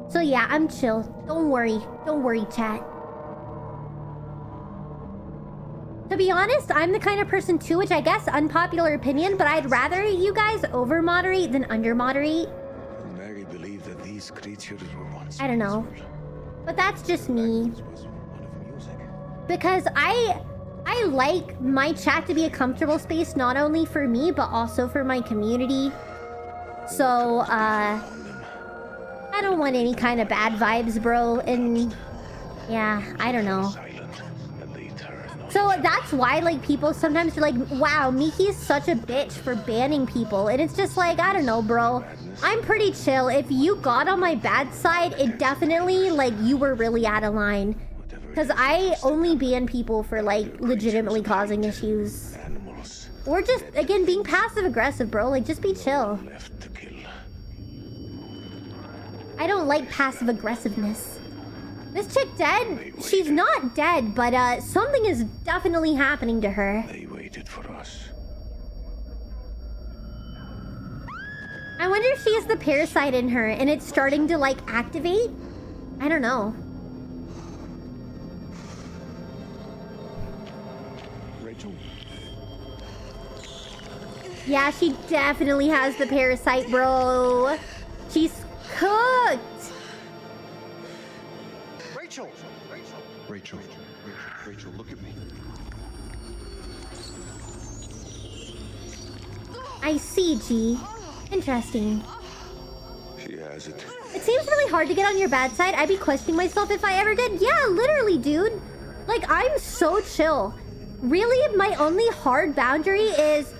So yeah, I'm chill. Don't worry. Don't worry, chat. To be honest, I'm the kind of person too, which I guess unpopular opinion, but I'd rather you guys over-moderate than under-moderate. Mary believed that these creatures were once I don't know. peaceful. But that's just me. This was one of music. Because I like my chat to be a comfortable space, not only for me, but also for my community. So, I don't want any kind of bad vibes, bro. And yeah, I don't know. Silent, and they turn on So that's why, like, people sometimes are like, wow, Miki's such a bitch for banning people. And it's just like, I don't know, bro. I'm pretty chill. If you got on my bad side, it definitely, like, you were really out of line. Because I only ban people for, like, legitimately causing issues. animals Or just, again, being passive-aggressive, bro. Like, just be chill. left to kill. I don't like passive-aggressiveness. This chick dead? She's not dead, but, something is definitely happening to her. They waited for us. I wonder if she has the parasite in her and it's starting to, like, activate? I don't know. Rachel? Yeah, she definitely has the parasite, bro. She's cooked. Rachel! Rachel! Rachel, look at me. I see, G. Interesting. She has it. It seems really hard to get on your bad side. I'd be questioning myself if I ever did. Yeah, literally, dude. Like, I'm so chill. Really, my only hard boundary is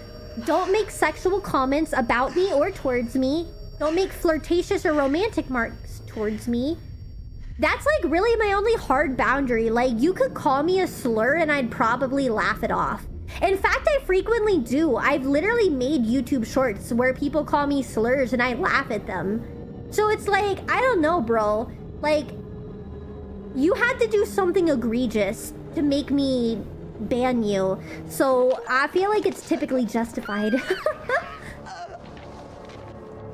don't make sexual comments about me or towards me. Don't make flirtatious or romantic marks towards me. That's, like, really my only hard boundary. Like, you could call me a slur and I'd probably laugh it off. In fact, I frequently do. I've literally made YouTube shorts where people call me slurs and I laugh at them. So it's like, I don't know, bro. Like, you had to do something egregious to make me ban you. So I feel like it's typically justified.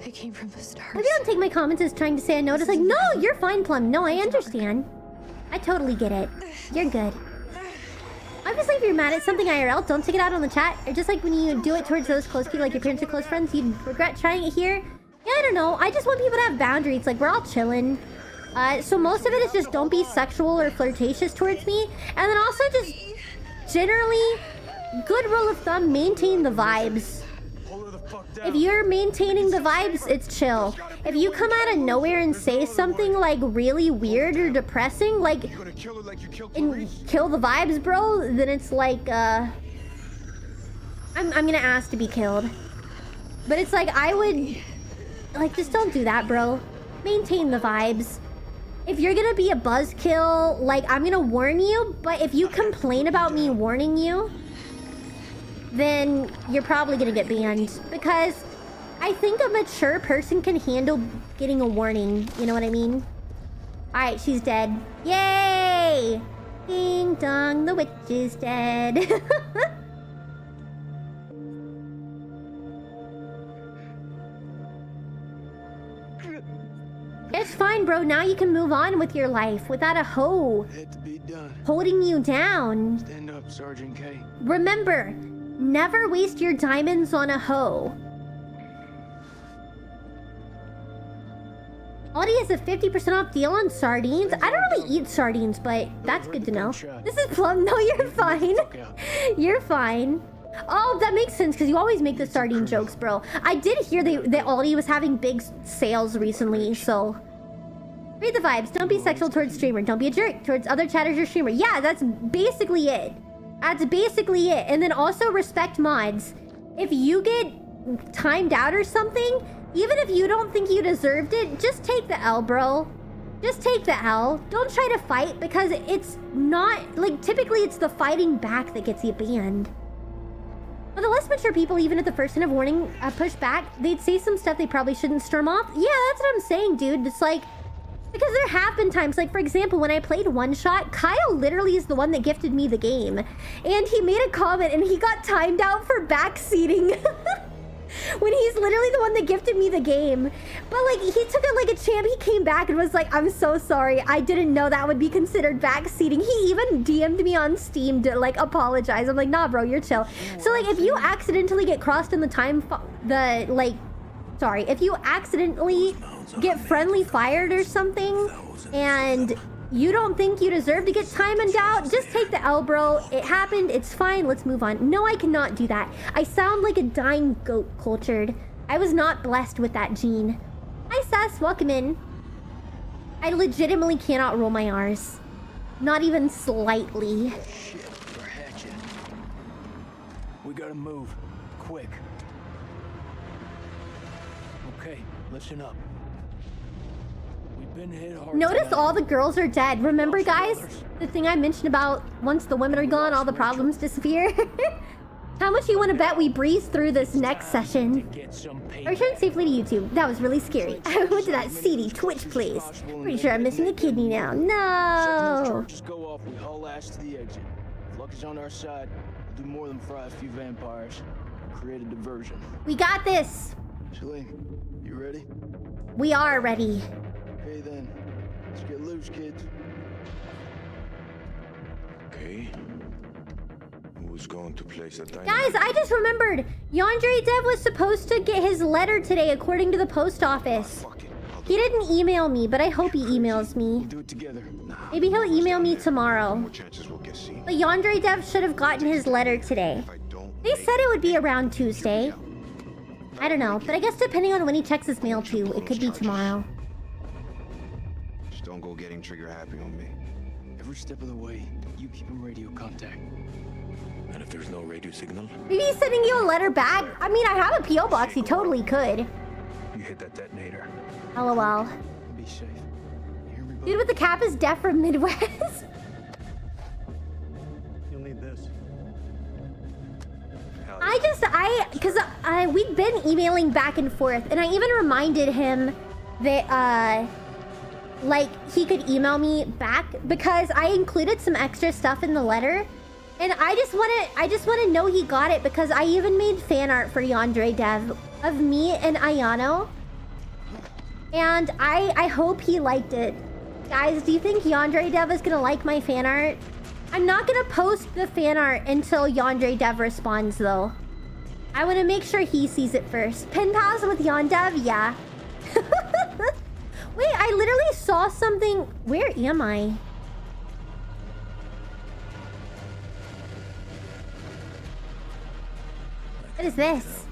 It came from the stars. Maybe don't take my comments as trying to say I know. It's like, no, you're fine, Plum. No, I understand. I totally get it. You're good. Obviously, if you're mad at something IRL, don't take it out on the chat. Or just like when you do it towards those close people, like your parents or close friends, you'd regret trying it here. Yeah, I don't know. I just want people to have boundaries. Like, we're all chilling. So most of it is just don't be sexual or flirtatious towards me. And then also just generally, good rule of thumb, maintain the vibes. If you're maintaining the vibes, it's chill. If you come out of nowhere and say something like really weird or depressing, like, and kill the vibes, bro, then it's like, I'm gonna ask to be killed. But it's like, I would, like, just don't do that, bro. Maintain the vibes. If you're gonna be a buzzkill, like, I'm gonna warn you, but if you complain about me warning you, then you're probably gonna get banned. Because I think a mature person can handle getting a warning. You know what I mean? Alright, she's dead. Yay! Ding dong, the witch is dead. It's fine, bro. Now you can move on with your life without a hoe Had to be done. holding you down. Stand up, Sergeant K. Remember, never waste your diamonds on a hoe. Aldi has a 50% off deal on sardines. I don't really eat sardines, but that's good to know. This is Plum. No, you're fine. You're fine. Oh, that makes sense, because you always make the sardine jokes, bro. I did hear that Aldi was having big sales recently, so... Read the vibes. Don't be sexual towards streamer. Don't be a jerk towards other chatters or streamer. Yeah, that's basically it. That's basically it. And then also respect mods. if you get timed out or something, even if you don't think you deserved it, just take the L, bro. Just take the L. Don't try to fight, because it's not, like, typically it's the fighting back that gets you banned. But the less mature people, even at the first sign of warning, push back, they'd say some stuff they probably shouldn't storm off. Yeah, that's what I'm saying, dude. It's like, because there have been times, like, for example, when I played One Shot, Kyle literally is the one that gifted me the game. And he made a comment, and he got timed out for backseating. When he's literally the one that gifted me the game. But, like, he took it like a champ. He came back and was like, I'm so sorry. I didn't know that would be considered backseating. He even DM'd me on Steam to, like, apologize. I'm like, nah, bro, you're chill. So, like, if you accidentally get crossed in the time, if you accidentally get friendly fired or something, and you don't think you deserve to get timed out, just take the L, bro. It happened. It's fine. Let's move on. No, I cannot do that. I sound like a dying goat cultured. I was not blessed with that gene. Hi, Sess. Welcome in. I legitimately cannot roll my R's. Not even slightly. Shit, we're hatching. We gotta move. Quick. Okay, listen up. We've been hit hard. Notice all the girls are dead. Remember, guys? The thing I mentioned about once the women are gone, all the problems disappear? How much you want to bet we breeze through this next session? I returned safely to YouTube. That was really scary. I went to that seedy Twitch place. Pretty sure I'm missing a kidney now. No! Just go off, we haul ass to the exit. If luck is on our side, we'll do more than fry a few vampires. Create a diversion. We got this! Celine, you ready? We are ready. Okay then, let's get loose, kids. Okay. Who's going to place the dynamite? Guys, I just remembered. Yandere Dev was supposed to get his letter today according to the post office. Fuck it. He didn't email me, but I hope he emails me. Do it together. Maybe he'll email me tomorrow. More chances we'll get seen. But Yandere Dev should have gotten his letter today. If I don't They make said it would be around Tuesday. I don't know, but I guess depending on when he checks his mail too, it could be tomorrow. Just don't go getting trigger happy on me. Every step of the way, you keep in radio contact. And if there's no radio signal, Maybe he's sending you a letter back? I mean, I have a P.O. box, he totally could. you hit that detonator. LOL. Be safe. You hear me, bud? Dude with the cap is deaf from Midwest. You'll need this. We've been emailing back and forth, and I even reminded him that, like, he could email me back because I included some extra stuff in the letter. And I just want to know he got it because I even made fan art for Yandere Dev of me and Ayano. And I hope he liked it. Guys, do you think Yandere Dev is gonna like my fan art? I'm not gonna post the fan art until Yandere Dev responds though. I want to make sure he sees it first. Pen pals with Yandev? Yeah. Wait, I literally saw something. Where am I? What is this?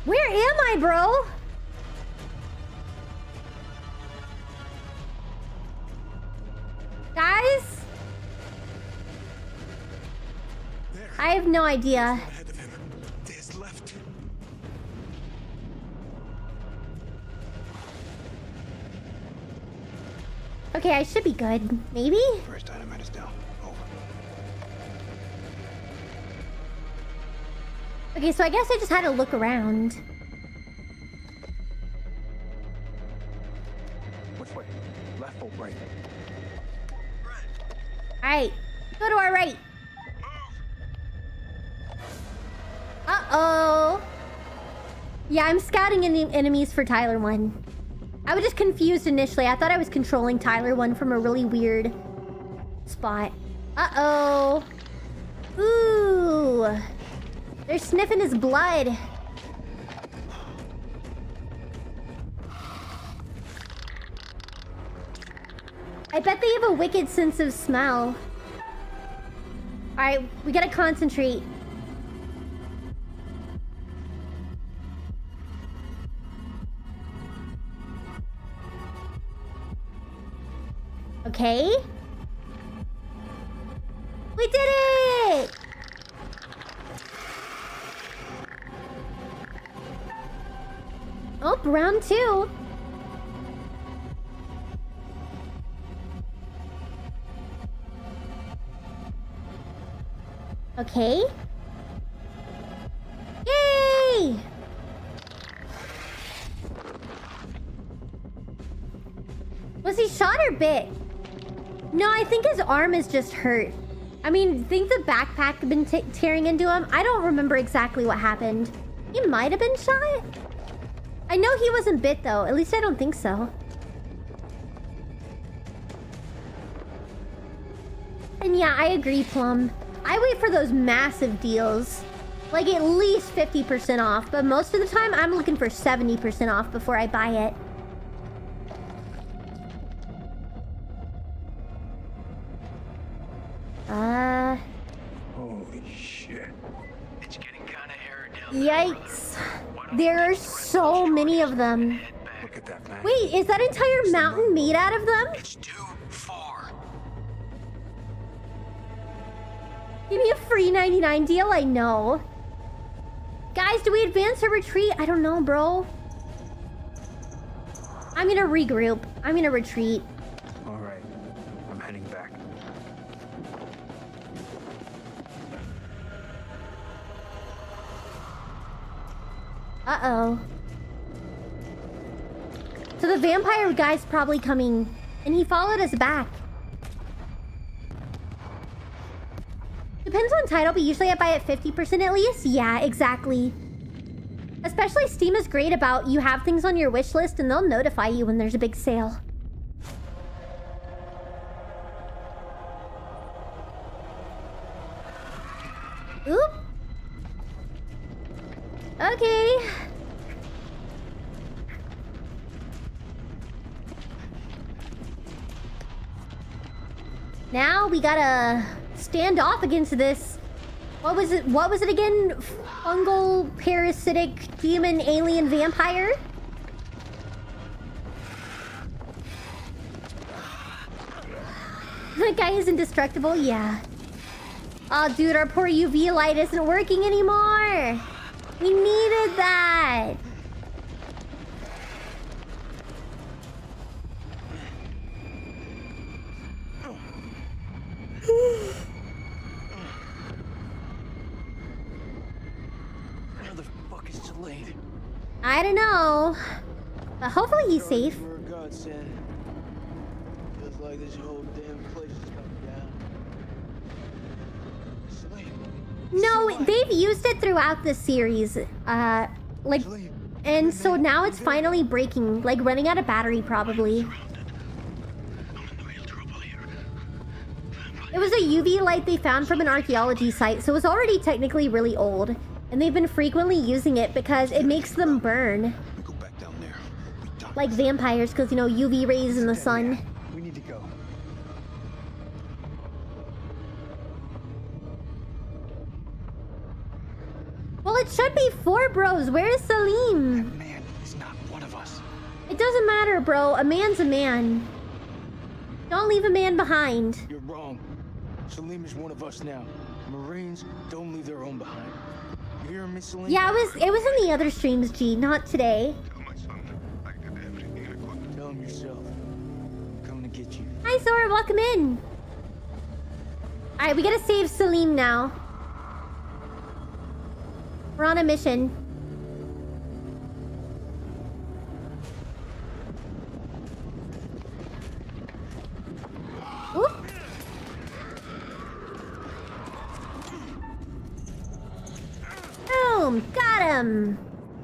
Where am I, bro? Guys? I have no idea. Ahead of him. There's left. Okay, I should be good. Maybe? First dynamite is down. Over. Okay, so I guess I just had to look around. Which way? Left or right? Alright, go to our right. Uh-oh. Yeah, I'm scouting enemies for Tyler 1. I was just confused initially. I thought I was controlling Tyler 1 from a really weird spot. Uh-oh. Ooh. They're sniffing his blood. I bet they have a wicked sense of smell. Alright, we gotta concentrate. Okay. We did it! Oh, round 2. Okay. Yay! Was he shot or bit? No, I think his arm is just hurt. I mean, think the backpack had been tearing into him. I don't remember exactly what happened. He might have been shot. I know he wasn't bit though. At least I don't think so. And yeah, I agree, Plum. I wait for those massive deals. Like at least 50% off. But most of the time, I'm looking for 70% off before I buy it. Holy shit. It's getting kind of hairy down Yikes. There are so many of them. Look at that, man. Wait, is that entire mountain made out of them? It's too far. Give me a free 99 deal, I know. Guys, do we advance or retreat? I don't know, bro. I'm gonna regroup. I'm gonna retreat. All right. I'm heading back. Uh-oh. So the vampire guy's probably coming, and he followed us back. Depends on title, but usually I buy it 50% at least. Yeah, exactly. Especially Steam is great about you have things on your wish list and they'll notify you when there's a big sale. Oop. Okay. Now we gotta stand off against this. What was it? What was it again? Fungal, parasitic, demon, alien, vampire? The guy is indestructible? Yeah. Oh, dude, our poor UV light isn't working anymore. We needed that. Where the fuck is Celine? I don't know. But hopefully he's safe. For a godsend. Feels like this whole damn place is coming down. Celine. No, they've used it throughout the series. Like, and so now it's finally breaking. Like, running out of battery, probably. It was a UV light they found from an archaeology site, so it was already technically really old. And they've been frequently using it because it makes them burn. We go back down there. Like vampires, because, you know, UV rays in the sun. We need to go. Well, it should be 4 bros. Where's Salim? Man is not one of us. It doesn't matter, bro. A man's a man. Don't leave a man behind. You're wrong. Salim is one of us now. Marines don't leave their own behind. You hear me, Salim? Yeah, it was in the other streams, G, not today. Tell him yourself. I'm coming to get you. Hi, Sora. Welcome in. All right, we gotta save Salim now. We're on a mission. Oop. Boom! Got him!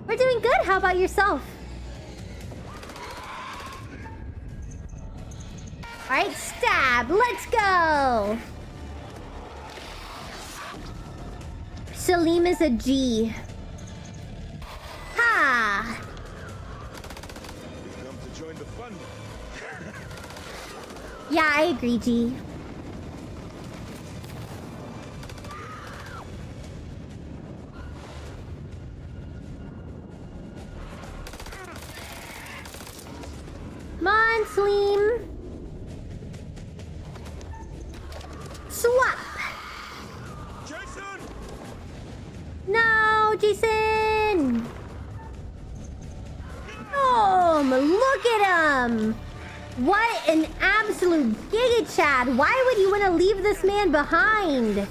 We're doing good. How about yourself? Alright, stab! Let's go! Salim is a G. Ha! Come to join the fun. Yeah, I agree, G. Come on, Salim. Jason! Oh, look at him! What an absolute giga Chad! Why would you want to leave this man behind?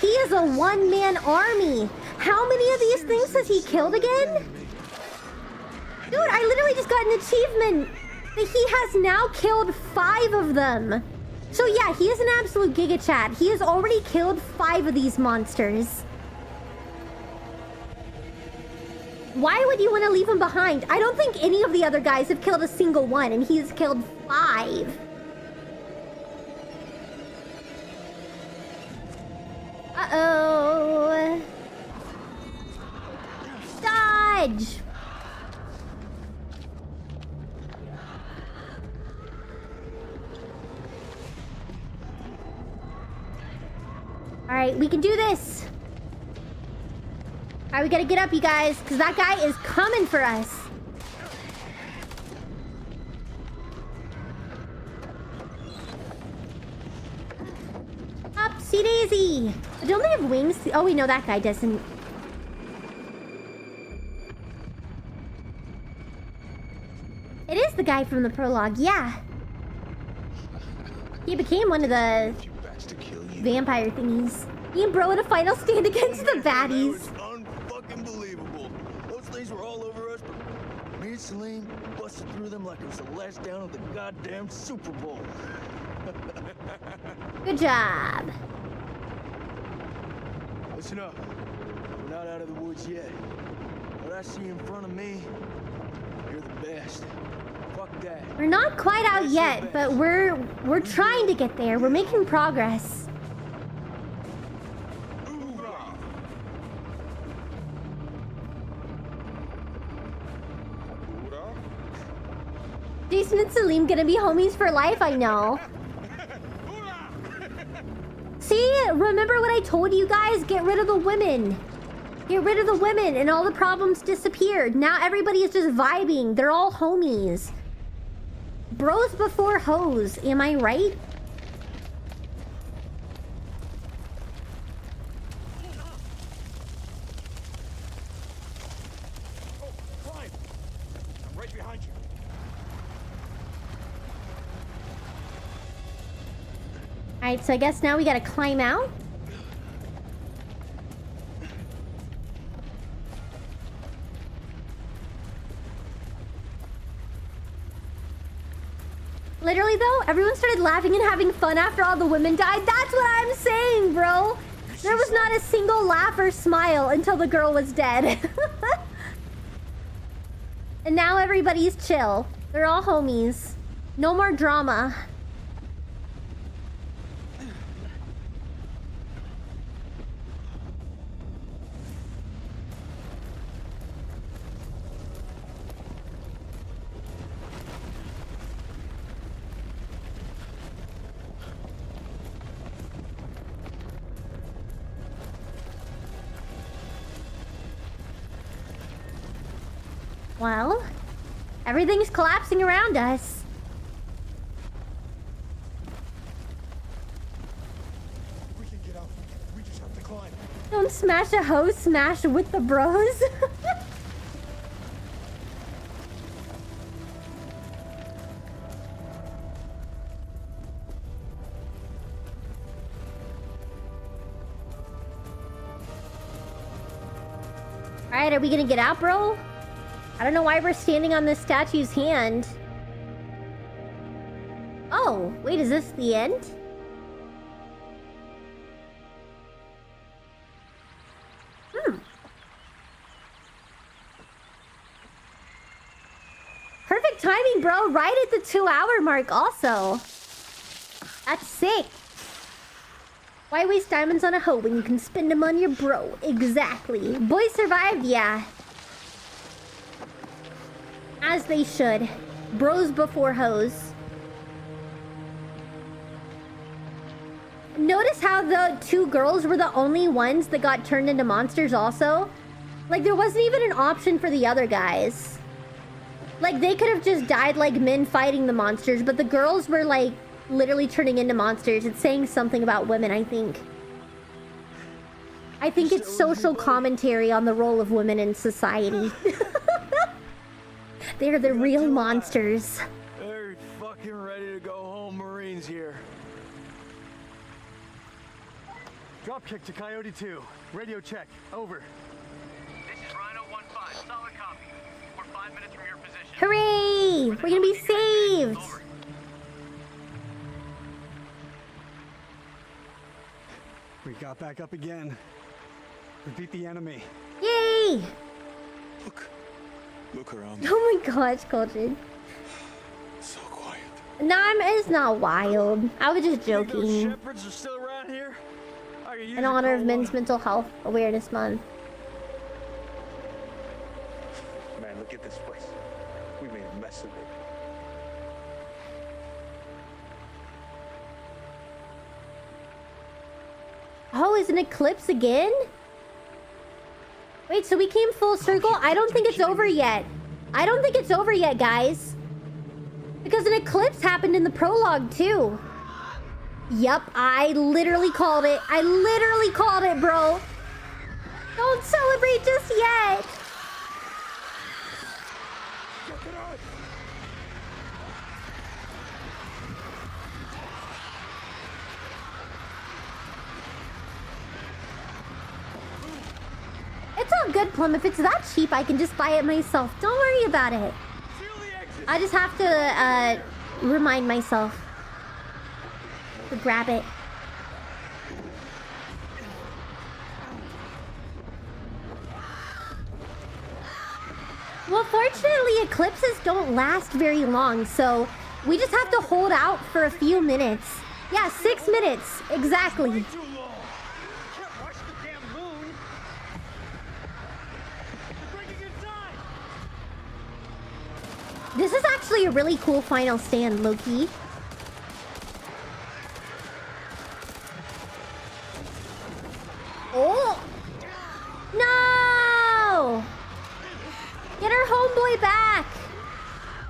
He is a one-man army. How many of these things has he killed again? Dude, I literally just got an achievement that he has now killed 5 of them. So yeah, he is an absolute giga Chad. He has already killed 5 of these monsters. Why would you want to leave him behind? I don't think any of the other guys have killed a single one, and he's killed 5. Uh-oh. Dodge! Alright, we can do this! Alright, we gotta get up, you guys, because that guy is coming for us. Upsy daisy! Don't they have wings? Oh, we know that guy doesn't. It is the guy from the prologue, yeah. He became one of the vampire thingies. Me and bro in a final stand against the baddies. Unfucking believable. Those things were all over us, but me and Salim busted through them like it was the last down of the goddamn Super Bowl. Good job. Listen up. We're not out of the woods yet. What I see in front of me, you're the best. Fuck that. We're not quite out yet, but we're trying to get there. We're making progress. Jason and Salim gonna be homies for life, I know. See, remember what I told you guys? Get rid of the women. Get rid of the women and all the problems disappeared. Now everybody is just vibing. They're all homies. Bros before hoes, am I right? I'm right behind you. Alright, so I guess now we gotta climb out. Literally though, everyone started laughing and having fun after all the women died. That's what I'm saying, bro. There was not a single laugh or smile until the girl was dead. And now everybody's chill. They're all homies. No more drama. Well, everything's collapsing around us. We can get out. We just have to climb. Don't smash a hose, smash with the bros. Alright, are we gonna get out, bro? I don't know why we're standing on this statue's hand. Oh, wait, is this the end? Perfect timing, bro. Right at the 2-hour mark also. That's sick. Why waste diamonds on a hoe when you can spend them on your bro? Exactly. Boys survived, yeah. As they should. Bros before hoes. Notice how the 2 girls were the only ones that got turned into monsters also? Like, there wasn't even an option for the other guys. Like, they could have just died like men fighting the monsters, but the girls were, like, literally turning into monsters. It's saying something about women, I think. I think it's social commentary on the role of women in society. They're the real monsters. Very fucking ready to go home, Marines here. Dropkick to Coyote 2. Radio check. Over. This is Rhino 1-5. Solid copy. We're 5 minutes from your position. Hooray! We're gonna be saved! Over. We got back up again. We beat the enemy. Yay! Look around. Oh my gosh, Colton. So quiet. Nah, it's not wild. I was just Think those joking. shepherds are still around here? I could use In a honor of cold Men's one. Mental Health Awareness Month. Man, look at this place. We made a mess of it. Oh, is an eclipse again? Wait, so we came full circle? I don't think it's over yet. I don't think it's over yet, guys. Because an eclipse happened in the prologue, too. Yep, I literally called it. I literally called it, bro. Don't celebrate just yet. It's all good, Plum. If it's that cheap, I can just buy it myself. Don't worry about it. I just have to remind myself to grab it. Well, fortunately, eclipses don't last very long, so we just have to hold out for a few minutes. Yeah, 6 minutes. Exactly. Too long. Can't rush the damn moon. You're breaking inside. This is actually a really cool final stand, Loki. Oh! No! Get our homeboy back!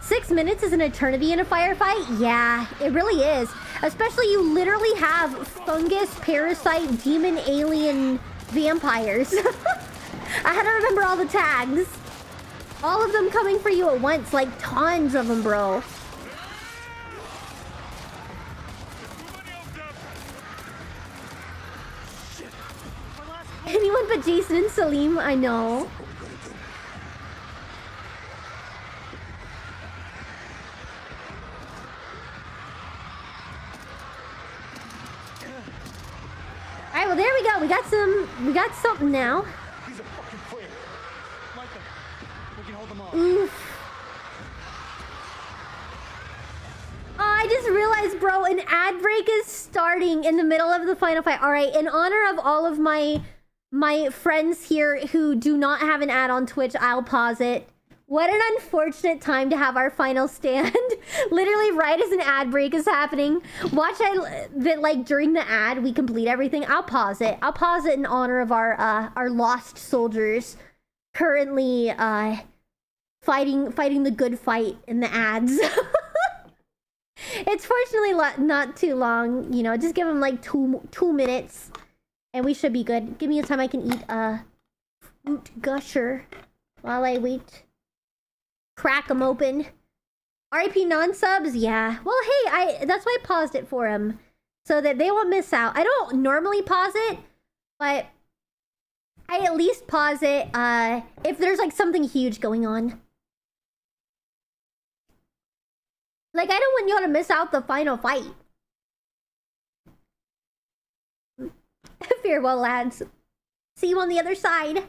6 minutes is an eternity in a firefight? Yeah, it really is. Especially you literally have fungus, parasite, demon, alien, vampires. I had to remember all the tags. All of them coming for you at once, like tons of them, bro. Anyone but Jason and Salim, I know. Alright, well there we go. We got something now. He's a fucking clear. Micah, we can hold them off. Oof. Oh, I just realized, bro, an ad break is starting in the middle of the final fight. Alright, in honor of all of my friends here who do not have an ad on Twitch, I'll pause it. What an unfortunate time to have our final stand. Literally right as an ad break is happening. Watch that like during the ad we complete everything. I'll pause it. I'll pause it in honor of our lost soldiers currently fighting the good fight in the ads. It's fortunately not too long, you know, just give them like two minutes and we should be good. Give me a time I can eat a fruit gusher while I wait. Crack them open. RIP non-subs? Yeah. Well, hey, that's why I paused it for them. So that they won't miss out. I don't normally pause it, but I at least pause it if there's like something huge going on. Like, I don't want y'all to miss out the final fight. Farewell, lads. See you on the other side.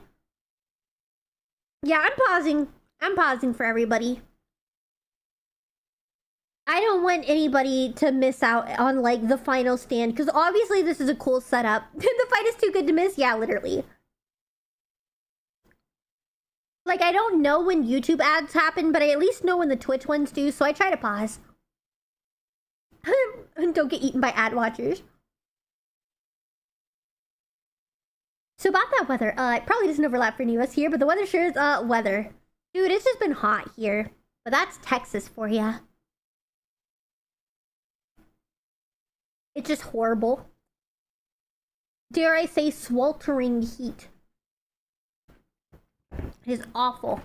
Yeah, I'm pausing. I'm pausing for everybody. I don't want anybody to miss out on, like, the final stand. Because obviously this is a cool setup. The fight is too good to miss? Yeah, literally. Like, I don't know when YouTube ads happen, but I at least know when the Twitch ones do. So I try to pause. And don't get eaten by ad watchers. So about that weather, it probably doesn't overlap for any of us here, but the weather sure is, weather. Dude, it's just been hot here. But that's Texas for ya. It's just horrible. Dare I say sweltering heat. It is awful.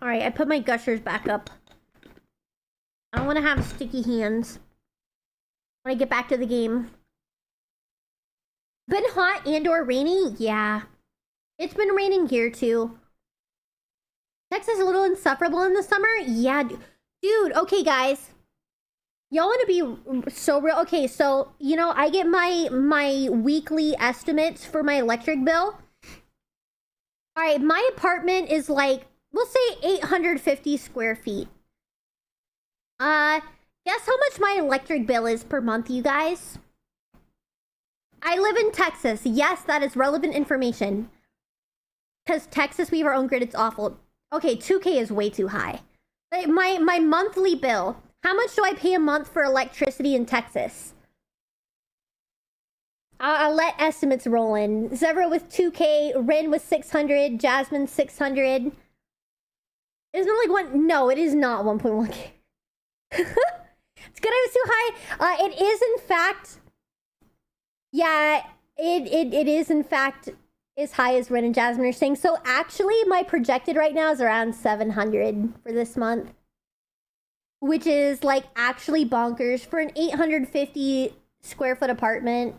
Alright, I put my gushers back up. I don't want to have sticky hands when I get back to the game. Been hot and or rainy? Yeah. It's been raining here too. Texas is a little insufferable in the summer? Yeah. Dude, okay guys. Y'all want to be so real? Okay, so, you know, I get my weekly estimates for my electric bill. Alright, my apartment is like, we'll say 850 square feet. Guess how much my electric bill is per month, you guys? I live in Texas. Yes, that is relevant information. Because Texas, we have our own grid. It's awful. Okay, 2K is way too high. Like, my monthly bill. How much do I pay a month for electricity in Texas? I'll let estimates roll in. Zevra with 2K, Ren with 600, Jasmine 600. Isn't it like one? No, it is not 1.1K. It's good I was too high. It is in fact... Yeah, it is in fact as high as Ren and Jasmine are saying. So actually, my projected right now is around 700 for this month. Which is like actually bonkers. For an 850 square foot apartment,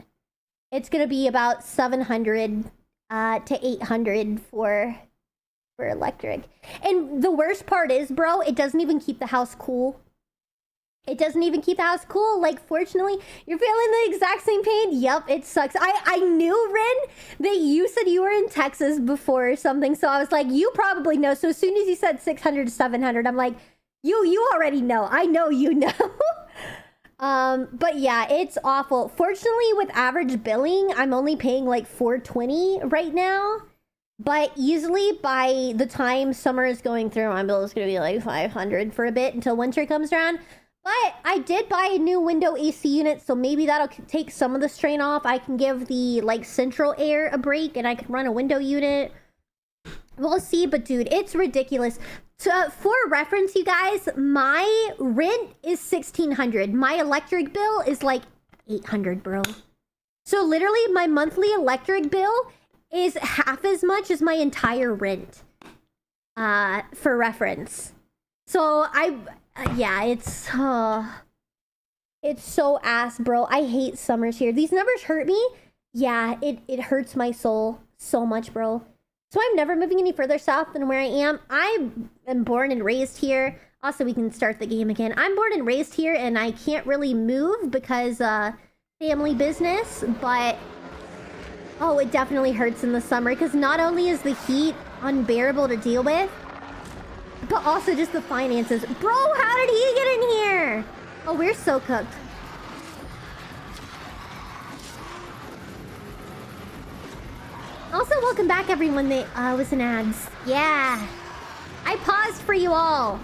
it's gonna be about 700 to 800 for electric. And the worst part is, bro, it doesn't even keep the house cool. It doesn't even keep the house cool. Like, fortunately, you're feeling the exact same pain. Yup, it sucks. I knew, Ren, that you said you were in Texas before or something. So I was like, you probably know. So as soon as you said 600 to 700, I'm like, you already know. I know you know. But yeah, it's awful. Fortunately, with average billing, I'm only paying like $420 right now. But easily by the time summer is going through, my bill is going to be like $500 for a bit until winter comes around. But I did buy a new window AC unit, so maybe that'll take some of the strain off. I can give the like central air a break and I can run a window unit. We'll see, but dude, it's ridiculous. For reference, you guys, my rent is $1,600. My electric bill is like $800, bro. So literally, my monthly electric bill is half as much as my entire rent. For reference. So yeah, it's so ass, bro. I hate summers here. These numbers hurt me. Yeah, it hurts my soul so much, bro. So I'm never moving any further south than where I am. I am born and raised here. Also, we can start the game again. I'm born and raised here, and I can't really move because family business. But oh, it definitely hurts in the summer because not only is the heat unbearable to deal with, but also just the finances. Bro, how did he get in here? Oh, we're so cooked. Also, welcome back, everyone that was in ads. Yeah. I paused for you all.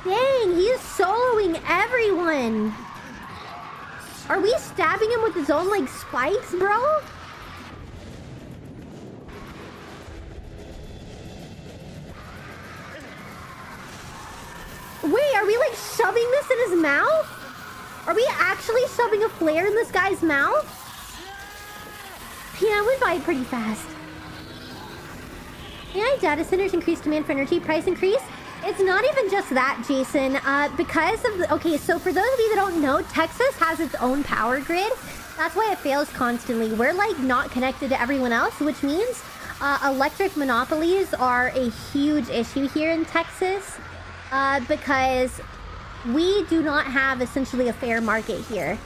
Dang, he is soloing everyone. Are we stabbing him with his own, like, spikes, bro? Wait, are we, like, shoving this in his mouth? Are we actually shoving a flare in this guy's mouth? Yeah, I went by pretty fast. AI data centers increase demand for energy, price increase. It's not even just that, Jason. Because of the... Okay, so for those of you that don't know, Texas has its own power grid. That's why it fails constantly. We're, like, not connected to everyone else, which means electric monopolies are a huge issue here in Texas. Because we do not have essentially a fair market here.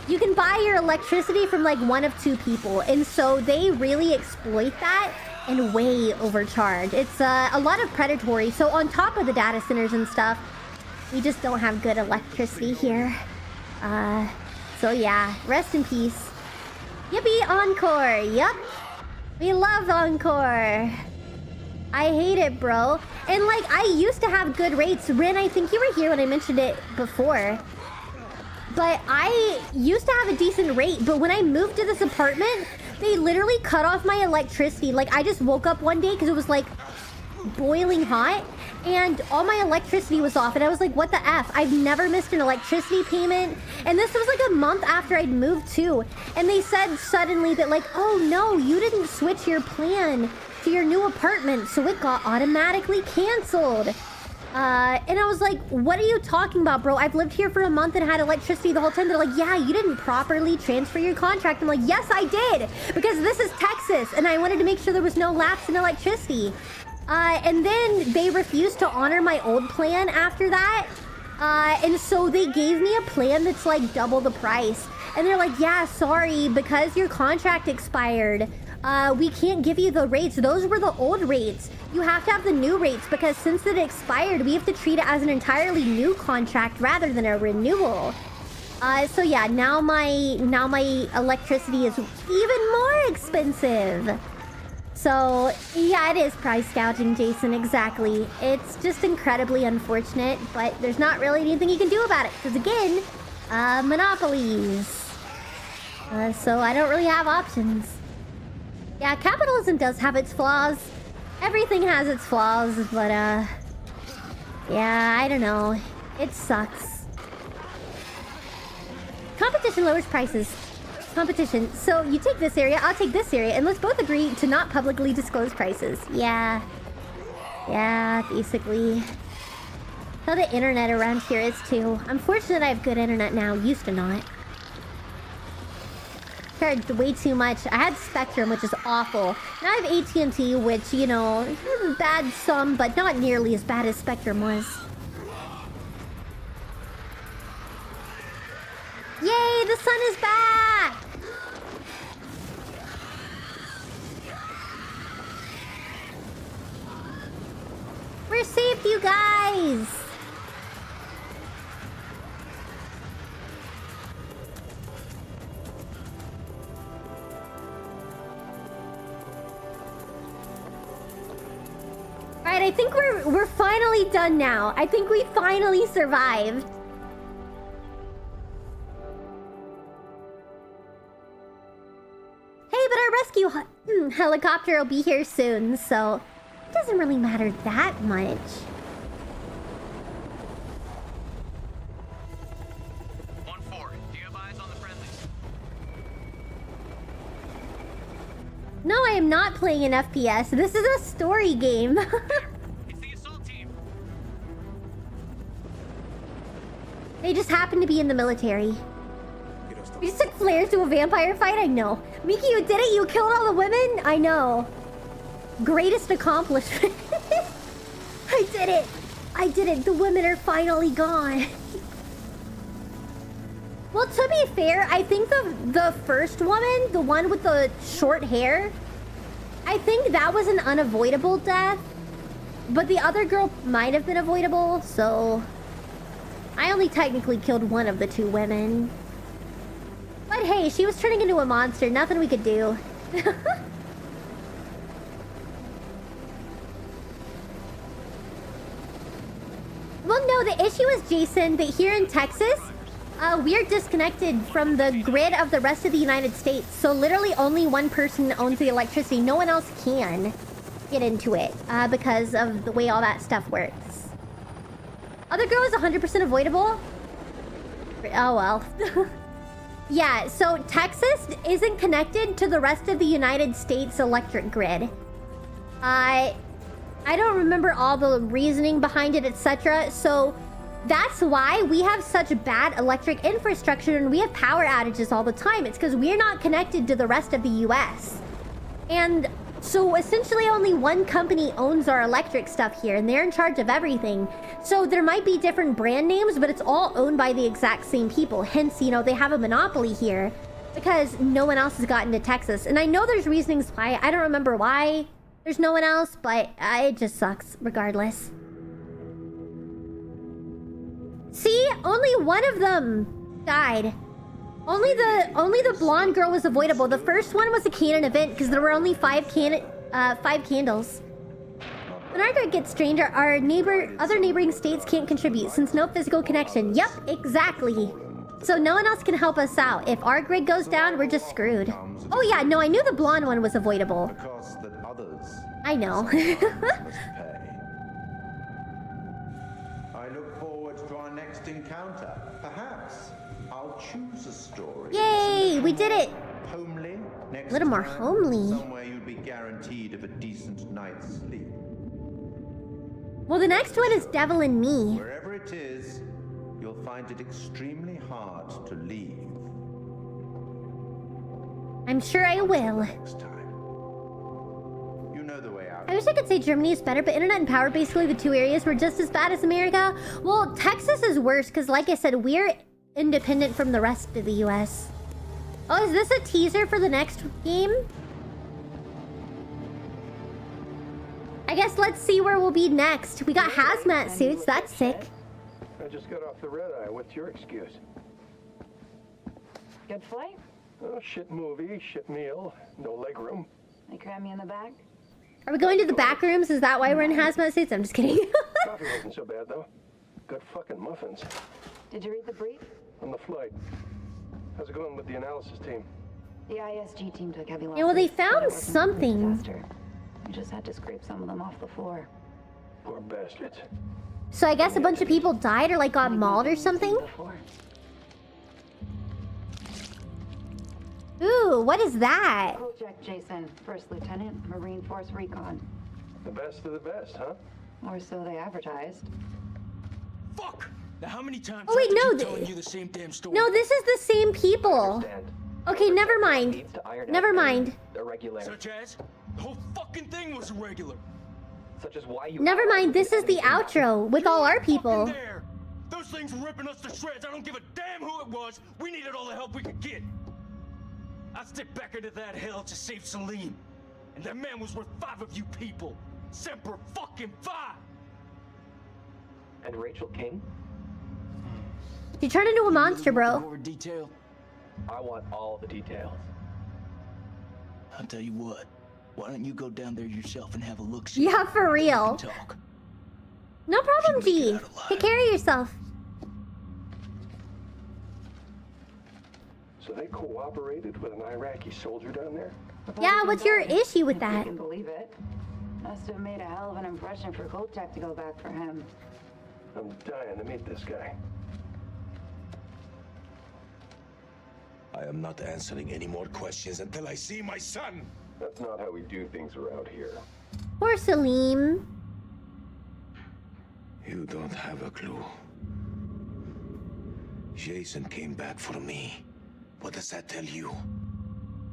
You can buy your electricity from like one of two people, and so they really exploit that and way overcharge. It's a lot of predatory. So on top of the data centers and stuff, we just don't have good electricity here. So yeah, rest in peace. Yippee, Encore. Yup, we love Encore. I hate it, bro. And like, I used to have good rates. Rin, I think you were here when I mentioned it before. But I used to have a decent rate. But when I moved to this apartment, they literally cut off my electricity. Like, I just woke up one day because it was like boiling hot, and all my electricity was off, and I was like, what the F? I've never missed an electricity payment, and this was like a month after I'd moved too, and they said suddenly that like, oh no, you didn't switch your plan to your new apartment, so it got automatically canceled. And I was like, what are you talking about, bro? I've lived here for a month and had electricity the whole time. They're like, yeah, you didn't properly transfer your contract. I'm like, yes, I did, because this is Texas, and I wanted to make sure there was no lapse in electricity. And then they refused to honor my old plan after that. And so they gave me a plan that's like double the price. And they're like, yeah, sorry, because your contract expired, we can't give you the rates. Those were the old rates. You have to have the new rates, because since it expired, we have to treat it as an entirely new contract rather than a renewal. So yeah, now my electricity is even more expensive. So yeah, it is price gouging, Jason, exactly. It's just incredibly unfortunate, but there's not really anything you can do about it, because again, monopolies. So I don't really have options. Yeah, capitalism does have its flaws. Everything has its flaws, but yeah, I don't know. It sucks. Competition lowers prices. Competition. So you take this area, I'll take this area, and let's both agree to not publicly disclose prices. Yeah. Yeah, basically. How the internet around here is too. I'm fortunate I have good internet now. Used to not. Charged way too much. I had Spectrum, which is awful. Now I have AT&T, which, you know, is bad some, but not nearly as bad as Spectrum was. Yay, the sun is back! We're safe, you guys! Alright, I think we're finally done now. I think we finally survived. Hey, but our rescue helicopter will be here soon, so it doesn't really matter that much. No, I am not playing an FPS. This is a story game. It's the assault team. They just happen to be in the military. You just took flares to a vampire fight? I know. Miki, you did it? You killed all the women? I know. Greatest accomplishment. I did it. I did it. The women are finally gone. Well, to be fair, I think the first woman, the one with the short hair, I think that was an unavoidable death. But the other girl might have been avoidable, so I only technically killed one of the two women. But hey, she was turning into a monster. Nothing we could do. Well, no, the issue is, Jason, that here in Texas, we're disconnected from the grid of the rest of the United States. So literally only one person owns the electricity. No one else can get into it because of the way all that stuff works. Other girl is 100% avoidable. Oh, well. Yeah, so Texas isn't connected to the rest of the United States electric grid. I don't remember all the reasoning behind it, etc. So that's why we have such bad electric infrastructure and we have power outages all the time. It's because we're not connected to the rest of the US. And so essentially only one company owns our electric stuff here and they're in charge of everything. So there might be different brand names, but it's all owned by the exact same people. Hence, you know, they have a monopoly here because no one else has gotten to Texas. And I know there's reasonings why. I don't remember why there's no one else, but it just sucks regardless. See? Only one of them died. Only the blonde girl was avoidable. The first one was a canon event because there were only five candles. When our grid gets strained, our other neighboring states can't contribute since no physical connection. Yep, exactly. So no one else can help us out. If our grid goes down, we're just screwed. Oh yeah, no, I knew the blonde one was avoidable. I know. next encounter. Perhaps I'll choose a story. Yay, we did it. Homely. Next A little more time, homely. Somewhere you'd be guaranteed of a decent night's sleep. Well, the next one is Devil in Me. Wherever it is, you'll find it extremely hard to leave. I'm sure I will. Next time. You know the way out. I wish I could say Germany is better, but internet and power, basically the two areas, were just as bad as America. Well, Texas is worse because, like I said, we're independent from the rest of the US. Oh, is this a teaser for the next game? I guess let's see where we'll be next. We got hazmat suits. That's sick. I just got off the red eye. What's your excuse? Good flight? Oh, shit movie, shit meal, no legroom. They cram you in the back? Are we going to the back rooms? Is that why we're in hazmat suits? I'm just kidding. Coffee wasn't so bad, though. Good fucking muffins. Did you read the brief? On the flight. How's it going with the analysis team? The ISG team took heavy losses. Yeah, well, they but found it wasn't a something. disaster. We just had to scrape some of them off the floor. Poor bastards. So I guess a bunch of people died or like got mauled or something? Ooh, what is that? Jack Jason, First Lieutenant, Marine Force Recon. The best of the best, huh? Or so they advertised. Fuck! Now how many times Oh wait, do I no, keep telling you the same damn story? no, this is the same people. Okay, never mind. Never mind. Such as? The whole fucking thing was irregular. Such as why you Never mind, this is the outro with all our people. There. Those things were ripping us to shreds. I don't give a damn who it was. We needed all the help we could get. I stepped back into that hell to save Salim. And that man was worth 5 of you people. Semper fucking 5! And Rachel King? You turned into a monster, bro. More detail? I want all the details. I'll tell you what. Why don't you go down there yourself and have a look? Yeah, for real. Talk. No problem, G. Take care of yourself. So they cooperated with an Iraqi soldier down there? Yeah, what's your issue with If that? you can believe it. Must have made a hell of an impression for Kolchak to go back for him. I'm dying to meet this guy. I am not answering any more questions until I see my son. That's not how we do things around here. Poor Salim. You don't have a clue. Jason came back for me. What does that tell you?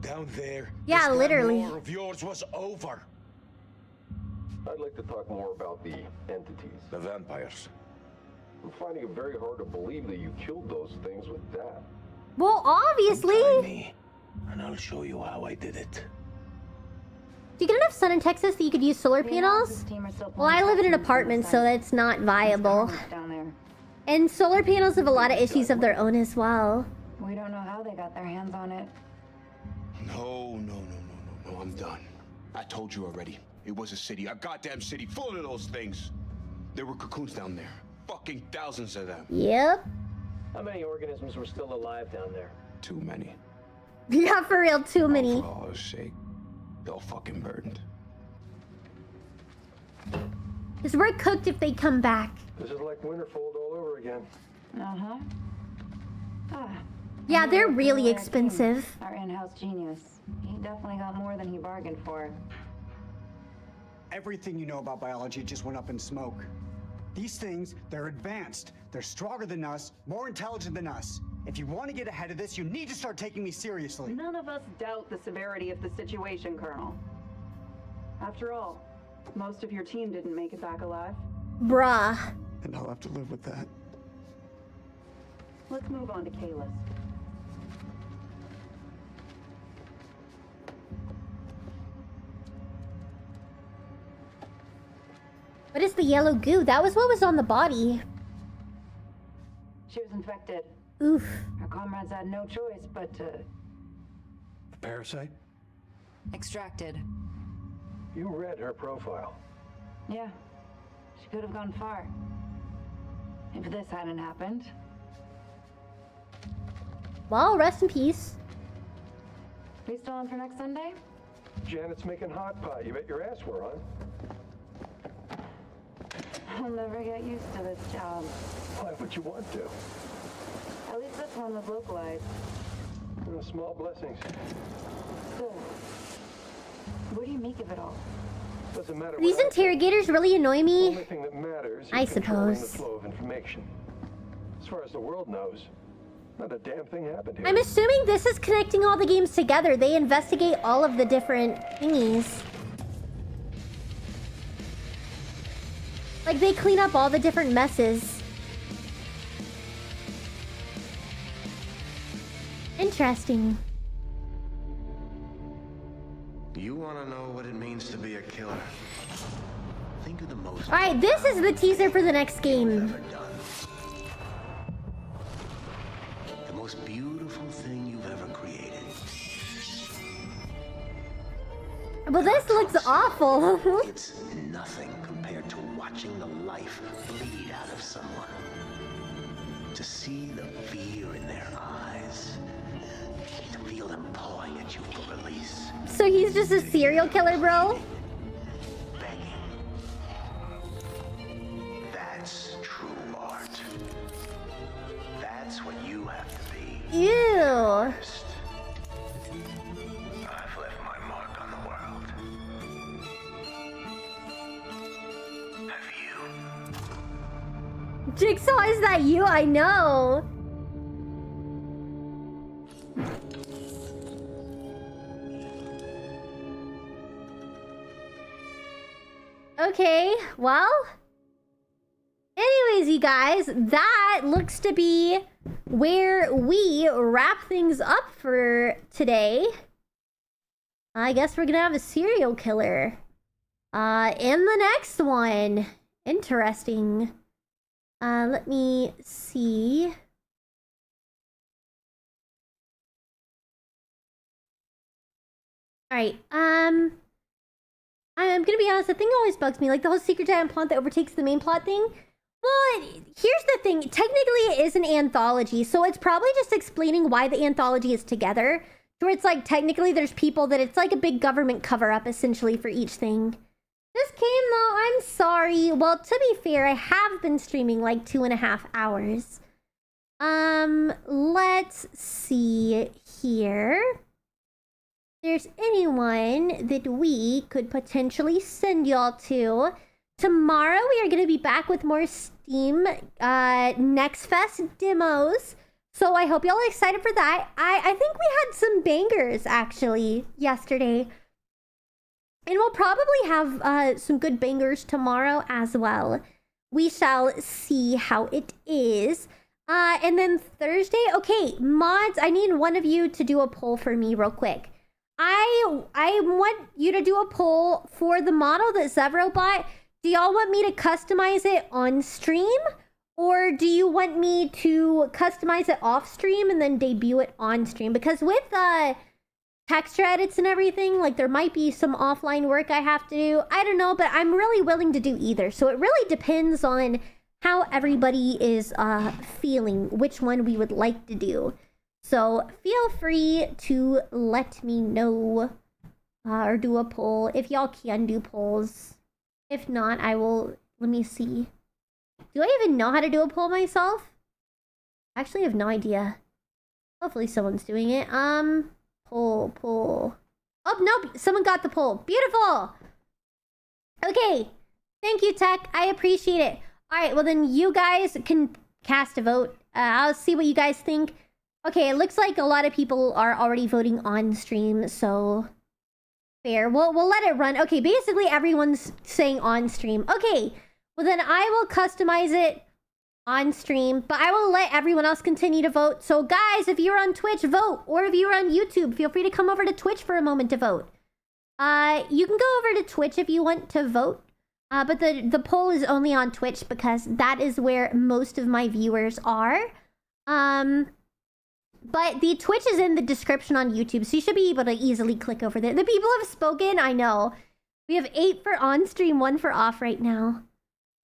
Down there, Yeah, this literally. war of yours was over. I'd like to talk more about the entities. The vampires. I'm finding it very hard to believe that you killed those things with that. Well, obviously. Try me, and I'll show you how I did it. Do you get enough sun in Texas that you could use solar panels? Well, I live in an apartment, so that's not viable. Down there. And solar panels have a lot of issues of their own as well. We don't know how they got their hands on it. No, I'm done. I told you already. It was a city, a goddamn city full of those things. There were cocoons down there. Fucking thousands of them. Yep. How many organisms were still alive down there? Too many. Yeah, for real, too many. For Allah's sake. They're all fucking burned. Because we're cooked if they come back. This is like Winterfold all over again. Uh-huh. Ah. Yeah, they're really expensive. Our in-house genius. He definitely got more than he bargained for. Everything you know about biology just went up in smoke. These things, they're advanced. They're stronger than us, more intelligent than us. If you want to get ahead of this, you need to start taking me seriously. None of us doubt the severity of the situation, Colonel. After all, most of your team didn't make it back alive. Bruh. And I'll have to live with that. Let's move on to Kalis. What is the yellow goo? That was what was on the body. She was infected. Oof. Her comrades had no choice but to... A parasite? Extracted. You read her profile. Yeah. She could have gone far. If this hadn't happened. Well, rest in peace. We still on for next Sunday? Janet's making hot pot. You bet your ass we're on. I'll never get used to this job. Why would you want to? At least this one was localized. Small blessings. Still, what do you make of it all? Doesn't matter. These interrogators really annoy me. The only thing that matters is I controlling suppose. the flow of information. As far as the world knows, not a damn thing happened here. I'm assuming this is connecting all the games together. They investigate all of the different thingies. Like, they clean up all the different messes. Interesting. You want to know what it means to be a killer? Think of the most... Alright, this is the teaser for the next game. ever done. The most beautiful thing you've ever created. Well, this looks awful. It's nothing compared to watching the life bleed out of someone. To see the fear in their eyes. To feel them pawing at you for release. So he's just a serial killer, bro? Begging. That's true art. That's what you have to be. Ew. Honest. I've left my mark on the world. Have you? Jigsaw, is that you? I know. Okay, well. Anyways, you guys, that looks to be where we wrap things up for today. I guess we're gonna have a serial killer. In the next one. Interesting. Let me see. Alright, I'm gonna be honest, the thing always bugs me, like the whole secret giant plot that overtakes the main plot thing. Well, here's the thing, technically it is an anthology, so it's probably just explaining why the anthology is together. Where it's like, technically there's people that it's like a big government cover-up, essentially, for each thing. This game, though, I'm sorry. Well, to be fair, I have been streaming like 2.5 hours. Let's see here. There's anyone that we could potentially send y'all to. Tomorrow, we are going to be back with more Steam Next Fest demos. So I hope y'all are excited for that. I think we had some bangers, actually, yesterday. And we'll probably have some good bangers tomorrow as well. We shall see how it is. And then Thursday, okay, mods, I need one of you to do a poll for me real quick. I want you to do a poll for the model that Zevro bought. Do y'all want me to customize it on stream? Or do you want me to customize it off stream and then debut it on stream? Because with texture edits and everything, like there might be some offline work I have to do. I don't know, but I'm really willing to do either. So it really depends on how everybody is feeling, which one we would like to do. So feel free to let me know or do a poll if y'all can do polls. If not, I will, let me see. Do I even know how to do a poll myself? I actually have no idea. Hopefully someone's doing it. Poll. Oh, nope. Someone got the poll. Beautiful. Okay. Thank you, Tech. I appreciate it. All right. Well, then you guys can cast a vote. I'll see what you guys think. Okay. It looks like a lot of people are already voting on stream. So fair. We'll let it run. Okay. Basically, everyone's saying on stream. Okay. Well, then I will customize it on stream, but I will let everyone else continue to vote. So guys, if you're on Twitch, vote. Or if you're on YouTube, feel free to come over to Twitch for a moment to vote. You can go over to Twitch if you want to vote. But the poll is only on Twitch because that is where most of my viewers are. But the Twitch is in the description on YouTube, so you should be able to easily click over there. The people have spoken, I know. We have 8 for on-stream, 1 for off right now.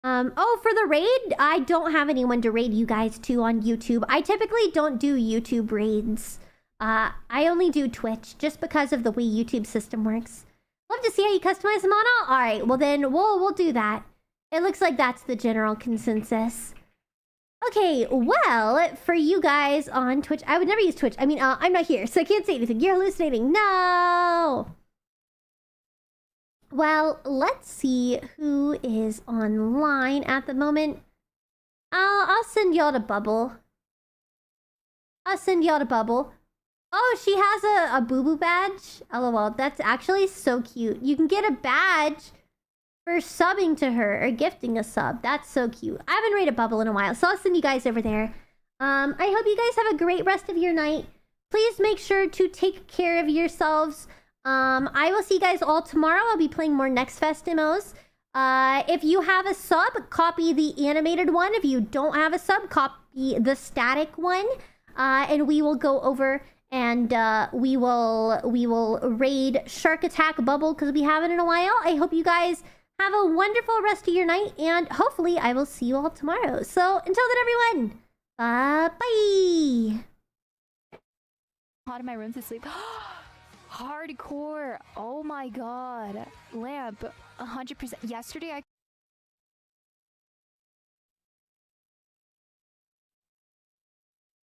Oh, for the raid, I don't have anyone to raid you guys to on YouTube. I typically don't do YouTube raids. I only do Twitch, just because of the way YouTube system works. Love to see how you customize the model. Alright, well then, we'll do that. It looks like that's the general consensus. Okay, well, for you guys on Twitch, I would never use Twitch. I mean, I'm not here, so I can't say anything. You're hallucinating. No! Well, let's see who is online at the moment. I'll send y'all to Bubble. I'll send y'all to Bubble. Oh, she has a boo-boo badge? LOL, that's actually so cute. You can get a badge for subbing to her or gifting a sub. That's so cute. I haven't rated Bubble in a while, so I'll send you guys over there. I hope you guys have a great rest of your night. Please make sure to take care of yourselves. I will see you guys all tomorrow. I'll be playing more Next Fest demos. If you have a sub, copy the animated one. If you don't have a sub, copy the static one. And we will go over and we will raid Shark Attack Bubble because we haven't in a while. I hope you guys have a wonderful rest of your night, and hopefully I will see you all tomorrow. So until then, everyone, bye. Hot in my room to sleep. Hardcore. Oh my god. Lamp, 100%. Yesterday I